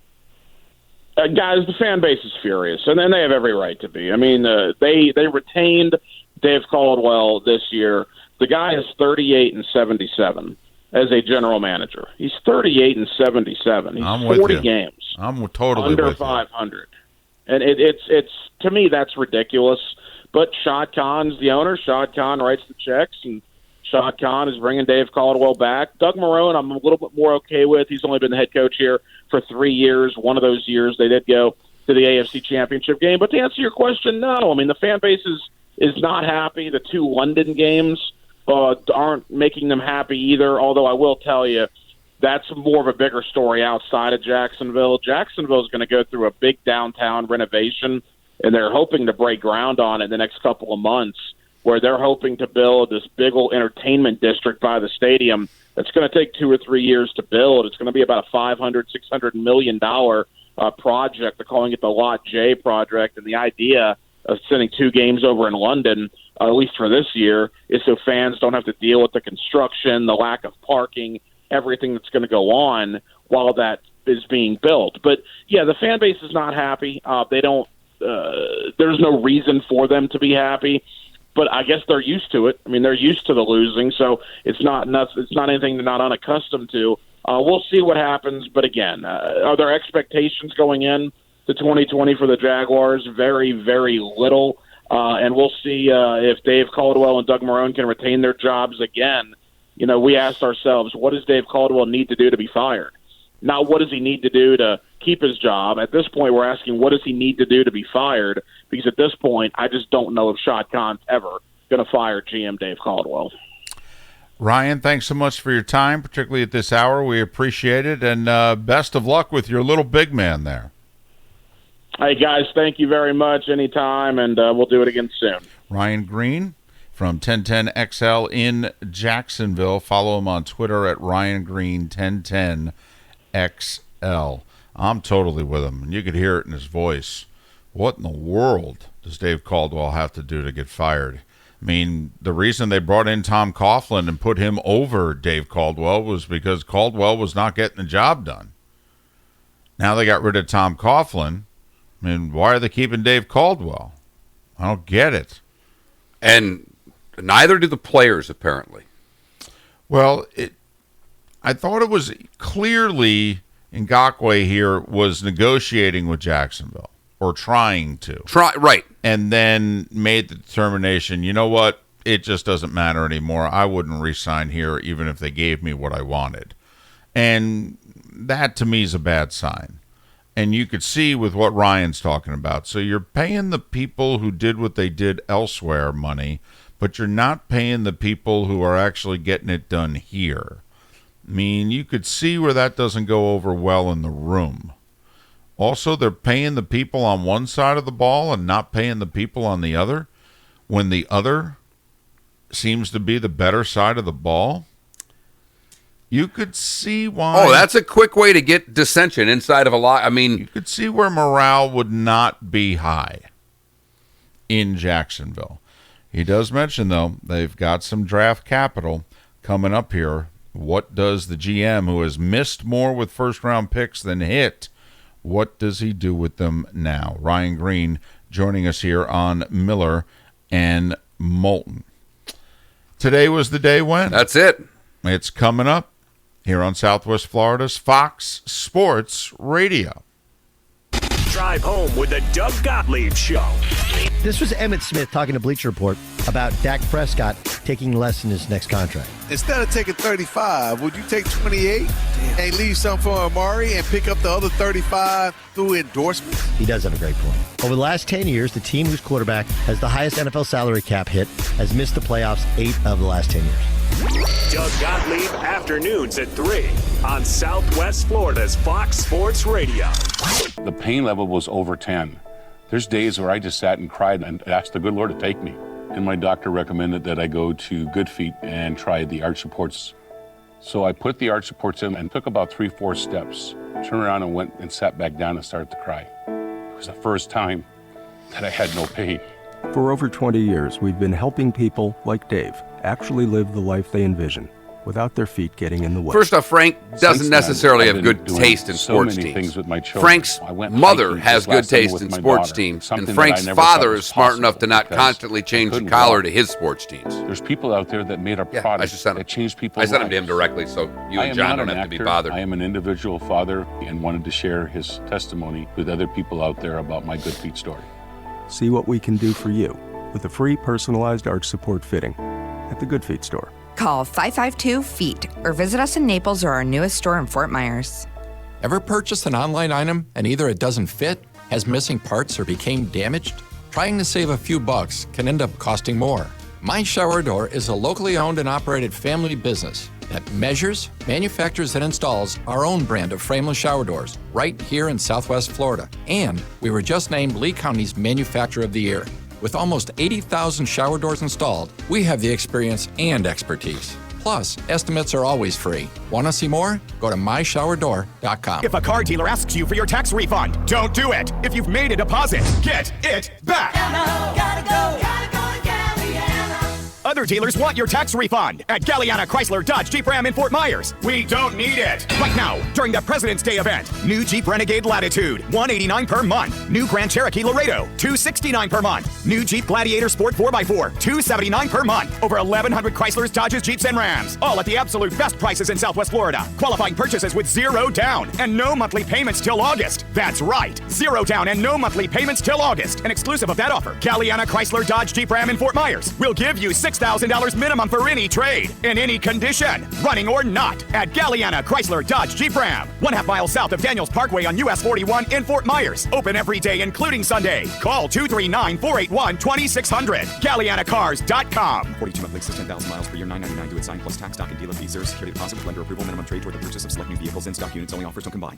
S13: Guys, the fan base is furious, and then they have every right to be. I mean, they retained Dave Caldwell this year. The guy is 38-77 as a general manager. He's 38-77. He's 40 games.
S6: I'm totally
S13: under
S6: with
S13: 500, and it's to me that's ridiculous. But Shad Khan's the owner. Shad Khan writes the checks, and Shad Khan is bringing Dave Caldwell back. Doug Marrone, I'm a little bit more okay with. He's only been the head coach here for 3 years. One of those years they did go to the AFC Championship game. But to answer your question, no. I mean, the fan base is not happy. The 2 London games aren't making them happy either, although I will tell you that's more of a bigger story outside of Jacksonville. Jacksonville is going to go through a big downtown renovation, and they're hoping to break ground on it in the next couple of months, where they're hoping to build this big old entertainment district by the stadium that's going to take 2 or 3 years to build. It's going to be about a $500-600 million project. They're calling it the Lot J project, and the idea of sending 2 games over in London, at least for this year, is so fans don't have to deal with the construction, the lack of parking, everything that's going to go on while that is being built. But, yeah, the fan base is not happy. They don't. There's no reason for them to be happy. But I guess they're used to it. I mean, they're used to the losing, so it's not anything they're not unaccustomed to. We'll see what happens. But again, are there expectations going in to 2020 for the Jaguars? Very, very little. And we'll see if Dave Caldwell and Doug Marrone can retain their jobs again. We asked ourselves, what does Dave Caldwell need to do to be fired? Not what does he need to do to keep his job. At this point, we're asking, what does he need to do to be fired? Because at this point, I just don't know if Shad Khan's ever going to fire GM Dave Caldwell.
S6: Ryan, thanks so much for your time, particularly at this hour. We appreciate it, and best of luck with your little big man there.
S13: Hey, guys, thank you very much. Anytime, and we'll do it again soon.
S6: Ryan Green from 1010XL in Jacksonville. Follow him on Twitter at Ryan Green 1010XL. I'm totally with him, and you could hear it in his voice. What in the world does Dave Caldwell have to do to get fired? I mean, the reason they brought in Tom Coughlin and put him over Dave Caldwell was because Caldwell was not getting the job done. Now they got rid of Tom Coughlin. I mean, why are they keeping Dave Caldwell? I don't get it.
S7: And neither do the players, apparently.
S6: Well, I thought it was clearly Ngakoue here was negotiating with Jacksonville, or trying to.
S7: Right.
S6: And then made the determination, you know what, it just doesn't matter anymore. I wouldn't re-sign here even if they gave me what I wanted. And that, to me, is a bad sign. And you could see with what Ryan's talking about. So you're paying the people who did what they did elsewhere money, but you're not paying the people who are actually getting it done here. I mean, you could see where that doesn't go over well in the room. Also, they're paying the people on one side of the ball and not paying the people on the other, when the other seems to be the better side of the ball. You could see why.
S7: Oh, that's a quick way to get dissension inside of a lot. I mean,
S6: you could see where morale would not be high in Jacksonville. He does mention, though, they've got some draft capital coming up here. What does the GM, who has missed more with first-round picks than hit, What does he do with them now? Ryan Green joining us here on Miller and Moulton. Today was the day when?
S7: That's it.
S6: It's coming up here on Southwest Florida's Fox Sports Radio.
S1: Drive home with the Doug Gottlieb Show.
S17: This was Emmitt Smith talking to Bleacher Report about Dak Prescott taking less in his next contract.
S18: Instead of taking 35, would you take 28 and leave some for Amari and pick up the other 35 through endorsements?
S17: He does have a great point. Over the last 10 years, the team whose quarterback has the highest NFL salary cap hit has missed the playoffs 8 of the last 10 years.
S1: Doug Gottlieb, afternoons at 3 on Southwest Florida's Fox Sports Radio.
S20: The pain level was over 10. There's days where I just sat and cried and asked the good Lord to take me. And my doctor recommended that I go to Good Feet and try the arch supports. So I put the arch supports in and took about 3-4 steps. Turned around and went and sat back down and started to cry. It was the first time that I had no pain.
S24: For over 20 years, we've been helping people like Dave actually live the life they envision without their feet getting in the way.
S7: First off, Frank doesn't necessarily have good taste in sports teams. Frank's mother has good taste in sports teams, and Frank's father is smart enough to not constantly change the collar to his sports teams.
S20: There's people out there that made a product that changed people's lives.
S7: I sent him to him directly, so you and John don't have to be bothered.
S20: I am an individual father and wanted to share his testimony with other people out there about my Good Feet story.
S24: See what we can do for you with a free personalized arch support fitting at the Good Feet store.
S25: Call 552-FEET or visit us in Naples or our newest store in Fort Myers.
S5: Ever purchased an online item and either it doesn't fit, has missing parts, or became damaged? Trying to save a few bucks can end up costing more. My Shower Door is a locally owned and operated family business that measures, manufactures, and installs our own brand of frameless shower doors right here in Southwest Florida. And we were just named Lee County's Manufacturer of the Year. With almost 80,000 shower doors installed, we have the experience and expertise. Plus, estimates are always free. Want to see more? Go to myshowerdoor.com.
S19: If a car dealer asks you for your tax refund, don't do it. If you've made a deposit, get it back. Gotta go to Galliana. Other dealers want your tax refund at Galliana Chrysler Dodge Jeep Ram in Fort Myers. We don't need it. Right now, during the President's Day event, new Jeep Renegade Latitude, $189 per month. New Grand Cherokee Laredo, $269 per month. New Jeep Gladiator Sport 4x4, $279 per month. Over 1,100 Chryslers, Dodges, Jeeps, and Rams. All at the absolute best prices in Southwest Florida. Qualifying purchases with 0 down and no monthly payments till August. That's right, 0 down and no monthly payments till August. And exclusive of that offer, Galliana Chrysler Dodge Jeep Ram in Fort Myers will give you $6,000 minimum for any trade, in any condition, running or not, at Galliana Chrysler Dodge Jeep Ram. 1/2 mile south of Daniels Parkway on US 41 in Fort Myers. Open every day, including Sunday. Call 239-481-2600. GallianaCars.com.
S26: 42 monthly, 10,000 miles per year, $999 do it sign plus tax, stock, and dealer fees. 0 security deposit with lender approval. Minimum trade toward the purchase of select new vehicles in stock units. Only offers don't combine.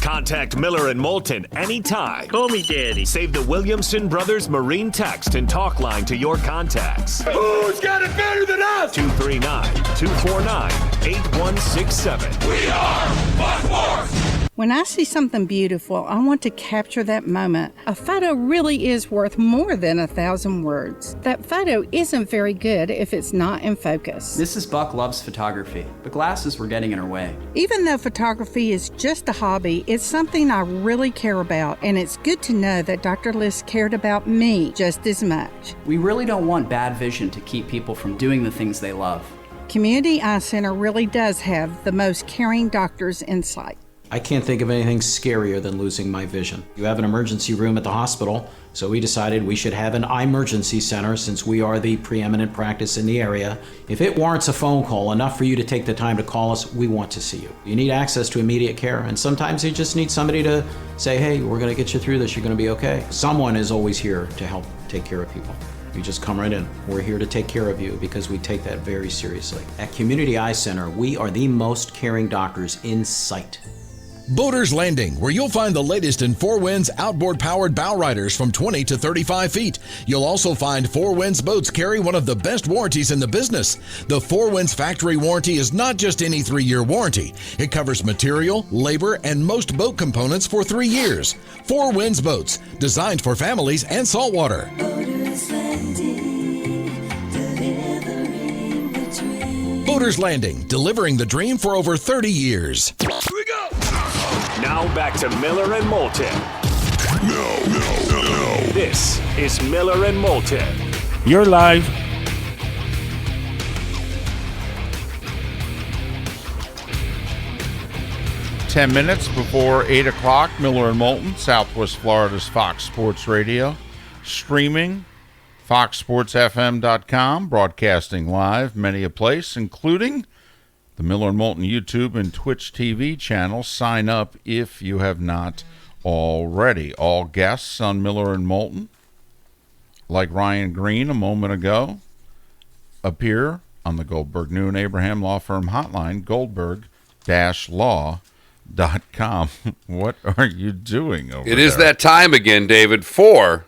S1: Contact Miller and Moulton anytime. Call me Daddy. Save the Williamson Brothers Marine text and talk line to your contacts.
S27: Who's got it better than us?
S1: 239-249-8167.
S27: We are Fox Sports.
S28: When I see something beautiful, I want to capture that moment. A photo really is worth more than 1,000 words. That photo isn't very good if it's not in focus.
S29: Mrs. Buck loves photography, but glasses were getting in her way.
S28: Even though photography is just a hobby, it's something I really care about, and it's good to know that Dr. List cared about me just as much.
S29: We really don't want bad vision to keep people from doing the things they love.
S28: Community Eye Center really does have the most caring doctors in sight.
S30: I can't think of anything scarier than losing my vision. You have an emergency room at the hospital, so we decided we should have an emergency center since we are the preeminent practice in the area. If it warrants a phone call, enough for you to take the time to call us, we want to see you. You need access to immediate care, and sometimes you just need somebody to say, hey, we're gonna get you through this, you're gonna be okay. Someone is always here to help take care of people. You just come right in. We're here to take care of you because we take that very seriously. At Community Eye Center, we are the most caring doctors in sight.
S31: Boaters Landing, where you'll find the latest in Four Winds outboard-powered bow riders from 20 to 35 feet. You'll also find Four Winds boats carry one of the best warranties in the business. The Four Winds factory warranty is not just any 3-year warranty. It covers material, labor, and most boat components for 3 years. Four Winds boats, designed for families and saltwater. Boaters Landing, delivering the dream for over 30 years.
S1: Now Now back to Miller and Moulton. No. This is Miller and Moulton.
S3: You're live.
S6: Ten minutes before 8 o'clock, Miller and Moulton, Southwest Florida's Fox Sports Radio. Streaming, foxsportsfm.com, broadcasting live, many a place, including the Miller and Moulton YouTube and Twitch TV channels. Sign up if you have not already. All guests on Miller and Moulton, like Ryan Green a moment ago, appear on the Goldberg New and Abraham Law Firm hotline, goldberg-law.com. What are you doing over there?
S7: It is that time again, David, for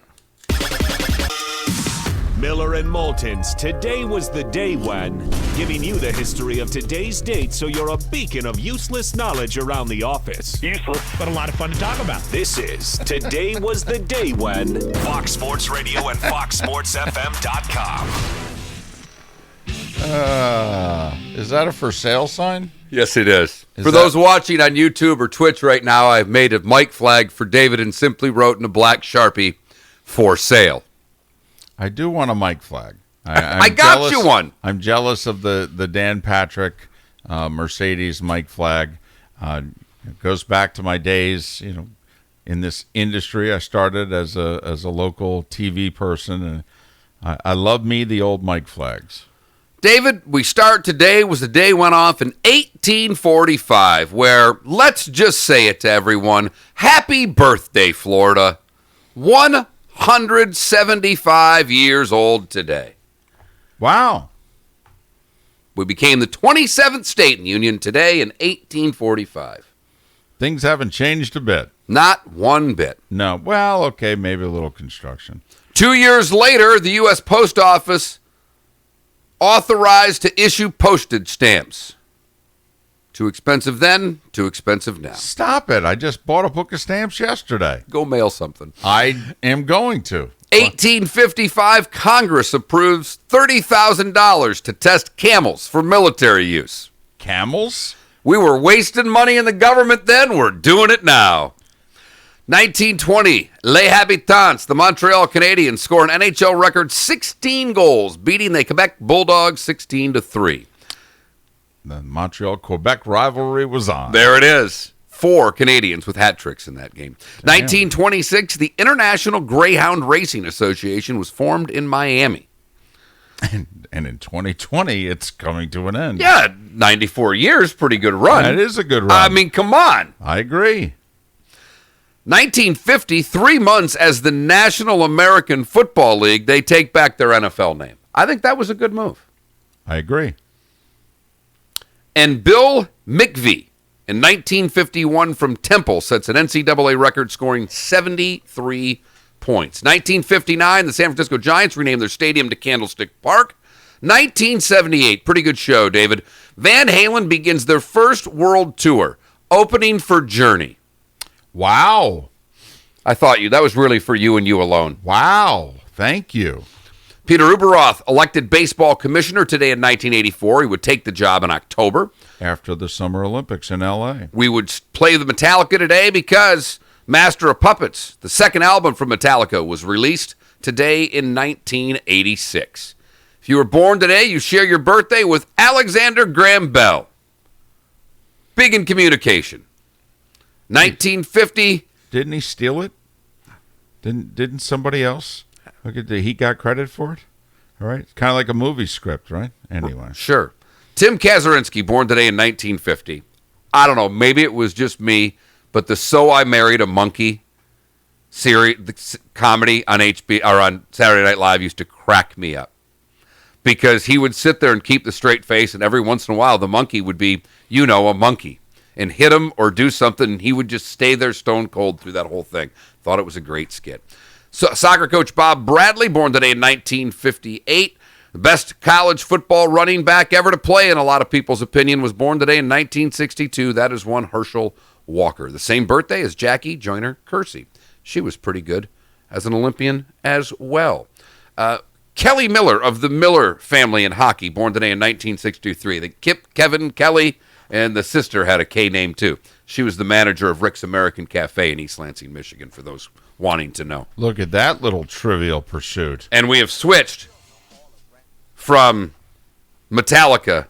S1: Miller and Moulton's Today Was the Day When, giving you the history of today's date so you're a beacon of useless knowledge around the office.
S15: Useless, but a lot of fun to talk about.
S1: This is Today Was the Day When. Fox Sports Radio and foxsportsfm.com.
S6: Is that a for sale sign?
S7: Yes, it is. For those watching on YouTube or Twitch right now, I've made a mic flag for David and simply wrote in a black Sharpie, for sale.
S6: I do want a mic flag.
S7: I got you one.
S6: I'm jealous of the Dan Patrick Mercedes mic flag. It goes back to my days, in this industry. I started as a local TV person, and I love me the old mic flags.
S7: David, we start today was the day went off in 1845, where, let's just say it to everyone, happy birthday, Florida. 175 years old today.
S6: Wow.
S7: We became the 27th state in the Union today in 1845.
S6: Things haven't changed a bit.
S7: Not one bit.
S6: No. Well, okay, maybe a little construction.
S7: 2 years later, the U.S. Post Office authorized to issue postage stamps. Too expensive then, too expensive now.
S6: Stop it. I just bought a book of stamps yesterday.
S7: Go mail something.
S6: I am going to.
S7: 1855, Congress approves $30,000 to test camels for military use.
S6: Camels?
S7: We were wasting money in the government then. We're doing it now. 1920, Les Habitants, the Montreal Canadiens, score an NHL record 16 goals, beating the Quebec Bulldogs 16-3.
S6: The Montreal-Quebec rivalry was on.
S7: There it is. 4 Canadians with hat tricks in that game. Damn. 1926, the International Greyhound Racing Association was formed in Miami.
S6: And in 2020, it's coming to an end.
S7: Yeah, 94 years, pretty good run.
S6: That is a good run.
S7: I mean, come on.
S6: I agree.
S7: 1950, 3 months as the National American Football League, they take back their NFL name. I think that was a good move.
S6: I agree.
S7: And Bill McVie, in 1951 from Temple, sets an NCAA record scoring 73 points. 1959, the San Francisco Giants renamed their stadium to Candlestick Park. 1978, pretty good show, David. Van Halen begins their first world tour, opening for Journey.
S6: Wow.
S7: I thought that was really for you and you alone.
S6: Wow. Thank you.
S7: Peter Ueberroth, elected baseball commissioner today in 1984. He would take the job in October.
S6: After the Summer Olympics in L.A.
S7: We would play the Metallica today because Master of Puppets, the second album from Metallica, was released today in 1986. If you were born today, you share your birthday with Alexander Graham Bell. Big in communication. 1950.
S6: Didn't he steal it? Didn't somebody else? He got credit for it? All right. It's kind of like a movie script, right? Anyway.
S7: Sure. Tim Kazurinsky, born today in 1950. I don't know. Maybe it was just me, but the So I Married a Monkey series, the comedy on HBO or on Saturday Night Live used to crack me up. Because he would sit there and keep the straight face, and every once in a while the monkey would be, a monkey, and hit him or do something, and he would just stay there stone cold through that whole thing. Thought it was a great skit. So, soccer coach Bob Bradley, born today in 1958. The best college football running back ever to play, in a lot of people's opinion, was born today in 1962. That is one Herschel Walker. The same birthday as Jackie Joyner Kersee. She was pretty good as an Olympian as well. Kelly Miller of the Miller family in hockey, born today in 1963. The Kip, Kevin, Kelly, and the sister had a K name too. She was the manager of Rick's American Cafe in East Lansing, Michigan, for those wanting to know.
S6: Look at that little trivial pursuit.
S7: And we have switched from Metallica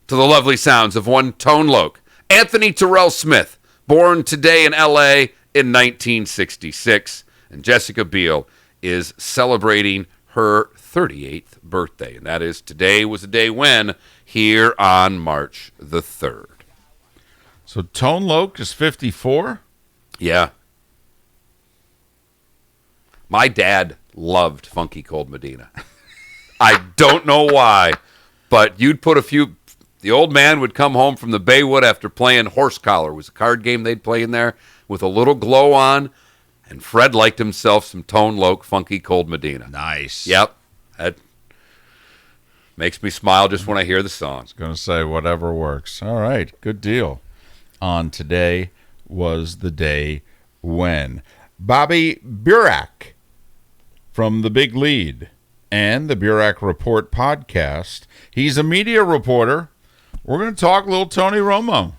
S7: to the lovely sounds of one Tone Loc. Anthony Terrell Smith, born today in L.A. in 1966. And Jessica Biel is celebrating her 38th birthday. And that is, today was the day when, here on March the 3rd.
S6: So Tone Loc is 54?
S7: Yeah. My dad loved Funky Cold Medina. I don't know why, but you'd put a few... The old man would come home from the Baywood after playing Horse Collar. It was a card game they'd play in there with a little glow on, and Fred liked himself some Tone Loc Funky Cold Medina.
S6: Nice.
S7: Yep. That makes me smile just when I hear the song.
S6: I was going to say, whatever works. All right, good deal. On today was the day when Bobby Burack from The Big Lead and the Burack Report podcast. He's a media reporter. We're going to talk little Tony Romo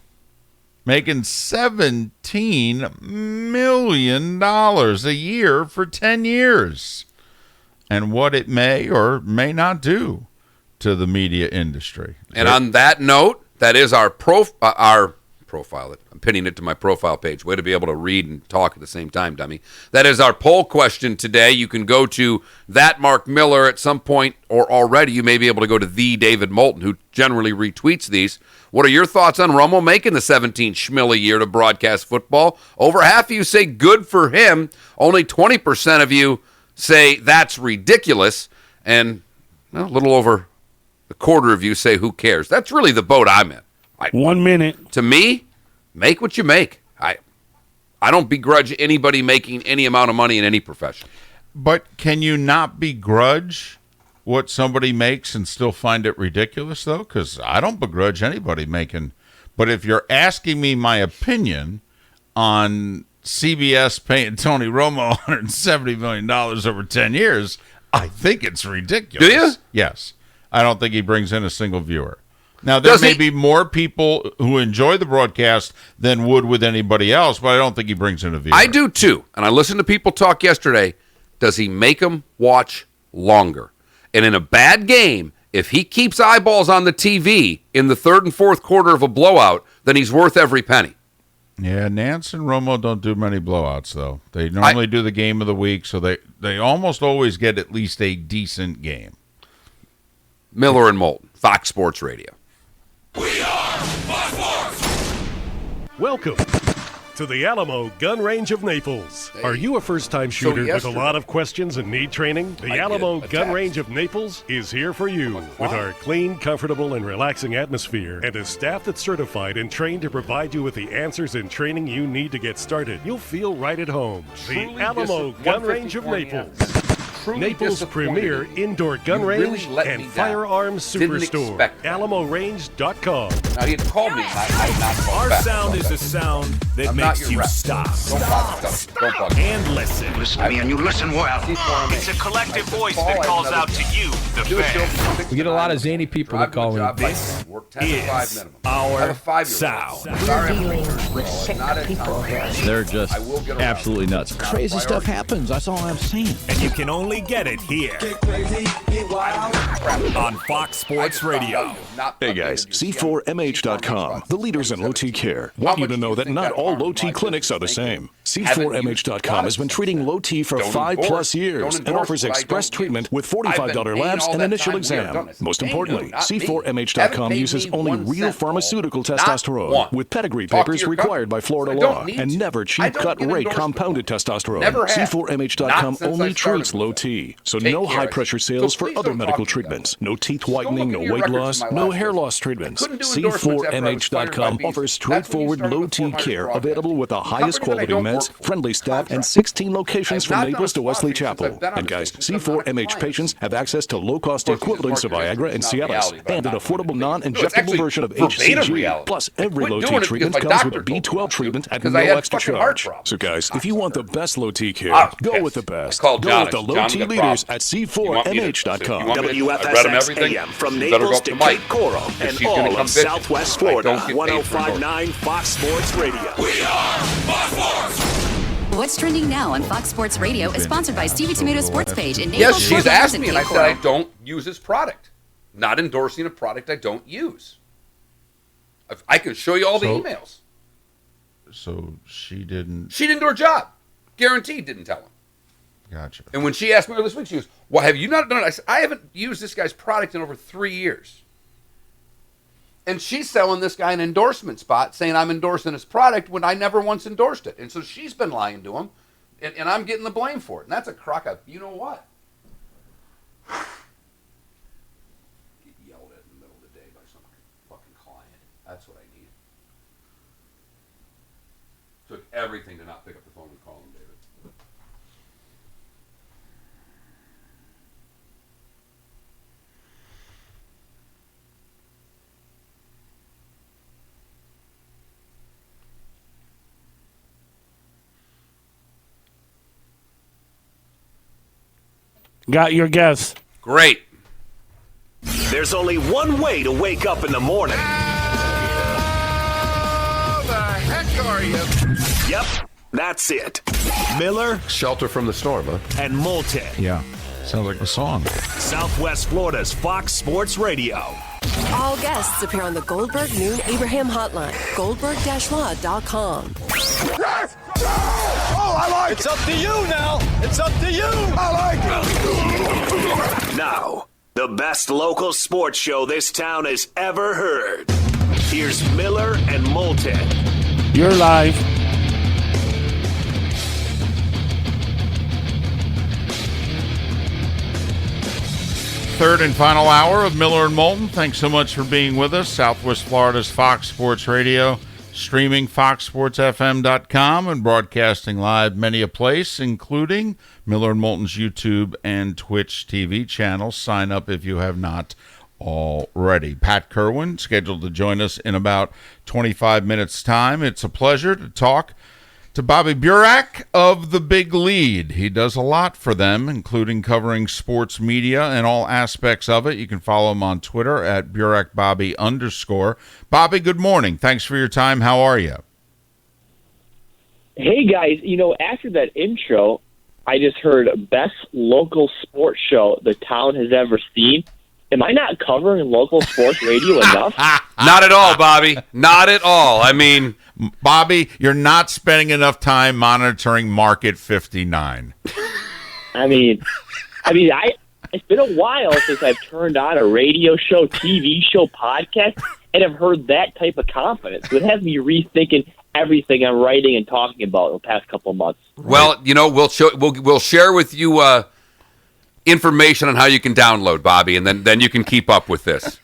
S6: making $17 million a year for 10 years and what it may or may not do to the media industry.
S7: And on that note, that is our profile. I'm pinning it to my profile page. Way to be able to read and talk at the same time, dummy. That is our poll question today. You can go to that Mark Miller at some point, or already you may be able to go to the David Moulton, who generally retweets these. What are your thoughts on Romo making the 17 schmill a year to broadcast football? Over half of you say good for him. Only 20% of you say that's ridiculous. And a little over a quarter of you say who cares. That's really the boat I'm in.
S3: 1 minute.
S7: To me, make what you make. I don't begrudge anybody making any amount of money in any profession.
S6: But can you not begrudge what somebody makes and still find it ridiculous, though? Because I don't begrudge anybody making. But if you're asking me my opinion on CBS paying Tony Romo $170 million over 10 years, I think it's ridiculous.
S7: Do you?
S6: Yes. I don't think he brings in a single viewer. Now, there may be more people who enjoy the broadcast than would with anybody else, but I don't think he brings in a viewer.
S7: I do, too. And I listened to people talk yesterday. Does he make them watch longer? And in a bad game, if he keeps eyeballs on the TV in the third and fourth quarter of a blowout, then he's worth every penny.
S6: Yeah, Nance and Romo don't do many blowouts, though. They normally do the game of the week, so they almost always get at least a decent game.
S7: Miller and Moulton, Fox Sports Radio.
S27: We are Fox Sports.
S12: Welcome to the Alamo Gun Range of Naples. Are you a first-time shooter with a lot of questions and need training? The Alamo Gun Range of Naples is here for you. With our clean, comfortable, and relaxing atmosphere and a staff that's certified and trained to provide you with the answers and training you need to get started, you'll feel right at home. The Alamo Gun Range of Naples. Naples' premier indoor gun range and firearms superstore. AlamoRange.com.
S7: Now, he had called me.
S1: Our sound is a sound that makes you stop.
S7: Don't
S1: and listen.
S2: Listen to me and you listen well.
S1: It's a collective voice that calls out to you, the fan.
S4: We get a lot of zany people that call in.
S1: This is our sound.
S4: They're just absolutely nuts. Crazy stuff happens. That's all I'm saying.
S1: And you can only get it here on Fox Sports Radio.
S8: Hey guys, C4MH.com, the leaders in low-T care, want you to know that not all low-T clinics are the same. C4MH.com has been treating low-T for 5+ years and offers express treatment with $45 labs and initial exam. Most importantly, C4MH.com uses only real pharmaceutical testosterone with pedigree papers required by Florida law and never cheap cut rate compounded testosterone. C4MH.com only treats low-T. So no high-pressure sales for other medical treatments. No teeth whitening, no weight loss, no hair loss treatments. C4MH.com offers straightforward low-T care available with the highest quality meds instruments, friendly staff, and 16 locations from Naples to Wesley Chapel. And guys, C4MH patients have access to low-cost equivalents of Viagra and Cialis, and an affordable non-injectable version of HCG. Plus, every low T treatment comes with a B12 treatment at no extra charge. So guys, if you want the best low T care, go with the best. Go with the low T leaders at C4MH.com.
S1: WFSX AM from Naples to Cape Coral and all of Southwest Florida. 105.9 Fox Sports Radio.
S27: We are Fox Sports.
S2: What's trending now on Fox Sports Radio is sponsored by Stevie Tomato Sports Page in
S7: Naples. Yes, she's
S2: Fort Myers,
S7: asked me, and I said I don't use his product. Not endorsing a product I don't use. I can show you all the emails.
S6: So she didn't...
S7: She didn't do her job. Guaranteed didn't tell him.
S6: Gotcha.
S7: And when she asked me this week, she goes, well, have you not done it? I said, I haven't used this guy's product in over 3 years. And she's selling this guy an endorsement spot, saying I'm endorsing his product when I never once endorsed it. And so she's been lying to him, and I'm getting the blame for it. And that's a crock of, you know what? Get yelled at in the middle of the day by some fucking client. That's what I need. Took everything to not pick up the phone and call him, David.
S3: Got your guess.
S7: Great.
S1: There's only one way to wake up in the morning.
S6: How the heck are you?
S1: Yep, that's it. Miller.
S7: Shelter from the storm, huh?
S1: And Moulton.
S6: Yeah, sounds like a song.
S1: Southwest Florida's Fox Sports Radio.
S9: All guests appear on the Goldberg Noon Abraham Hotline. Goldberg-law.com.
S27: Yes! Oh, I like
S1: it. It's up to you now. It's up to you.
S27: I like it.
S1: Now, the best local sports show this town has ever heard. Here's Miller and Moulton.
S3: You're live.
S6: Third and final hour of Miller and Moulton. Thanks so much for being with us. Southwest Florida's Fox Sports Radio, streaming foxsportsfm.com and broadcasting live many a place, including Miller and Moulton's YouTube and Twitch TV channels. Sign up if you have not already. Pat Kerwin scheduled to join us in about 25 minutes' time. It's a pleasure to talk to Bobby Burack of The Big Lead. He does a lot for them, including covering sports media and all aspects of it. You can follow him on Twitter at BurackBobby_. Bobby, good morning. Thanks for your time. How are you?
S31: Hey, guys. You know, after that intro, I just heard best local sports show the town has ever seen. Am I not covering local sports radio enough?
S7: Not at all, Bobby. Not at all. I mean,
S6: Bobby, you're not spending enough time monitoring Market 59.
S31: I mean, it's been a while since I've turned on a radio show, TV show, podcast, and I've heard that type of confidence. It has me rethinking everything I'm writing and talking about in the past couple of months.
S7: Well, you know, we'll share with you information on how you can download, Bobby, and then you can keep up with this.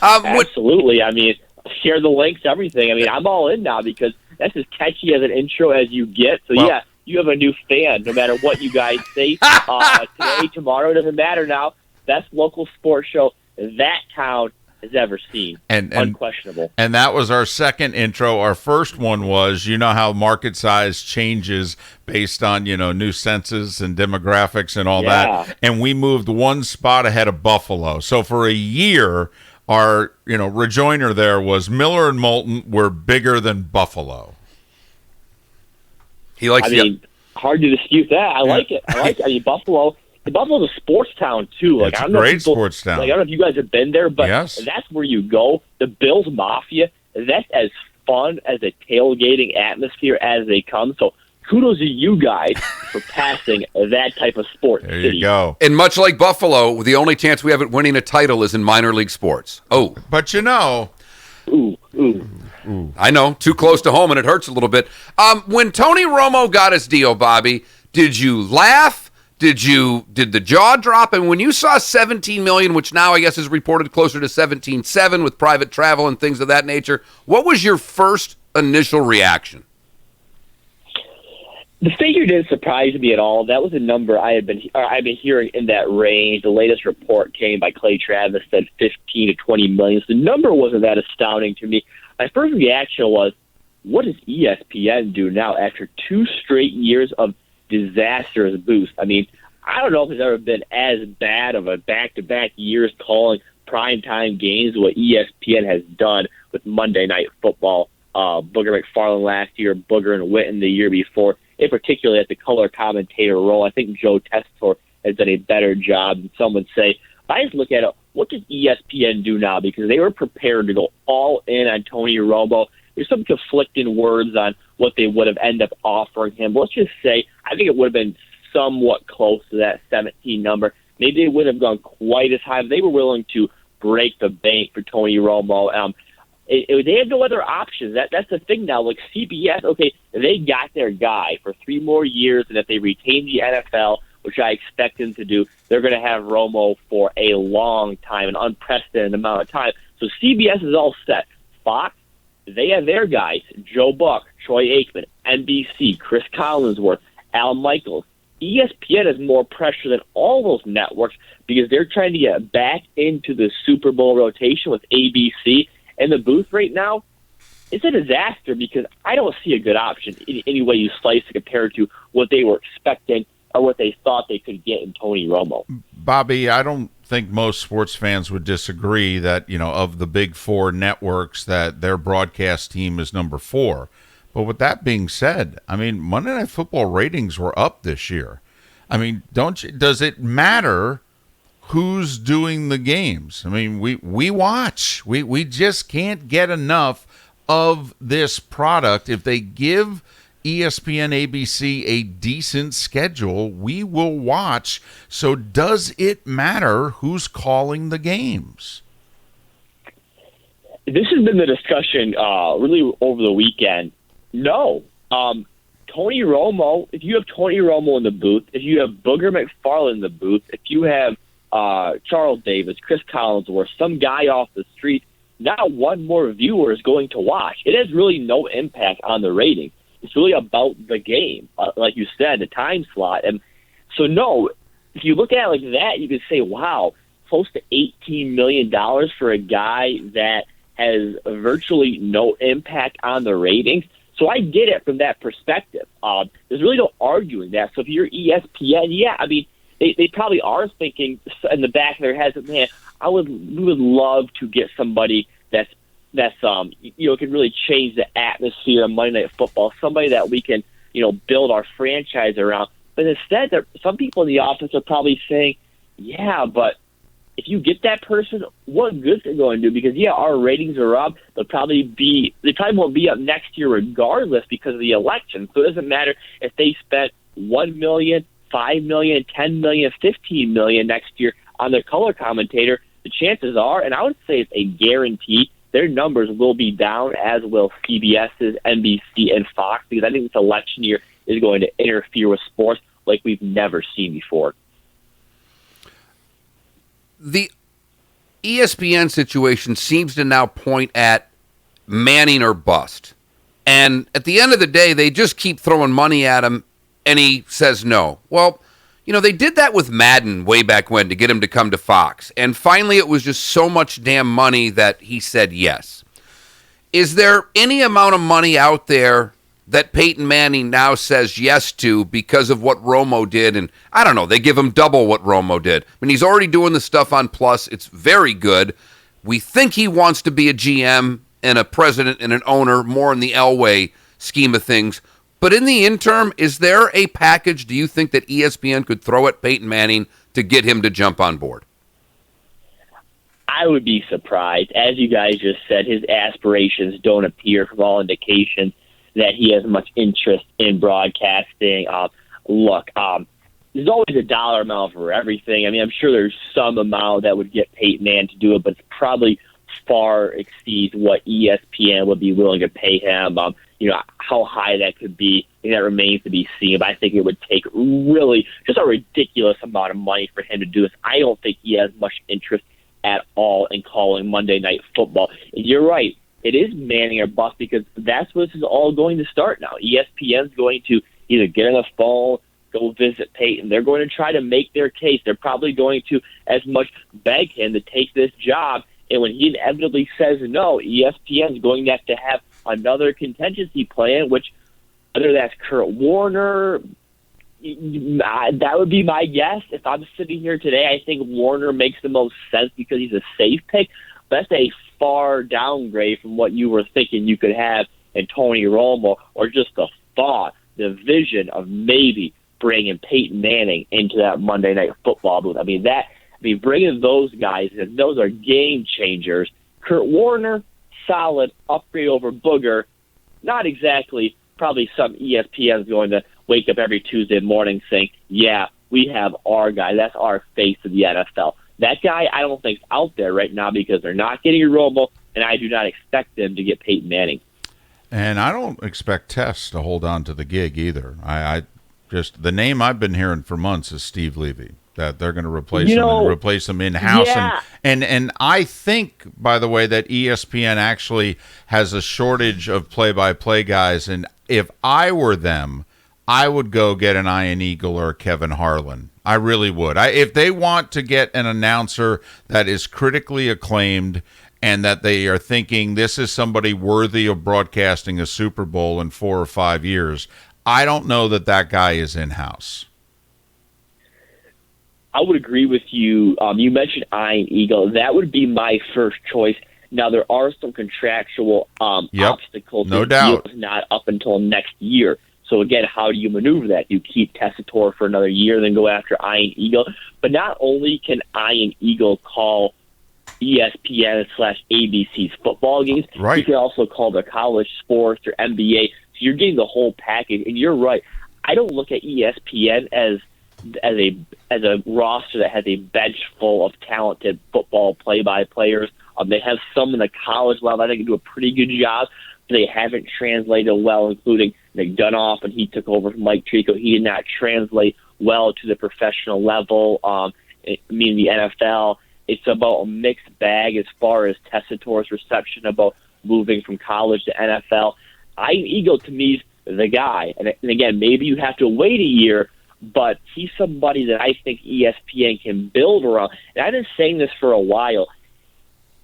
S31: Absolutely. I mean, share the links, everything. I mean, I'm all in now because that's as catchy as an intro as you get. So, yeah, you have a new fan no matter what you guys say. Today, tomorrow, doesn't matter now. Best local sports show that town has ever seen. And unquestionable.
S6: And that was our second intro. Our first one was, you know how market size changes based on, you know, new census and demographics and all that. And we moved one spot ahead of Buffalo. So for a year, our, you know, rejoinder there was Miller and Moulton were bigger than Buffalo.
S7: He likes
S31: hard to dispute that. I like it. I mean, Buffalo's a sports town too. Like,
S6: it's a great sports town.
S31: Like, I don't know if you guys have been there, but that's where you go. The Bills Mafia, that's as fun as a tailgating atmosphere as they come. So kudos to you guys for passing that type of sport.
S6: There you go.
S7: And much like Buffalo, the only chance we have at winning a title is in minor league sports. Oh.
S6: But you know.
S31: Ooh.
S7: I know. Too close to home, and it hurts a little bit. When Tony Romo got his deal, Bobby, did you laugh? Did the jaw drop? And when you saw $17 million, which now I guess is reported closer to $17.7 with private travel and things of that nature, what was your first initial reaction?
S10: The figure didn't surprise me at all. That was a number I've been hearing in that range. The latest report came by Clay Travis, said 15 to 20 million. So the number wasn't that astounding to me. My first reaction was, what does ESPN do now after 2 straight years of disastrous boost? I mean, I don't know if it's ever been as bad of a back-to-back years calling primetime games what ESPN has done with Monday Night Football. Booger McFarland last year, Booger and Witten the year before, in particular at the color commentator role. I think Joe Tessitore has done a better job than some would say. I just look at it, what does ESPN do now? Because they were prepared to go all in on Tony Romo. There's some conflicting words on what they would have ended up offering him. But let's just say I think it would have been somewhat close to that 17 number. Maybe they wouldn't have gone quite as high, but they were willing to break the bank for Tony Romo. They have no other options. That's the thing now. Like CBS, okay, they got their guy for 3 more years, and if they retain the NFL, which I expect them to do, they're going to have Romo for a long time, an unprecedented amount of time. So CBS is all set. Fox, they have their guys, Joe Buck, Troy Aikman, NBC, Chris Collinsworth, Al Michaels. ESPN has more pressure than all those networks because they're trying to get back into the Super Bowl rotation with ABC. And the booth right now, it's a disaster because I don't see a good option in any way you slice it compared to what they were expecting or what they thought they could get in Tony Romo.
S6: Bobby, I don't think most sports fans would disagree that, of the big 4 networks, that their broadcast team is number 4. But with that being said, I mean, Monday Night Football ratings were up this year. I mean, does it matter who's doing the games? I mean, we watch. We just can't get enough of this product. If they give ESPN, ABC a decent schedule, we will watch. So does it matter who's calling the games?
S10: This has been the discussion really over the weekend. No. Tony Romo, if you have Tony Romo in the booth, if you have Booger McFarland in the booth, if you have Charles Davis, Chris Collinsworth, some guy off the street, not one more viewer is going to watch. It has really no impact on the rating. It's really about the game, like you said, the time slot. And so, no, if you look at it like that, you could say, wow, close to $18 million for a guy that has virtually no impact on the ratings. So I get it from that perspective. There's really no arguing that. So if you're ESPN, yeah, I mean, they probably are thinking in the back of their heads, man, we would love to get somebody that's can really change the atmosphere of Monday Night Football, somebody that we can, build our franchise around. But instead, some people in the office are probably saying, yeah, but if you get that person, what good is it going to do? Because, yeah, our ratings are up. They probably won't be up next year regardless because of the election. So it doesn't matter if they spent $1 million, $5 million, $10 million, $15 million next year on their color commentator. The chances are, and I would say it's a guarantee, their numbers will be down, as will CBS's, NBC, and Fox, because I think this election year is going to interfere with sports like we've never seen before.
S7: The ESPN situation seems to now point at Manning or bust. And at the end of the day, they just keep throwing money at him, and he says no. Well, they did that with Madden way back when to get him to come to Fox. And finally, it was just so much damn money that he said yes. Is there any amount of money out there that Peyton Manning now says yes to because of what Romo did? And I don't know, they give him double what Romo did. I mean, he's already doing the stuff on Plus. It's very good. We think he wants to be a GM and a president and an owner, more in the Elway scheme of things. But in the interim, is there a package, do you think, that ESPN could throw at Peyton Manning to get him to jump on board?
S10: I would be surprised. As you guys just said, his aspirations don't appear, from all indications, that he has much interest in broadcasting. There's always a dollar amount for everything. I mean, I'm sure there's some amount that would get Peyton Manning to do it, but it's probably far exceeds what ESPN would be willing to pay him. How high that could be, that remains to be seen. But I think it would take really just a ridiculous amount of money for him to do this. I don't think he has much interest at all in calling Monday Night Football. And you're right. It is Manning or bust because that's what this is all going to start now. ESPN's going to either get on the phone, go visit Peyton. They're going to try to make their case. They're probably going to as much beg him to take this job. And when he inevitably says no, ESPN is going to have another contingency plan, which whether that's Kurt Warner, that would be my guess. If I'm sitting here today, I think Warner makes the most sense because he's a safe pick. But that's a far downgrade from what you were thinking you could have in Tony Romo, or just the thought, the vision of maybe bringing Peyton Manning into that Monday Night Football booth. Bringing those guys, and those are game changers. Kurt Warner, solid upgrade over Booger. Not exactly probably some ESPN is going to wake up every Tuesday morning saying, yeah, we have our guy. That's our face of the NFL. That guy I don't think is out there right now because they're not getting Romo, and I do not expect them to get Peyton Manning.
S6: And I don't expect Tess to hold on to the gig either. I just, the name I've been hearing for months is Steve Levy, that they're going to replace him in-house.
S10: Yeah.
S6: And I think, by the way, that ESPN actually has a shortage of play-by-play guys, and if I were them, I would go get an Ian Eagle or Kevin Harlan. I really would. If they want to get an announcer that is critically acclaimed and that they are thinking this is somebody worthy of broadcasting a Super Bowl in 4 or 5 years, I don't know that guy is in-house.
S10: I would agree with you. You mentioned Ian Eagle. That would be my first choice. Now, there are some contractual obstacles.
S6: No doubt.
S10: It's not up until next year. So, again, how do you maneuver that? You keep Tessitore for another year, then go after Ian Eagle. But not only can Ian Eagle call ESPN/ABC's football games, he can also call the college sports or NBA. So you're getting the whole package. And you're right. I don't look at ESPN as a roster that has a bench full of talented football play-by-players. They have some in the college level. I think they do a pretty good job. They haven't translated well, including Nick Dunoff, and he took over from Mike Tirico. He did not translate well to the professional level. The NFL, it's about a mixed bag as far as Tessitore's reception about moving from college to NFL. Ian Eagle, to me, is the guy. And again, maybe you have to wait a year, but he's somebody that I think ESPN can build around. And I've been saying this for a while.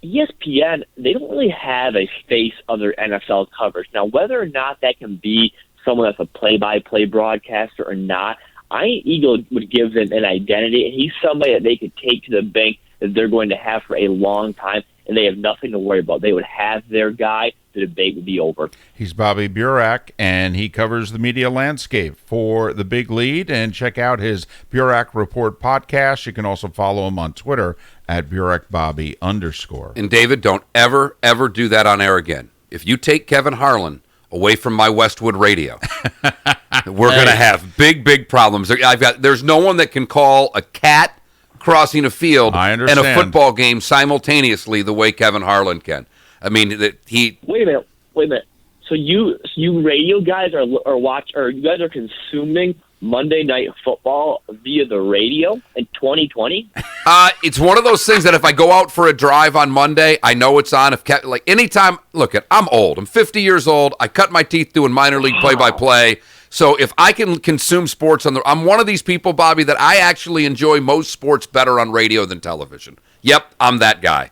S10: ESPN, they don't really have a face of their NFL coverage. Now, whether or not that can be someone that's a play-by-play broadcaster or not, Ian Eagle would give them an identity, and he's somebody that they could take to the bank that they're going to have for a long time, and they have nothing to worry about. They would have their guy. The debate would be over.
S6: He's Bobby Burack, and he covers the media landscape for The Big Lead. And check out his Burack Report podcast. You can also follow him on Twitter at BurackBobby_.
S7: And David, don't ever do that on air again. If you take Kevin Harlan away from my Westwood radio, we're going to have big problems. There's no one that can call a cat crossing a field and a football game simultaneously the way Kevin Harlan can. I mean,
S10: Wait a minute. So you radio guys are you guys are consuming Monday Night Football via the radio in 2020?
S7: It's one of those things that if I go out for a drive on Monday, I know it's on. Anytime, I'm old. I'm 50 years old. I cut my teeth doing minor league play-by-play. So if I can consume sports I'm one of these people, Bobby, that I actually enjoy most sports better on radio than television. Yep, I'm that guy.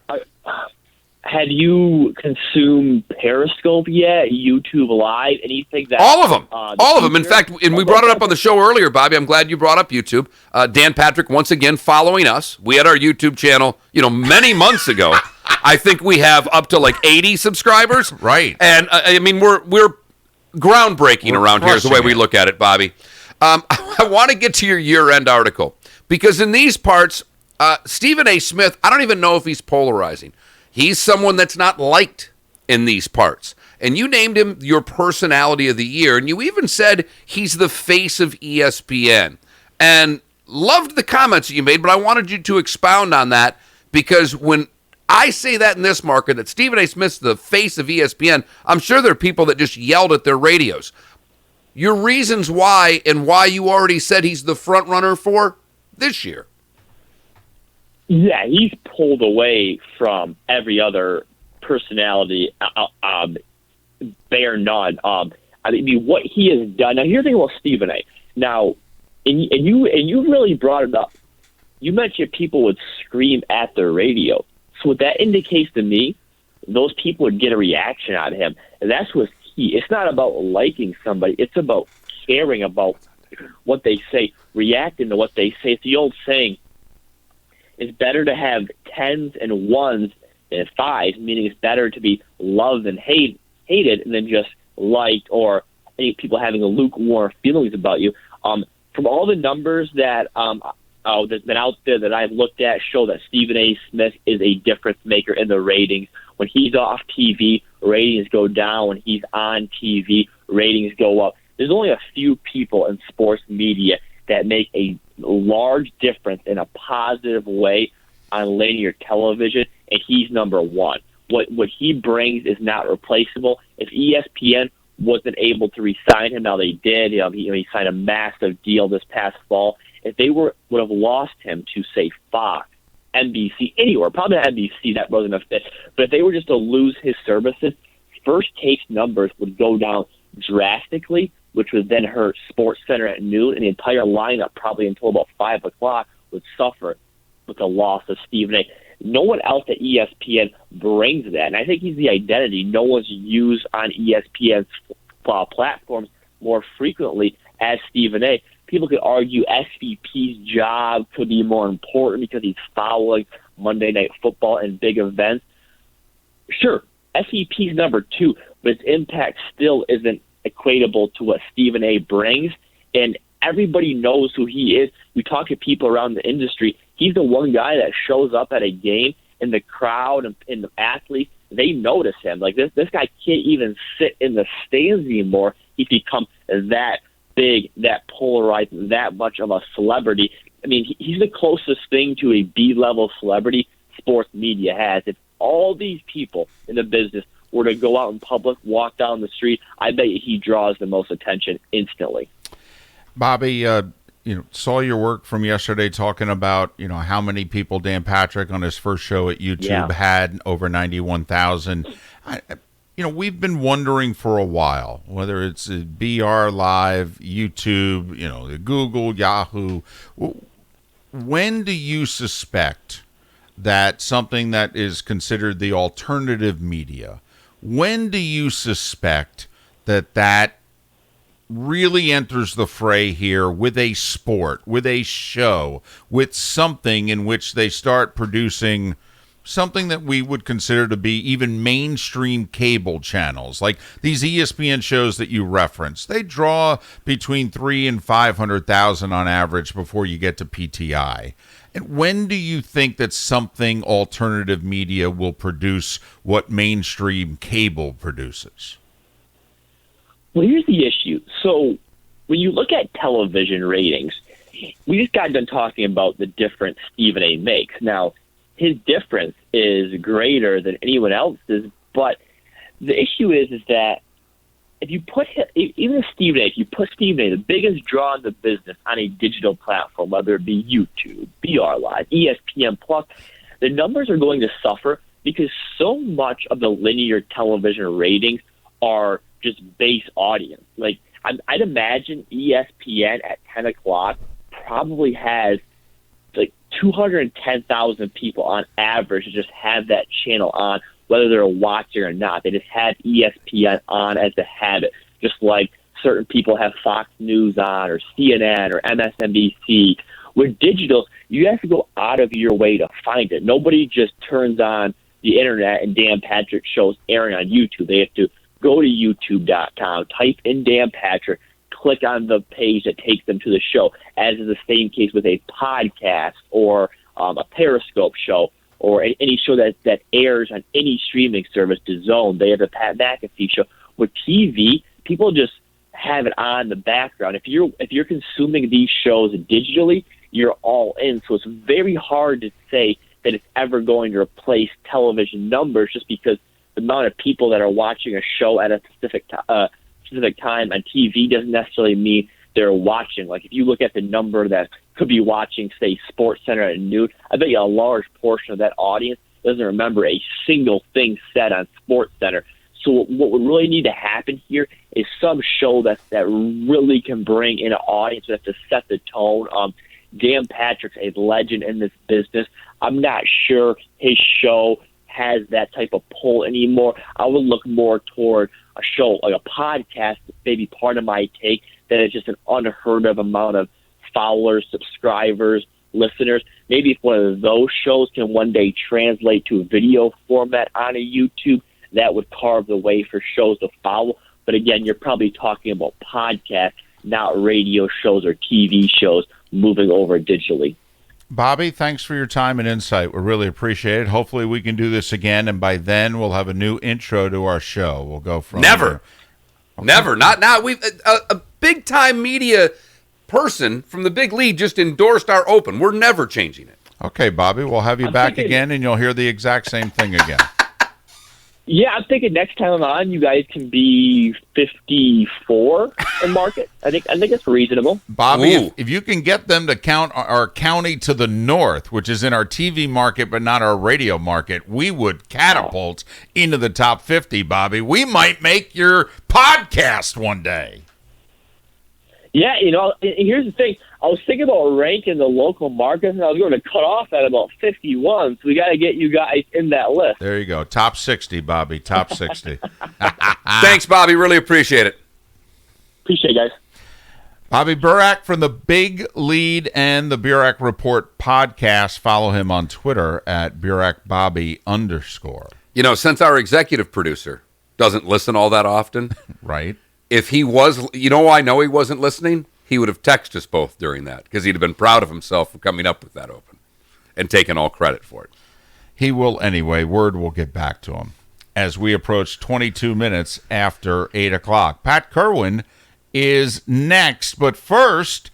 S10: Had you consumed Periscope yet? YouTube Live? Anything that?
S7: All of them. All of them. In fact, and we brought it up on the show earlier, Bobby. I'm glad you brought up YouTube. Dan Patrick, once again, following us. We had our YouTube channel, many months ago. I think we have up to 80 subscribers.
S6: Right.
S7: And, we're groundbreaking around here is the way we look at it, Bobby. I want to get to your year-end article because in these parts, Stephen A. Smith, I don't even know if he's polarizing. He's someone that's not liked in these parts. And you named him your personality of the year, and you even said he's the face of ESPN. And loved the comments that you made, but I wanted you to expound on that because when I say that in this market, that Stephen A. Smith's the face of ESPN, I'm sure there are people that just yelled at their radios. Your reasons why and why you already said he's the front runner for this year.
S10: Yeah, he's pulled away from every other personality, bare none. I mean, what he has done. Now, here's the thing about Stephen A. Now, and you really brought it up. You mentioned people would scream at the radio. So what that indicates to me, those people would get a reaction out of him. And that's what's key. It's not about liking somebody. It's about caring about what they say, reacting to what they say. It's the old saying, it's better to have tens and ones than fives, meaning it's better to be loved and hated than just liked, or any people having a lukewarm feelings about you. From all the numbers that that's been out there that I've looked at, show that Stephen A. Smith is a difference maker in the ratings. When he's off TV, ratings go down. When he's on TV, ratings go up. There's only a few people in sports media that make a large difference in a positive way on linear television, and he's number one. What he brings is not replaceable. If ESPN wasn't able to re-sign him, now they did. He signed a massive deal this past fall. If they would have lost him to, say, Fox, NBC, anywhere, probably not NBC, that wasn't a fit, but if they were just to lose his services, First Take's numbers would go down drastically, which would then hurt SportsCenter at noon, and the entire lineup, probably until about 5 o'clock, would suffer with the loss of Stephen A. No one else at ESPN brings that, and I think he's the identity no one's used on ESPN's platforms more frequently as Stephen A. People could argue SVP's job could be more important because he's following Monday Night Football and big events. Sure, SVP's number two, but its impact still isn't equatable to what Stephen A. brings, and everybody knows who he is. We talk to people around the industry. He's the one guy that shows up at a game, and the crowd and the athletes, they notice him. Like, this guy can't even sit in the stands anymore. He's become that big, that polarized, that much of a celebrity. I mean, he's the closest thing to a B-level celebrity sports media has. If all these people in the business were to go out in public, walk down the street, I bet you he draws the most attention instantly.
S6: Bobby, saw your work from yesterday talking about, how many people Dan Patrick on his first show at YouTube had, over 91,000. We've been wondering for a while, whether it's BR Live, YouTube, Google, Yahoo. When do you suspect that something that is considered the alternative media, when do you suspect that really enters the fray here with a sport, with a show, with something in which they start producing something that we would consider to be even mainstream cable channels, like these ESPN shows that you reference? They draw between 300,000 and 500,000 on average before you get to PTI. And when do you think that something alternative media will produce what mainstream cable produces?
S10: Well, here's the issue. So when you look at television ratings, we just got done talking about the difference Stephen A. makes. Now, his difference is greater than anyone else's, but the issue is that if you put even Stephen A., if you put Stephen A., the biggest draw in the business, on a digital platform, whether it be YouTube, BR Live, ESPN Plus, the numbers are going to suffer because so much of the linear television ratings are just base audience. Like, I'd imagine ESPN at 10 o'clock probably has like 210,000 people on average to just have that channel on, whether they're watching or not. They just have ESPN on as a habit, just like certain people have Fox News on or CNN or MSNBC. With digital, you have to go out of your way to find it. Nobody just turns on the internet and Dan Patrick shows airing on YouTube. They have to go to youtube.com, type in Dan Patrick, click on the page that takes them to the show, as is the same case with a podcast or a Periscope show or any show that airs on any streaming service, DAZN. They have a Pat McAfee show. With TV, people just have it on in the background. If you're consuming these shows digitally, you're all in. So it's very hard to say that it's ever going to replace television numbers, just because the amount of people that are watching a show at a specific time on TV doesn't necessarily mean they're watching. Like, if you look at the number that could be watching, say, SportsCenter at noon, I bet you a large portion of that audience doesn't remember a single thing said on SportsCenter. So what would really need to happen here is some show that really can bring in an audience. We have to set the tone. Dan Patrick's a legend in this business. I'm not sure his show has that type of pull anymore. I would look more toward a show like a podcast, maybe part of my take, that is just an unheard of amount of followers, subscribers, listeners. Maybe if one of those shows can one day translate to a video format on a YouTube, that would carve the way for shows to follow. But again, you're probably talking about podcasts, not radio shows or TV shows moving over digitally.
S6: Bobby, thanks for your time and insight. We really appreciate it. Hopefully we can do this again, and by then we'll have a new intro to our show. We'll go from
S7: Never.
S6: Okay.
S7: Never. Not now. We've a big-time media person from the big league just endorsed our open. We're never changing it.
S6: Okay, Bobby, we'll have you back again, and you'll hear the exact same thing again.
S10: Yeah, I'm thinking next time I'm on, you guys can be 54 in market. I think it's reasonable.
S6: Bobby, if you can get them to count our county to the north, which is in our TV market but not our radio market, we would catapult into the top 50, Bobby. We might make your podcast one day.
S10: Yeah, here's the thing. I was thinking about ranking the local markets, and I was going to cut off at about 51, so we got to get you guys in that list.
S6: There you go. Top 60, Bobby. Top 60.
S7: Thanks, Bobby. Really appreciate it.
S10: Appreciate it, guys.
S6: Bobby Burack from the Big Lead and the Burack Report podcast. Follow him on Twitter at BurackBobby _.
S7: Since our executive producer doesn't listen all that often.
S6: Right.
S7: If he was, I know he wasn't listening, he would have texted us both during that because he'd have been proud of himself for coming up with that open and taking all credit for it.
S6: He will anyway. Word will get back to him as we approach 22 minutes after 8 o'clock. Pat Kerwin is next, but first,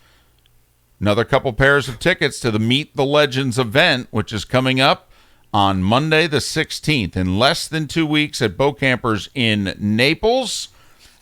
S6: another couple pairs of tickets to the Meet the Legends event, which is coming up on Monday the 16th in less than 2 weeks at Bow Campers in Naples.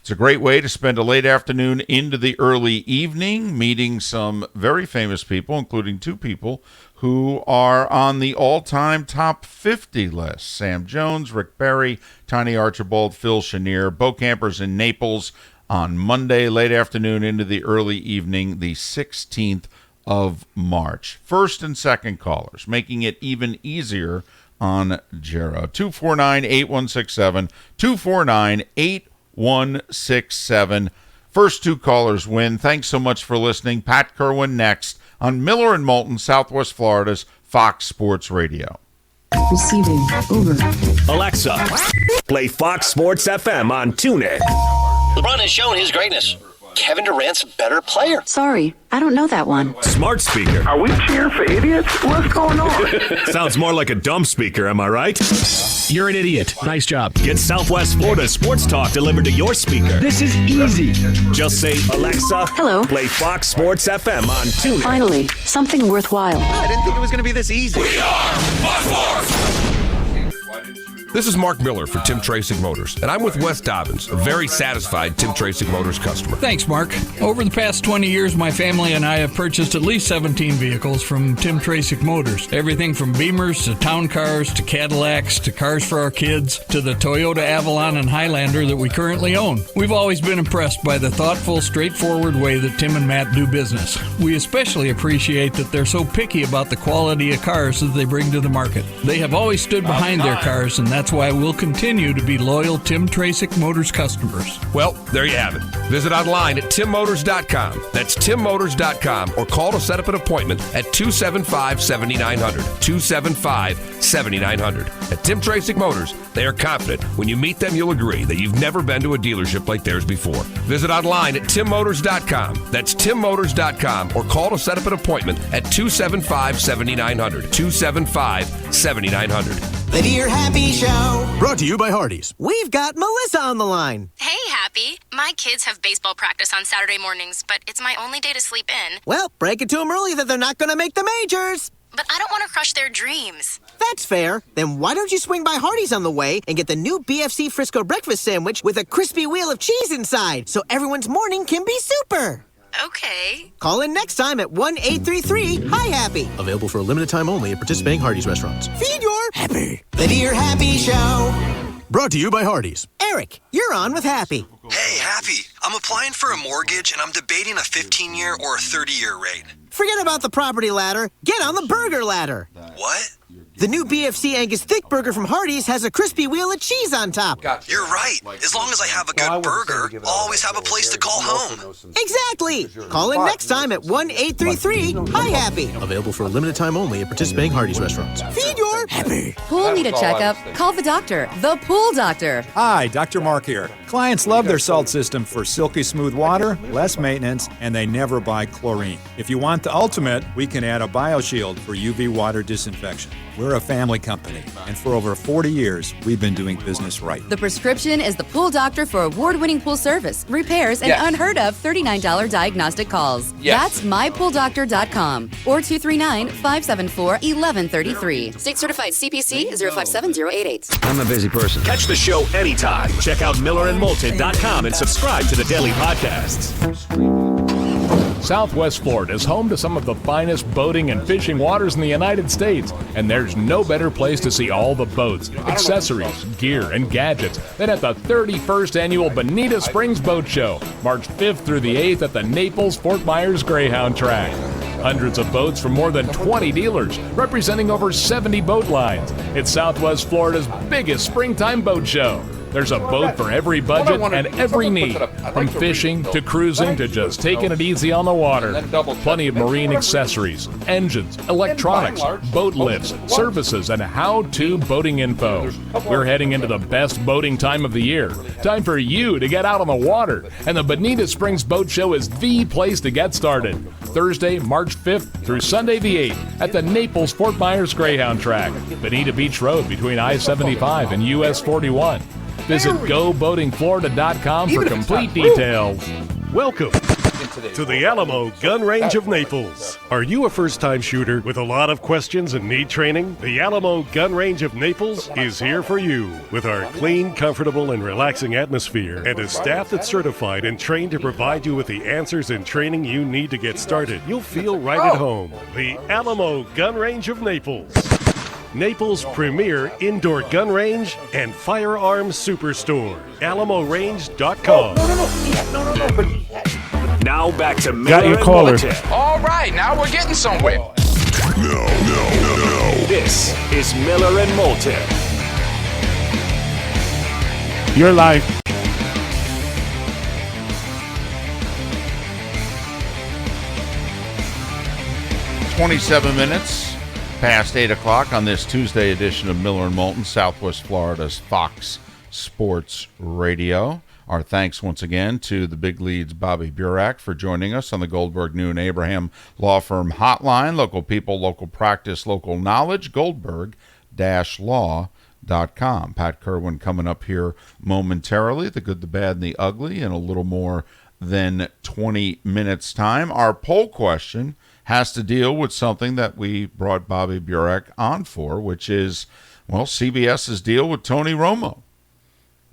S6: It's a great way to spend a late afternoon into the early evening, meeting some very famous people, including two people who are on the all-time top 50 list. Sam Jones, Rick Barry, Tiny Archibald, Phil Chenier, Bow Campers in Naples on Monday, late afternoon into the early evening, the 16th of March. First and second callers, making it even easier on Jarrow. 249-8167, 249-8167. First two callers win. Thanks so much for listening. Pat Kerwin next on Miller and Moulton, Southwest Florida's Fox Sports Radio.
S11: Receiving. Over.
S1: Alexa, play Fox Sports FM on TuneIn.
S13: LeBron has shown his greatness. Kevin Durant's a better player.
S11: Sorry, I don't know that one.
S1: Smart speaker.
S27: Are we cheering for idiots? What's going on?
S1: Sounds more like a dumb speaker, am I right?
S14: You're an idiot. Nice job.
S1: Get Southwest Florida sports talk delivered to your speaker.
S14: This is easy.
S1: Just say, Alexa,
S11: hello.
S1: Play Fox Sports FM on TuneIn.
S11: Finally, something worthwhile.
S13: I didn't think it was going to be this easy.
S27: We are Fox Sports!
S16: This is Mark Miller for Tim Tracing Motors, and I'm with Wes Dobbins, a very satisfied Tim Tracing Motors customer.
S17: Thanks, Mark. Over the past 20 years, my family and I have purchased at least 17 vehicles from Tim Tracing Motors. Everything from Beamers to town cars to Cadillacs to cars for our kids to the Toyota Avalon and Highlander that we currently own. We've always been impressed by the thoughtful, straightforward way that Tim and Matt do business. We especially appreciate that they're so picky about the quality of cars that they bring to the market. They have always stood behind their cars, and that's why we'll continue to be loyal Tim Tracek Motors customers.
S16: Well, there you have it. Visit online at timmotors.com. That's timmotors.com, or call to set up an appointment at 275-7900. 275-7900. At Tim Tracek Motors, they are confident when you meet them, you'll agree that you've never been to a dealership like theirs before. Visit online at timmotors.com. That's timmotors.com, or call to set up an appointment at 275-7900. 275-7900.
S18: The Dear Happy Show.
S20: Brought to you by Hardee's.
S18: We've got Melissa on the line.
S21: Hey, Happy. My kids have baseball practice on Saturday mornings, but it's my only day to sleep in.
S18: Well, break it to them early that they're not going to make the majors.
S21: But I don't want to crush their dreams.
S18: That's fair. Then why don't you swing by Hardee's on the way and get the new BFC Frisco breakfast sandwich with a crispy wheel of cheese inside, so everyone's morning can be super.
S21: Okay.
S18: Call in next time at 1-833-HI-HAPPY.
S20: Available for a limited time only at participating Hardee's restaurants.
S18: Feed your happy. The Dear Happy Show.
S20: Brought to you by Hardee's.
S18: Eric, you're on with Happy.
S5: Hey, Happy. I'm applying for a mortgage, and I'm debating a 15-year or a 30-year rate.
S18: Forget about the property ladder. Get on the burger ladder.
S5: What?
S18: The new BFC Angus Thick Burger from Hardee's has a crispy wheel of cheese on top.
S5: You're right. As long as I have a good burger, I'll always have a place to call home.
S18: Exactly. Call in next time at 1-833-HI-HAPPY.
S20: Available for a limited time only at participating Hardee's restaurants.
S18: Feed your happy.
S2: Pool need a checkup? Call the doctor, the Pool Doctor.
S15: Hi, Dr. Mark here. Clients love their salt system for silky smooth water, less maintenance, and they never buy chlorine. If you want the ultimate, we can add a BioShield for UV water disinfection. We're a family company, and for over 40 years, we've been doing business right.
S2: The prescription is the Pool Doctor for award-winning pool service, repairs, and unheard of $39 diagnostic calls. That's mypooldoctor.com or 239-574-1133. State certified CPC 057088.
S1: I'm a busy person. Catch the show anytime. Check out MillerandMoulton.com and subscribe to the daily podcasts.
S19: Southwest Florida is home to some of the finest boating and fishing waters in the United States, and there's no better place to see all the boats, accessories, gear, and gadgets than at the 31st Annual Bonita Springs Boat Show, March 5th through the 8th at the Naples-Fort Myers Greyhound Track. Hundreds of boats from more than 20 dealers, representing over 70 boat lines. It's Southwest Florida's biggest springtime boat show. There's a boat for every budget and every need, from fishing to cruising to just taking it easy on the water. Plenty of marine accessories, engines, electronics, boat lifts, services, and how-to boating info. We're heading into the best boating time of the year. Time for you to get out on the water, and the Bonita Springs Boat Show is the place to get started. Thursday, March 5th through Sunday the 8th at the Naples-Fort Myers Greyhound Track, Bonita Beach Road between I-75 and US 41. Visit GoBoatingFlorida.com for complete details.
S12: Welcome to the Alamo Gun Range of Naples. Are you a first-time shooter with a lot of questions and need training? The Alamo Gun Range of Naples is here for you. With our clean, comfortable, and relaxing atmosphere and a staff that's certified and trained to provide you with the answers and training you need to get started, you'll feel right at home. The Alamo Gun Range of Naples. Naples' premier indoor gun range and firearms superstore. AlamoRange.com.
S1: Now back to Miller
S19: Got your
S1: and
S19: caller.
S1: Moulton.
S22: All right, now we're getting somewhere.
S1: No. This is Miller and Moulton.
S19: You're live.
S6: "27 minutes past 8 o'clock on this Tuesday edition of Miller and Moulton, Southwest Florida's Fox Sports Radio. Our thanks once again to the Big Lead's Bobby Burak for joining us on the Goldberg New and Abraham Law Firm Hotline. Local people, local practice, local knowledge, Goldberg-Law.com. Pat Kerwin coming up here momentarily, the good, the bad, and the ugly, in a little more than 20 minutes' time. Our poll question has to deal with something that we brought Bobby Burak on for, which is, well, CBS's deal with Tony Romo.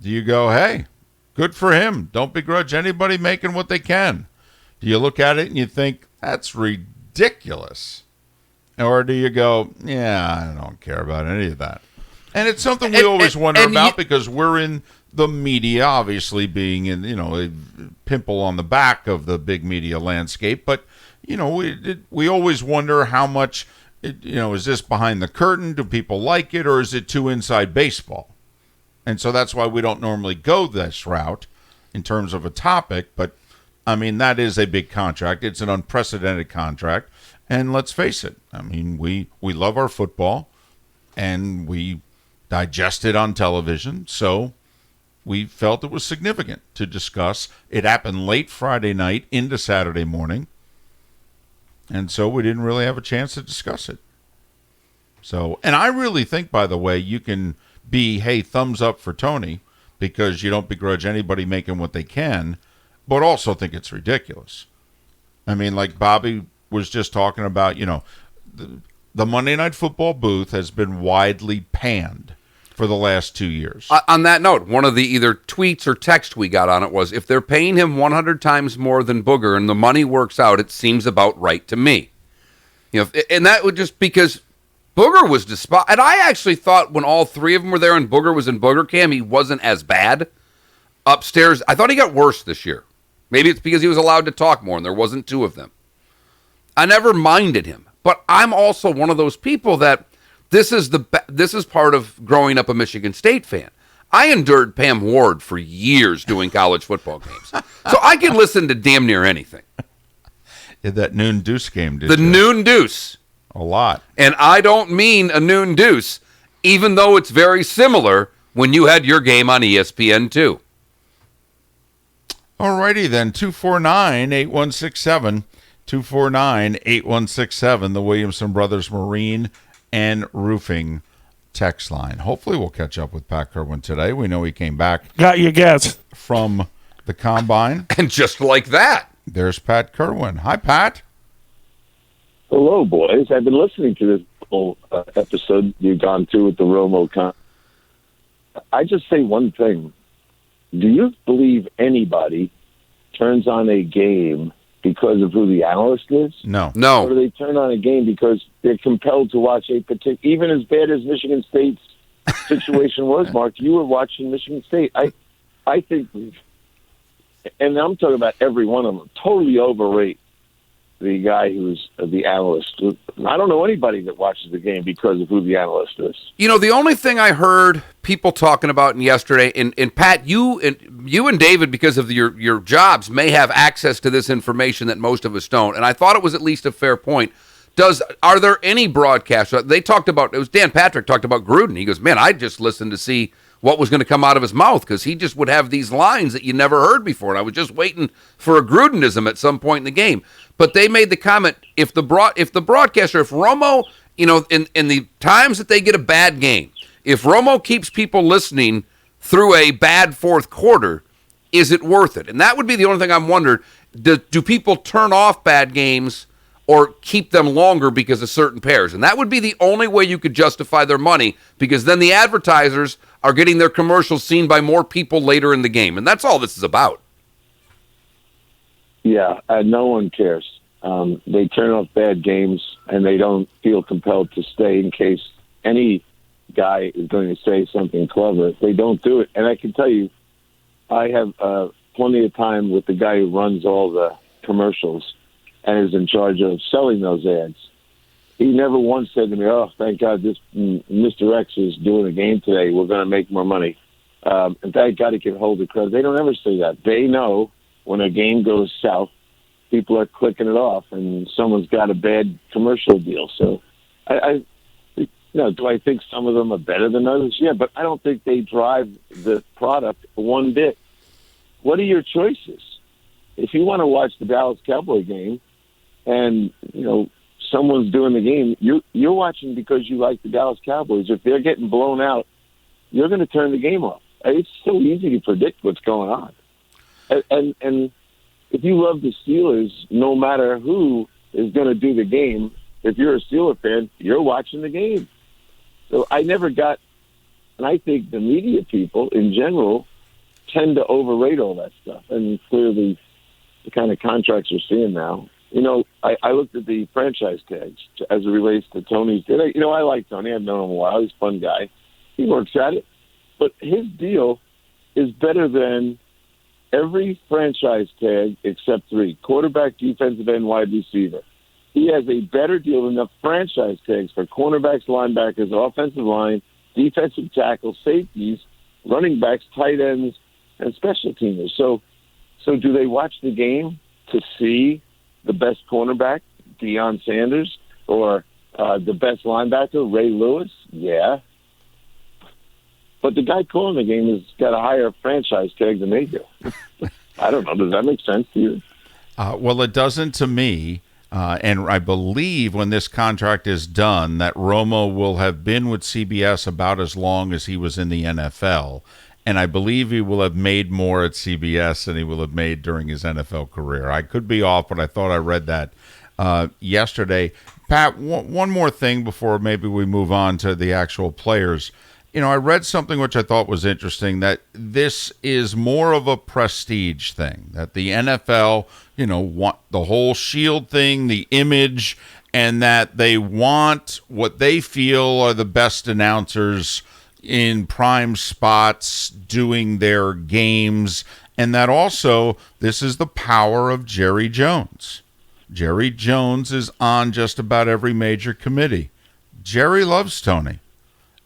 S6: Do you go, hey, good for him, don't begrudge anybody making what they can? Do you look at it and you think, that's ridiculous? Or do you go, yeah, I don't care about any of that? And it's something we always wonder about because we're in the media, obviously being in, a pimple on the back of the big media landscape, but we always wonder how much, is this behind the curtain? Do people like it, or is it too inside baseball? And so that's why we don't normally go this route in terms of a topic. But, that is a big contract. It's an unprecedented contract. And let's face it, we love our football, and we digest it on television. So we felt it was significant to discuss. It happened late Friday night into Saturday morning. And so we didn't really have a chance to discuss it. So, and I really think, by the way, you can be, hey, thumbs up for Tony because you don't begrudge anybody making what they can, but also think it's ridiculous. Like Bobby was just talking about, the Monday Night Football booth has been widely panned for the last 2 years.
S7: On that note, one of the either tweets or text we got on it was, if they're paying him 100 times more than Booger and the money works out, it seems about right to me. And that would just because Booger was despised. And I actually thought when all three of them were there and Booger was in Booger Cam, he wasn't as bad. upstairs. I thought he got worse this year. Maybe it's because he was allowed to talk more and there wasn't two of them. I never minded him, but I'm also one of those people that this is part of growing up a Michigan State fan. I endured Pam Ward for years doing college football games, so I can listen to damn near anything.
S6: That noon deuce game, did
S7: the
S6: you?
S7: Noon deuce,
S6: a lot,
S7: and I don't mean a noon deuce, even though it's very similar when you had your game on ESPN2.
S6: Alrighty then, 249-8167, 249-8167, the Williamson Brothers Marine and Roofing text line. Hopefully we'll catch up with Pat Kerwin today. We know he came back.
S3: Got your guess.
S6: From the Combine.
S7: And just like that,
S6: there's Pat Kerwin. Hi, Pat.
S4: Hello, boys. I've been listening to this whole episode you've gone through with the Romo. I just say one thing. Do you believe anybody turns on a game because of who the analyst is?
S6: No.
S4: Or do they turn on a game because they're compelled to watch a particular, even as bad as Michigan State's situation was, Mark, you were watching Michigan State. I think, and I'm talking about every one of them, totally overrate the guy who's the analyst. I don't know anybody that watches the game because of who the analyst is.
S7: You know, the only thing I heard people talking about yesterday, and Pat, you and David, because of your jobs, may have access to this information that most of us don't, and I thought it was at least a fair point. Are there any broadcasts? They talked about, it was Dan Patrick talked about Gruden. He goes, man, I just listened to see what was going to come out of his mouth because he just would have these lines that you never heard before, and I was just waiting for a Grudenism at some point in the game. But they made the comment, if the broadcaster, if Romo, you know, in the times that they get a bad game, if Romo keeps people listening through a bad fourth quarter, is it worth it? And that would be the only thing I'm wondering. Do people turn off bad games or keep them longer because of certain pairs? And that would be the only way you could justify their money, because then the advertisers are getting their commercials seen by more people later in the game. And that's all this is about.
S4: Yeah, no one cares. They turn off bad games, and they don't feel compelled to stay in case any guy is going to say something clever. They don't do it. And I can tell you, I have plenty of time with the guy who runs all the commercials and is in charge of selling those ads. He never once said to me, oh, thank God this Mr. X is doing a game today. We're going to make more money. And thank God he can hold it, because they don't ever say that. They know when a game goes south, people are clicking it off, and someone's got a bad commercial deal. So, do I think some of them are better than others? Yeah, but I don't think they drive the product one bit. What are your choices? If you want to watch the Dallas Cowboy game, and someone's doing the game, you're watching because you like the Dallas Cowboys. If they're getting blown out, you're going to turn the game off. It's so easy to predict what's going on. And if you love the Steelers, no matter who is going to do the game, if you're a Steeler fan, you're watching the game. So I never got, and I think the media people in general tend to overrate all that stuff. And clearly the kind of contracts we're seeing now, I looked at the franchise tags as it relates to Tony's. I like Tony. I've known him a while. He's a fun guy. He works at it. But his deal is better than every franchise tag except 3: quarterback, defensive end, wide receiver. He has a better deal than the franchise tags for cornerbacks, linebackers, offensive line, defensive tackles, safeties, running backs, tight ends, and special teamers. So do they watch the game to see the best cornerback, Deion Sanders, or the best linebacker, Ray Lewis? Yeah. But the guy calling the game has got a higher franchise tag than they do. I don't know. Does that make sense to you?
S6: Well, it doesn't to me. And I believe when this contract is done that Romo will have been with CBS about as long as he was in the NFL. And I believe he will have made more at CBS than he will have made during his NFL career. I could be off, but I thought I read that yesterday. Pat, one more thing before maybe we move on to the actual players. I read something which I thought was interesting, that this is more of a prestige thing, that the NFL, want the whole shield thing, the image, and that they want what they feel are the best announcers, in prime spots doing their games, and that also this is the power of Jerry Jones. Jerry Jones is on just about every major committee. Jerry loves Tony.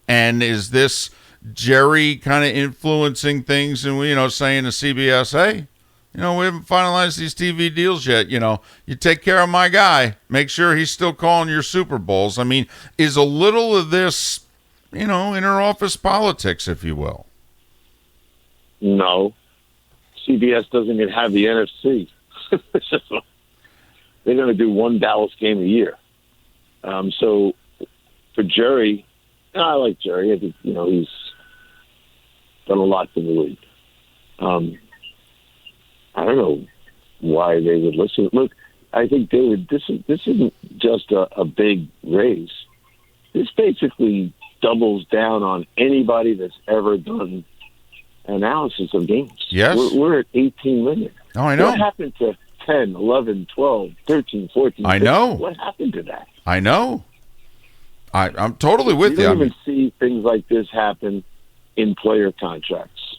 S6: And is this Jerry kind of influencing things and, saying to CBS, hey, we haven't finalized these TV deals yet. You take care of my guy. Make sure he's still calling your Super Bowls. I mean, is a little of this, inner office politics, if you will?
S4: No. CBS doesn't even have the NFC. They're going to do one Dallas game a year. So for Jerry, I like Jerry. I think, he's done a lot for the league. I don't know why they would listen. Look, I think, David, this isn't just a big raise. This basically doubles down on anybody that's ever done analysis of games.
S6: Yes.
S4: We're at 18 million.
S6: Oh, I know.
S4: What happened to 10, 11, 12, 13, 14,
S6: I
S4: 15?
S6: know.
S4: What happened to that?
S6: I know. I'm totally with you.
S4: You don't even see things like this happen in player contracts,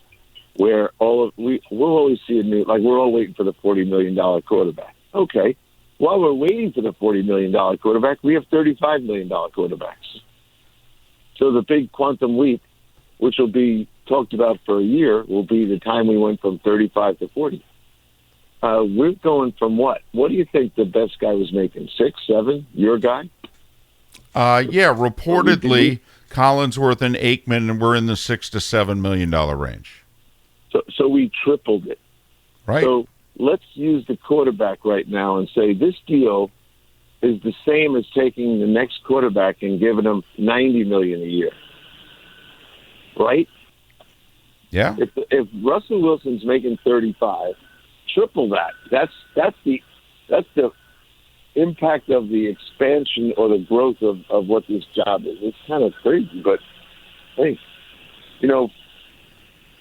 S4: where we'll always see a new, like we're all waiting for the $40 million quarterback. Okay. While we're waiting for the $40 million quarterback, we have $35 million quarterbacks. So the big quantum leap, which will be talked about for a year, will be the time we went from 35 to 40. We're going from what? What do you think the best guy was making? 6, 7? Your guy?
S6: Yeah, reportedly Collinsworth and Aikman, and we're in the $6 to $7 million range.
S4: So we tripled it.
S6: Right.
S4: So let's use the quarterback right now and say this deal is the same as taking the next quarterback and giving him $90 million a year. Right?
S6: Yeah.
S4: If Russell Wilson's making 35, triple that. That's the impact of the expansion or the growth of what this job is. It's kind of crazy, but hey,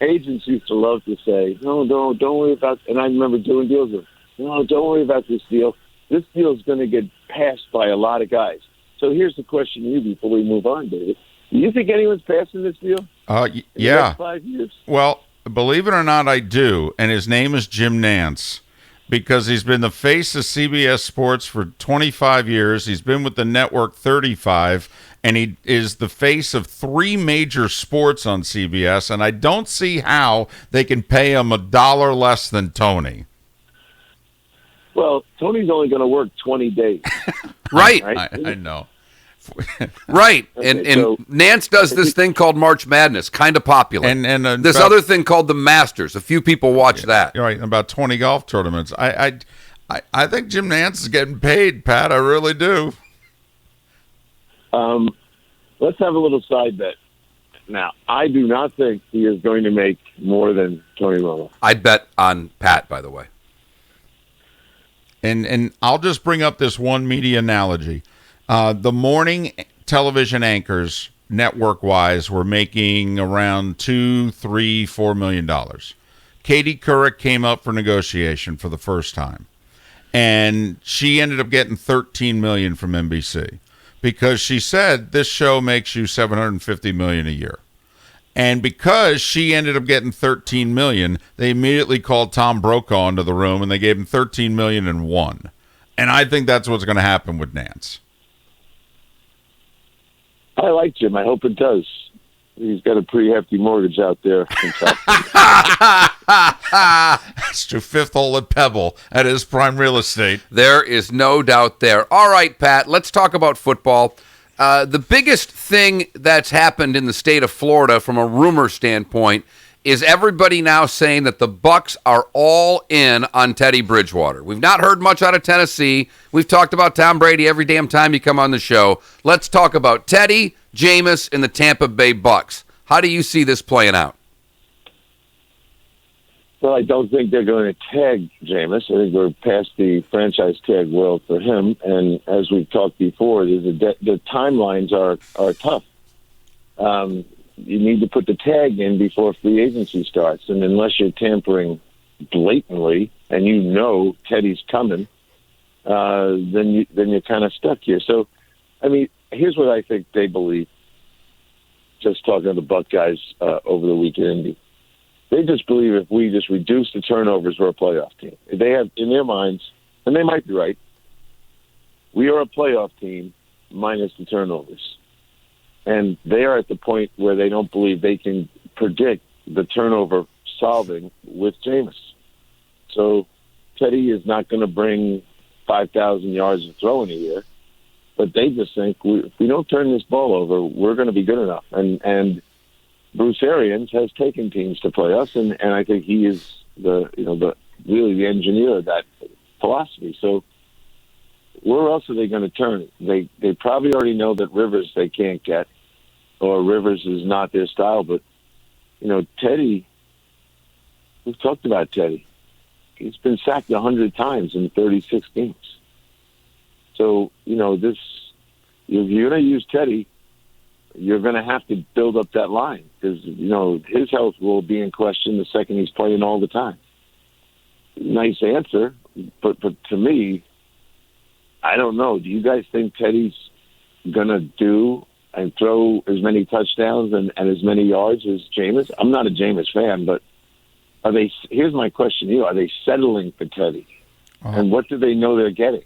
S4: agents used to love to say, no, don't worry about, and I remember doing deals with, no, don't worry about this deal. This deal is going to get passed by a lot of guys. So here's the question to you before we move on, David. Do you think anyone's passing this deal?
S6: Yeah.
S4: In the next 5 years?
S6: Well, believe it or not, I do, and his name is Jim Nantz, because he's been the face of CBS Sports for 25 years. He's been with the network 35, and he is the face of 3 major sports on CBS, and I don't see how they can pay him $1 less than Tony.
S4: Well, Tony's only going to work 20 days.
S7: Right.
S6: I know.
S7: Right.
S4: Okay,
S7: and
S4: so
S7: Nance does this thing called March Madness, kind of popular.
S6: And
S7: this other thing called the Masters. A few people watch that.
S6: Right, about 20 golf tournaments. I think Jim Nantz is getting paid, Pat. I really do.
S4: Let's have a little side bet. Now, I do not think he is going to make more than Tony Romo.
S7: I'd bet on Pat, by the way.
S6: And I'll just bring up this one media analogy. The morning television anchors, network-wise, were making around $2, $3, $4 million. Katie Couric came up for negotiation for the first time, and she ended up getting $13 million from NBC because she said this show makes you $750 million a year. And because she ended up getting $13 million, they immediately called Tom Brokaw into the room, and they gave him $13 million and won. And I think that's what's going to happen with Nance.
S4: I like Jim. I hope it does. He's got a pretty hefty mortgage out there.
S6: That's true. 5th hole at Pebble at his prime real estate.
S7: There is no doubt there. All right, Pat, let's talk about football. The biggest thing that's happened in the state of Florida from a rumor standpoint is everybody now saying that the Bucs are all in on Teddy Bridgewater. We've not heard much out of Tennessee. We've talked about Tom Brady every damn time you come on the show. Let's talk about Teddy, Jameis, and the Tampa Bay Bucs. How do you see this playing out?
S4: Well, I don't think they're going to tag Jameis. I think we're past the franchise tag world for him. And as we've talked before, the timelines are tough. You need to put the tag in before free agency starts. And unless you're tampering blatantly and you know Teddy's coming, then you're kind of stuck here. So, I mean, here's what I think they believe. just talking to the Buck guys over the weekend. They just believe if we just reduce the turnovers, we're a playoff team. They have in their minds, and they might be right, we are a playoff team minus the turnovers. And they are at the point where they don't believe they can predict the turnover solving with Jameis. So Teddy is not going to bring 5,000 yards of throwing a year, but they just think if we don't turn this ball over, we're going to be good enough. And Bruce Arians has taken teams to play us, and I think he is the engineer of that philosophy. So where else are they going to turn it? They probably already know that Rivers they can't get, or Rivers is not their style. But Teddy, we've talked about Teddy. He's been sacked 100 times in 36 games. So if you're going to use Teddy, you're going to have to build up that line because, his health will be in question the second he's playing all the time. Nice answer, but to me, I don't know. Do you guys think Teddy's going to do and throw as many touchdowns and as many yards as Jameis? I'm not a Jameis fan, but here's my question to you. Are they settling for Teddy? And what do they know they're getting?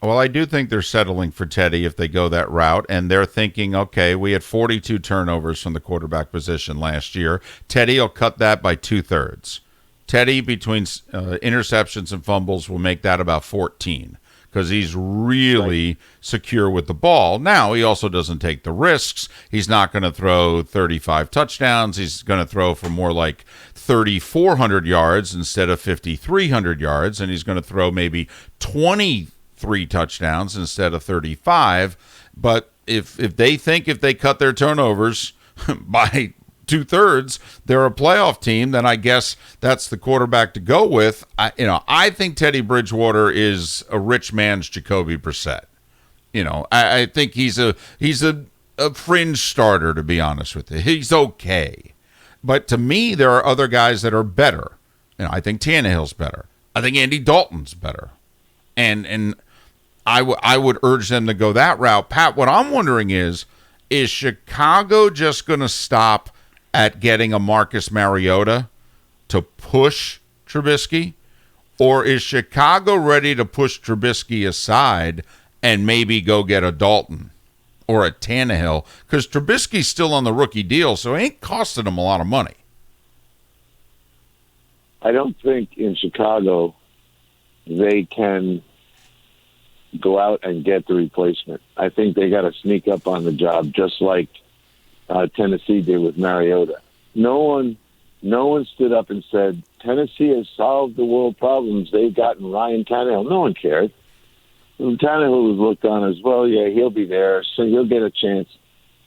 S6: Well, I do think they're settling for Teddy if they go that route, and they're thinking, okay, we had 42 turnovers from the quarterback position last year. Teddy will cut that by 2/3. Teddy, between interceptions and fumbles, will make that about 14 because he's really secure with the ball. Now, he also doesn't take the risks. He's not going to throw 35 touchdowns. He's going to throw for more like 3,400 yards instead of 5,300 yards, and he's going to throw maybe 23 touchdowns instead of 35. But if they think if they cut their turnovers by 2/3, they're a playoff team, then I guess that's the quarterback to go with. I think Teddy Bridgewater is a rich man's Jacoby Brissett. I think he's a fringe starter, to be honest with you. He's okay. But to me, there are other guys that are better. I think Tannehill's better. I think Andy Dalton's better. And I would urge them to go that route. Pat, what I'm wondering is Chicago just going to stop at getting a Marcus Mariota to push Trubisky? Or is Chicago ready to push Trubisky aside and maybe go get a Dalton or a Tannehill? Because Trubisky's still on the rookie deal, so it ain't costing him a lot of money.
S4: I don't think in Chicago they can go out and get the replacement. I think they got to sneak up on the job, just like Tennessee did with Mariota. No one stood up and said, Tennessee has solved the world problems. They've gotten Ryan Tannehill. No one cared. Tannehill was looked on as, well, yeah, he'll be there, so he'll get a chance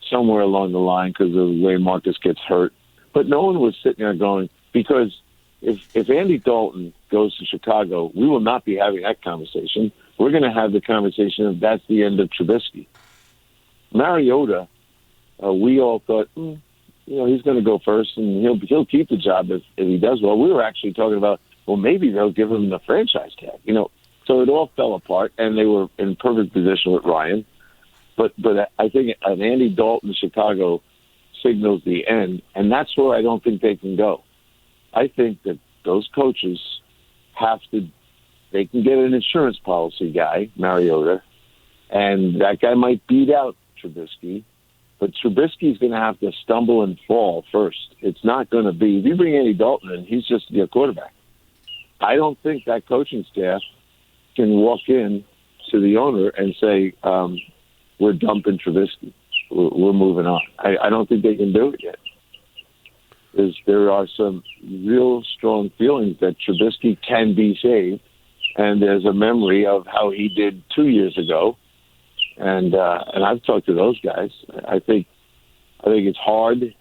S4: somewhere along the line because of the way Marcus gets hurt. But no one was sitting there going, because if Andy Dalton goes to Chicago, we will not be having that conversation. We're going to have the conversation of that's the end of Trubisky. Mariota, we all thought, he's going to go first, and he'll keep the job if he does well. We were actually talking about, well, maybe they'll give him the franchise tag. So it all fell apart, and they were in perfect position with Ryan. But I think an Andy Dalton Chicago signals the end, and that's where I don't think they can go. I think that those coaches they can get an insurance policy guy, Mariota, and that guy might beat out Trubisky. But Trubisky's going to have to stumble and fall first. It's not going to be, if you bring Andy Dalton in, he's just your quarterback. I don't think that coaching staff can walk in to the owner and say, we're dumping Trubisky. We're moving on. I don't think they can do it yet. There are some real strong feelings that Trubisky can be saved, and there's a memory of how he did 2 years ago. And I've talked to those guys. I think it's hard.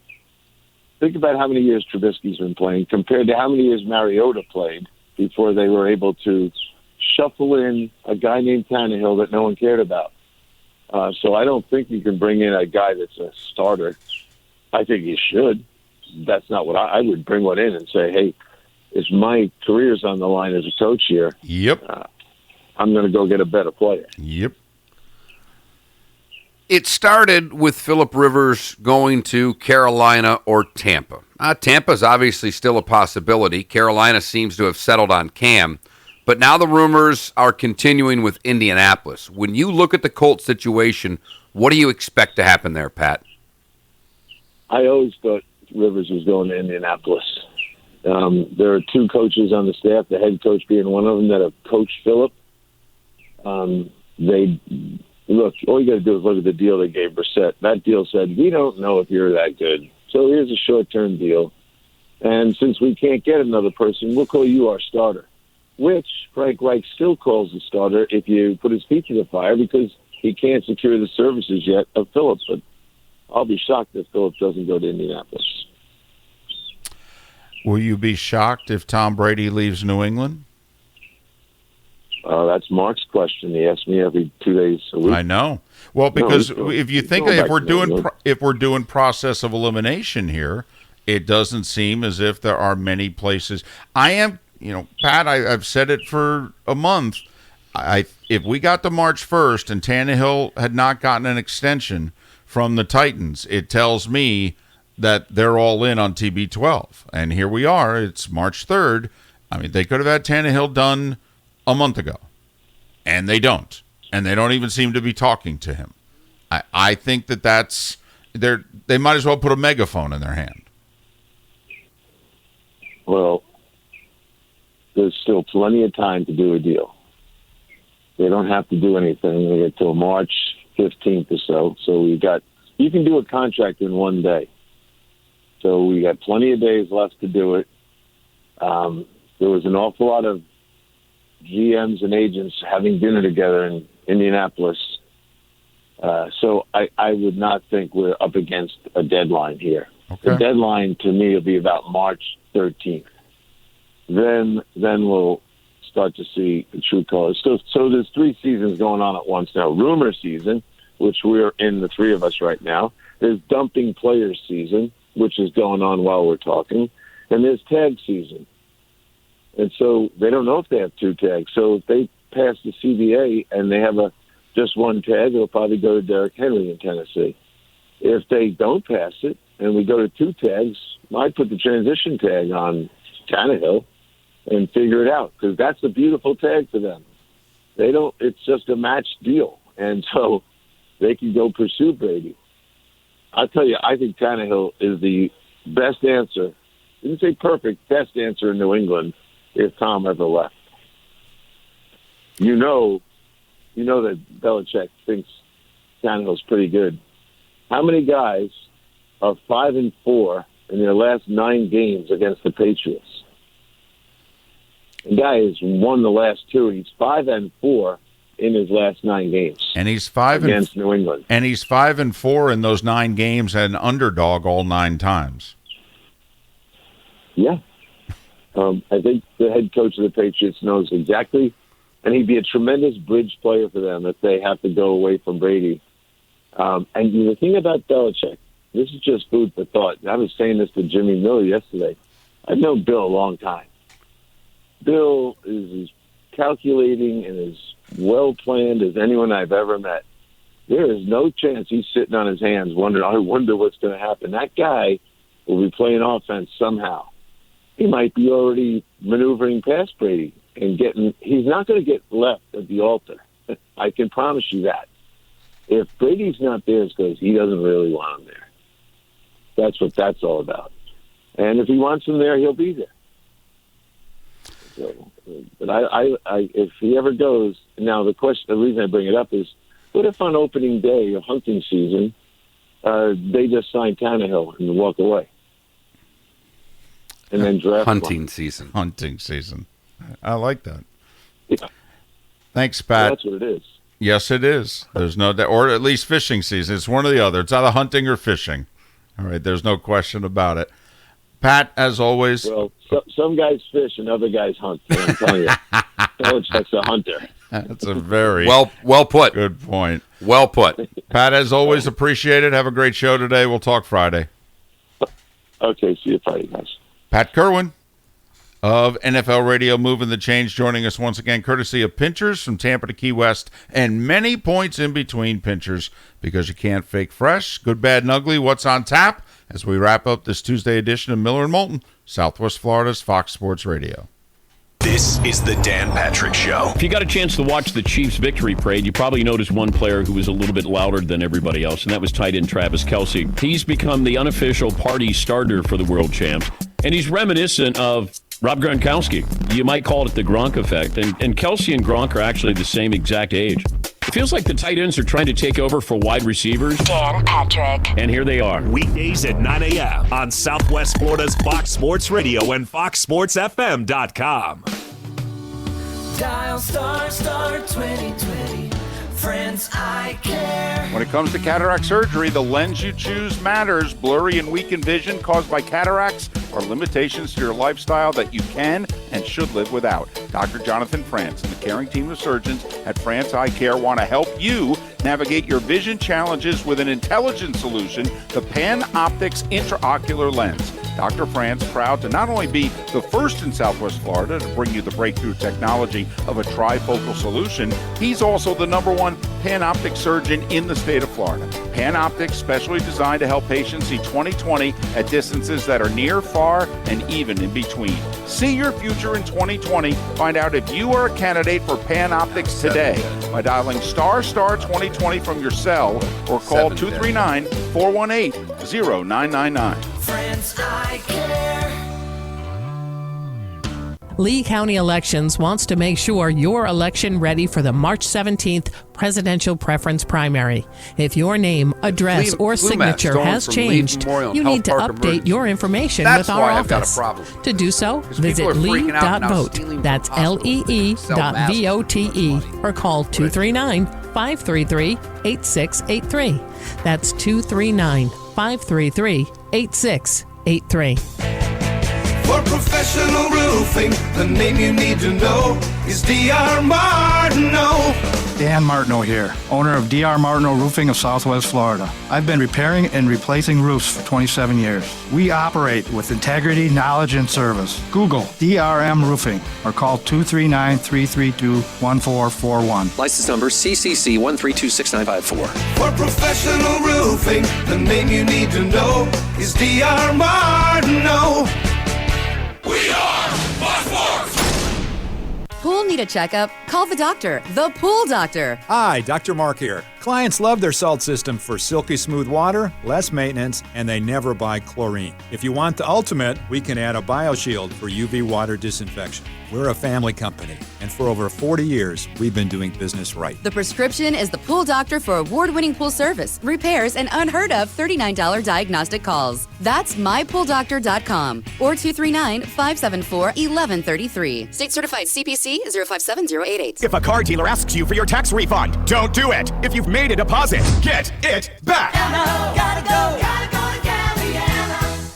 S4: Think about how many years Trubisky's been playing compared to how many years Mariota played before they were able to shuffle in a guy named Tannehill that no one cared about. So I don't think you can bring in a guy that's a starter. I think you should. That's not what I would bring one in and say, hey, if my career's on the line as a coach here,
S6: yep,
S4: I'm going to go get a better player.
S6: Yep.
S7: It started with Phillip Rivers going to Carolina or Tampa. Tampa's obviously still a possibility. Carolina seems to have settled on Cam. But now the rumors are continuing with Indianapolis. When you look at the Colts situation, what do you expect to happen there, Pat?
S4: I always thought Rivers was going to Indianapolis. There are two coaches on the staff, the head coach being one of them, that have coached Phillip. Look, all you got to do is look at the deal they gave Brissett. That deal said, we don't know if you're that good. So here's a short-term deal. And since we can't get another person, we'll call you our starter, which Frank Reich still calls the starter if you put his feet to the fire because he can't secure the services yet of Phillip. But I'll be shocked if Phillip doesn't go to Indianapolis.
S6: Will you be shocked if Tom Brady leaves New England?
S4: That's Mark's question. He asks me every 2 days a week.
S6: I know. Well, because if you think if we're doing process of elimination here, it doesn't seem as if there are many places. Pat, I've said it for a month. If we got to March 1st and Tannehill had not gotten an extension from the Titans, it tells me that they're all in on TB12. And here we are. It's March 3rd. I mean, they could have had Tannehill done a month ago, and they don't. And they don't even seem to be talking to him. I think that's they might as well put a megaphone in their hand.
S4: Well, there's still plenty of time to do a deal. They don't have to do anything until March 15th or so. So you can do a contract in 1 day. So we got plenty of days left to do it. There was an awful lot of GMs and agents having dinner together in Indianapolis. So I would not think we're up against a deadline here. Okay. The deadline to me will be about March 13th. Then we'll start to see the true colors. So there's 3 seasons going on at once now. Rumor season, which we're in, the 3 of us right now. There's dumping players season, which is going on while we're talking. And there's tag season. And so they don't know if they have 2 tags. So if they pass the CBA and they have just 1 tag, it'll probably go to Derrick Henry in Tennessee. If they don't pass it and we go to 2 tags, I'd put the transition tag on Tannehill and figure it out because that's a beautiful tag for them. It's just a match deal. And so they can go pursue Brady. I'll tell you, I think Tannehill is the best answer. I didn't say perfect, best answer in New England if Tom ever left. You know that Belichick thinks Tannehill's pretty good. How many guys are 5-4 in their last 9 games against the Patriots? The guy has won the last 2. He's 5-4 in his last 9 games.
S6: And he's 5
S4: against New England.
S6: And he's 5-4 in those 9 games, an underdog all 9 times.
S4: Yeah. I think the head coach of the Patriots knows exactly, and he'd be a tremendous bridge player for them if they have to go away from Brady. And the thing about Belichick, this is just food for thought. I was saying this to Jimmy Miller yesterday. I've known Bill a long time. Bill is as calculating and as well-planned as anyone I've ever met. There is no chance he's sitting on his hands wondering, I wonder what's going to happen. That guy will be playing offense somehow. He might be already maneuvering past Brady and he's not going to get left at the altar. I can promise you that. If Brady's not there, it's because he doesn't really want him there. That's what that's all about. And if he wants him there, he'll be there. So, but if he ever goes, now the reason I bring it up is, what if on opening day of hunting season, they just sign Tannehill and walk away? And then draft
S7: hunting season.
S6: I like that.
S4: Yeah.
S6: Thanks, Pat.
S4: Well, that's what it is.
S6: Yes, it is. There's no doubt, or at least fishing season. It's one or the other. It's either hunting or fishing. All right, there's no question about it. Pat, as always.
S4: Well, some guys fish and other guys hunt. I'm telling you, Belichick's a hunter.
S6: That's a very
S7: well put.
S6: Good point.
S7: Well put.
S6: Pat, as always, appreciate it. Have a great show today. We'll talk Friday.
S4: Okay, see you Friday, guys.
S6: Pat Kerwin. of NFL Radio Moving the Change, joining us once again, courtesy of Pinchers from Tampa to Key West, and many points in between Pinchers, because you can't fake fresh. Good, bad, and ugly, what's on tap, as we wrap up this Tuesday edition of Miller and Moulton, Southwest Florida's Fox Sports Radio.
S1: This is the Dan Patrick Show.
S3: If you got a chance to watch the Chiefs victory parade, you probably noticed one player who was a little bit louder than everybody else, and that was tight end Travis Kelce. He's become the unofficial party starter for the world champs, and he's reminiscent of Rob Gronkowski. You might call it the Gronk effect, and Kelce and Gronk are actually the same exact age. It feels like the tight ends are trying to take over for wide receivers.
S1: Dan Patrick.
S3: And here they are.
S1: Weekdays at 9 a.m. on Southwest Florida's Fox Sports Radio and FoxSportsFM.com.
S8: Dial star 2020. Friends, I care.
S6: When it comes to cataract surgery, the lens you choose matters. Blurry and weakened vision caused by cataracts are limitations to your lifestyle that you can and should live without. Dr. Jonathan France and the caring team of surgeons at France Eye Care want to help you navigate your vision challenges with an intelligent solution, the PanOptix intraocular lens. Dr. France, proud to not only be the first in Southwest Florida to bring you the breakthrough technology of a trifocal solution, he's also the #1 PanOptix surgeon in the state of Florida. PanOptix, specially designed to help patients see 20/20 at distances that are near, far, and even in between. See your future in 2020. Find out if you are a candidate for PanOptix today by dialing ** 2020 from your cell or call 239-418-0999.
S8: Friends, I care.
S9: Lee County Elections wants to make sure you're election ready for the March 17th presidential preference primary. If your name, address, or signature has changed, you need to update your information with our office. To do so, visit lee.vote. That's lee.vote or call 239-533-8683. That's 239-533-8683.
S8: For professional roofing, the name you need to know is D.R. Martineau.
S23: Dan Martineau here, owner of D.R. Martineau Roofing of Southwest Florida. I've been repairing and replacing roofs for 27 years. We operate with integrity, knowledge, and service. Google DRM Roofing or call 239-332-1441.
S13: License number CCC 1326954.
S8: For professional roofing, the name you need to know is D.R. Martineau.
S1: We are Fox Sports.
S2: Pool need a checkup? Call the doctor, the Pool Doctor.
S15: Hi, Dr. Mark here. Clients love their salt system for silky smooth water, less maintenance, and they never buy chlorine. If you want the ultimate, we can add a BioShield for UV water disinfection. We're a family company, and for over 40 years, we've been doing business right.
S2: The prescription is the Pool Doctor for award-winning pool service, repairs, and unheard of $39 diagnostic calls. That's mypooldoctor.com or 239-574-1133. State certified CPC 057088.
S24: If a car dealer asks you for your tax refund, don't do it. If you've made a deposit, get it back.
S8: Gotta go to Galliana.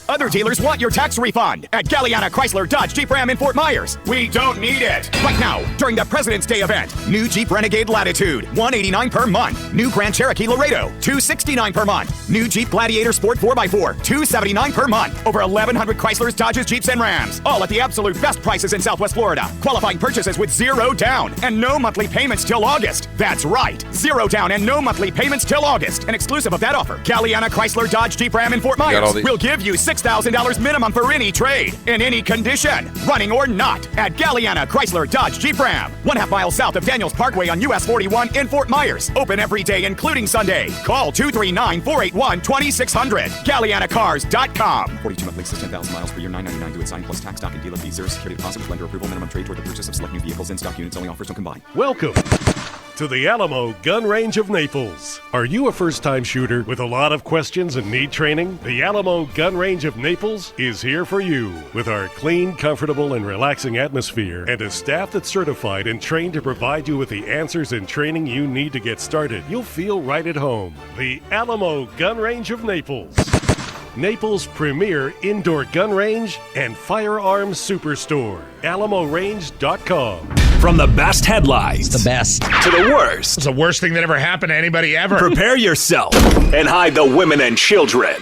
S24: Other dealers want your tax refund at Galliana Chrysler Dodge Jeep Ram in Fort Myers. We don't need it. Right now, during the President's Day event, new Jeep Renegade Latitude, $189 per month. New Grand Cherokee Laredo, $269 per month. New Jeep Gladiator Sport 4x4, $279 per month. Over 1,100 Chryslers, Dodges, Jeeps, and Rams. All at the absolute best prices in Southwest Florida. Qualifying purchases with 0 down and no monthly payments till August. That's right, 0 down and no monthly payments till August. And exclusive of that offer, Galliana Chrysler Dodge Jeep Ram in Fort Myers will give you $6,000 minimum for any trade, in any condition, running or not, at Galliana Chrysler Dodge Jeep Ram. 1/2 mile south of Daniels Parkway on US 41 in Fort Myers. Open every day, including Sunday. Call 239-481-2600. GallianaCars.com.
S25: 42 monthly, 10,000 miles per year, $999 to sign plus tax, stock, and dealer fees, 0 security deposit with lender approval, minimum trade toward the purchase of select new vehicles, in stock units only, offers don't combine.
S12: Welcome to the Alamo Gun Range of Naples. Are you a first-time shooter with a lot of questions and need training? The Alamo Gun Range of Naples is here for you. With our clean, comfortable, and relaxing atmosphere and a staff that's certified and trained to provide you with the answers and training you need to get started, you'll feel right at home. The Alamo Gun Range of Naples. Naples' premier indoor gun range and firearms superstore. AlamoRange.com.
S1: From the best headlines,
S14: The best.
S1: to the worst,
S14: It's the worst thing that ever happened to anybody ever.
S1: prepare yourself and hide the women and children.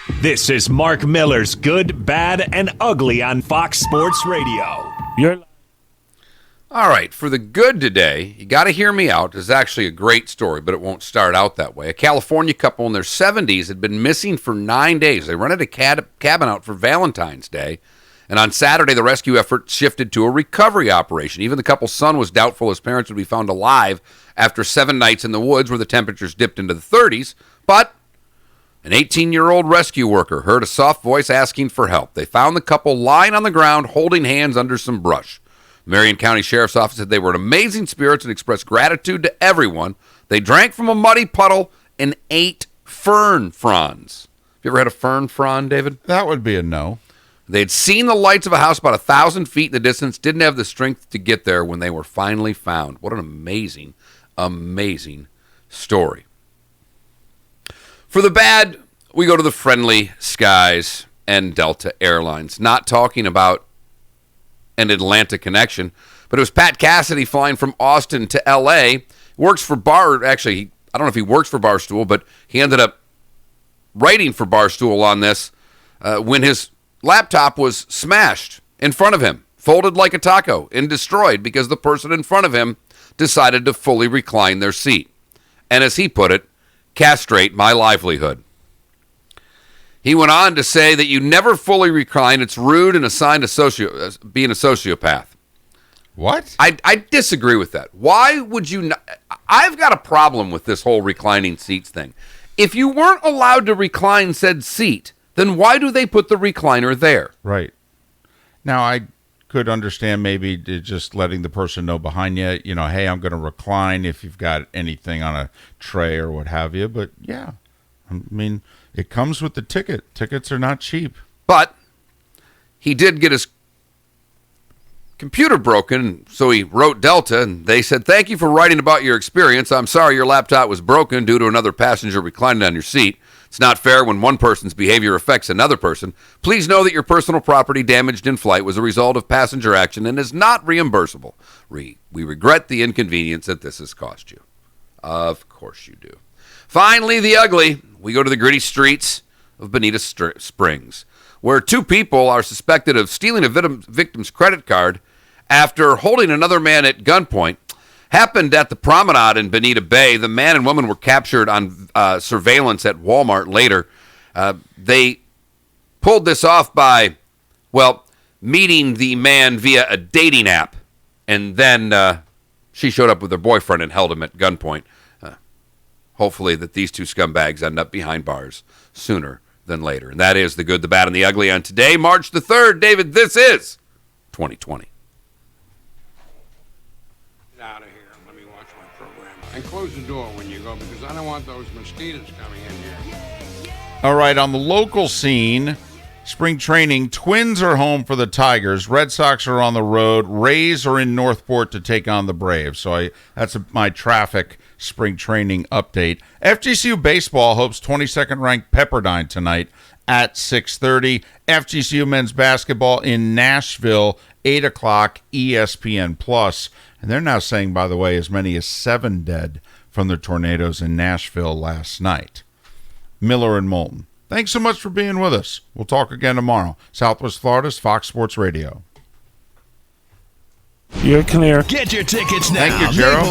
S1: This is Mark Miller's Good, Bad, and Ugly on Fox Sports Radio.
S7: All right, for the good today, you got to hear me out. It's actually a great story, but it won't start out that way. A California couple in their 70s had been missing for 9 days. They rented a cabin out for Valentine's Day, and on Saturday, the rescue effort shifted to a recovery operation. Even the couple's son was doubtful his parents would be found alive after 7 nights in the woods where the temperatures dipped into the 30s, but an 18-year-old rescue worker heard a soft voice asking for help. They found the couple lying on the ground, holding hands under some brush. Marion County Sheriff's Office said they were in amazing spirits and expressed gratitude to everyone. They drank from a muddy puddle and ate fern fronds. Have you ever had a fern frond, David?
S6: That would be a no.
S7: They had seen the lights of a house about 1,000 feet in the distance, didn't have the strength to get there when they were finally found. What an amazing, amazing story. For the bad, we go to the friendly skies and Delta Airlines. Not talking about an Atlanta connection, but it was Pat Cassidy flying from Austin to L.A. Works for actually, I don't know if he works for Barstool, but he ended up writing for Barstool on this when his laptop was smashed in front of him, folded like a taco, and destroyed because the person in front of him decided to fully recline their seat. And as he put it, castrate my livelihood. He went on to say that you never fully recline. It's rude and a sign of being a sociopath.
S6: What?
S7: I disagree with that. Why would you not? I've got a problem with this whole reclining seats thing. If you weren't allowed to recline said seat, then why do they put the recliner there?
S6: Right. Now, I could understand maybe just letting the person know behind you, hey, I'm going to recline if you've got anything on a tray or what have you. But, yeah, I mean, it comes with the ticket. Tickets are not cheap.
S7: But he did get his computer broken, so he wrote Delta, and they said, thank you for writing about your experience. I'm sorry your laptop was broken due to another passenger reclining on your seat. It's not fair when one person's behavior affects another person. Please know that your personal property damaged in flight was a result of passenger action and is not reimbursable. We regret the inconvenience that this has cost you. Of course you do. Finally, the ugly. We go to the gritty streets of Bonita Springs, where 2 people are suspected of stealing a victim's credit card after holding another man at gunpoint. Happened at the Promenade in Bonita Bay. The man and woman were captured on surveillance at Walmart later. They pulled this off by, meeting the man via a dating app. And then she showed up with her boyfriend and held him at gunpoint. Hopefully that these 2 scumbags end up behind bars sooner than later. And that is the good, the bad, and the ugly on today, March the 3rd. David, this is 2020.
S10: Out of here. Let me watch my program. And close the door when you go because I don't want those mosquitoes coming in here.
S6: All right, on the local scene, spring training, Twins are home for the Tigers. Red Sox are on the road. Rays are in Northport to take on the Braves. So that's my traffic spring training update. FGCU baseball hopes 22nd ranked Pepperdine tonight at 6:30. FGCU men's basketball in Nashville, 8 o'clock, ESPN Plus. And they're now saying, by the way, as many as 7 dead from the tornadoes in Nashville last night. Miller and Moulton, thanks so much for being with us. We'll talk again tomorrow. Southwest Florida's Fox Sports Radio.
S14: You're clear.
S8: Get your tickets now.
S6: Thank you, Gerald.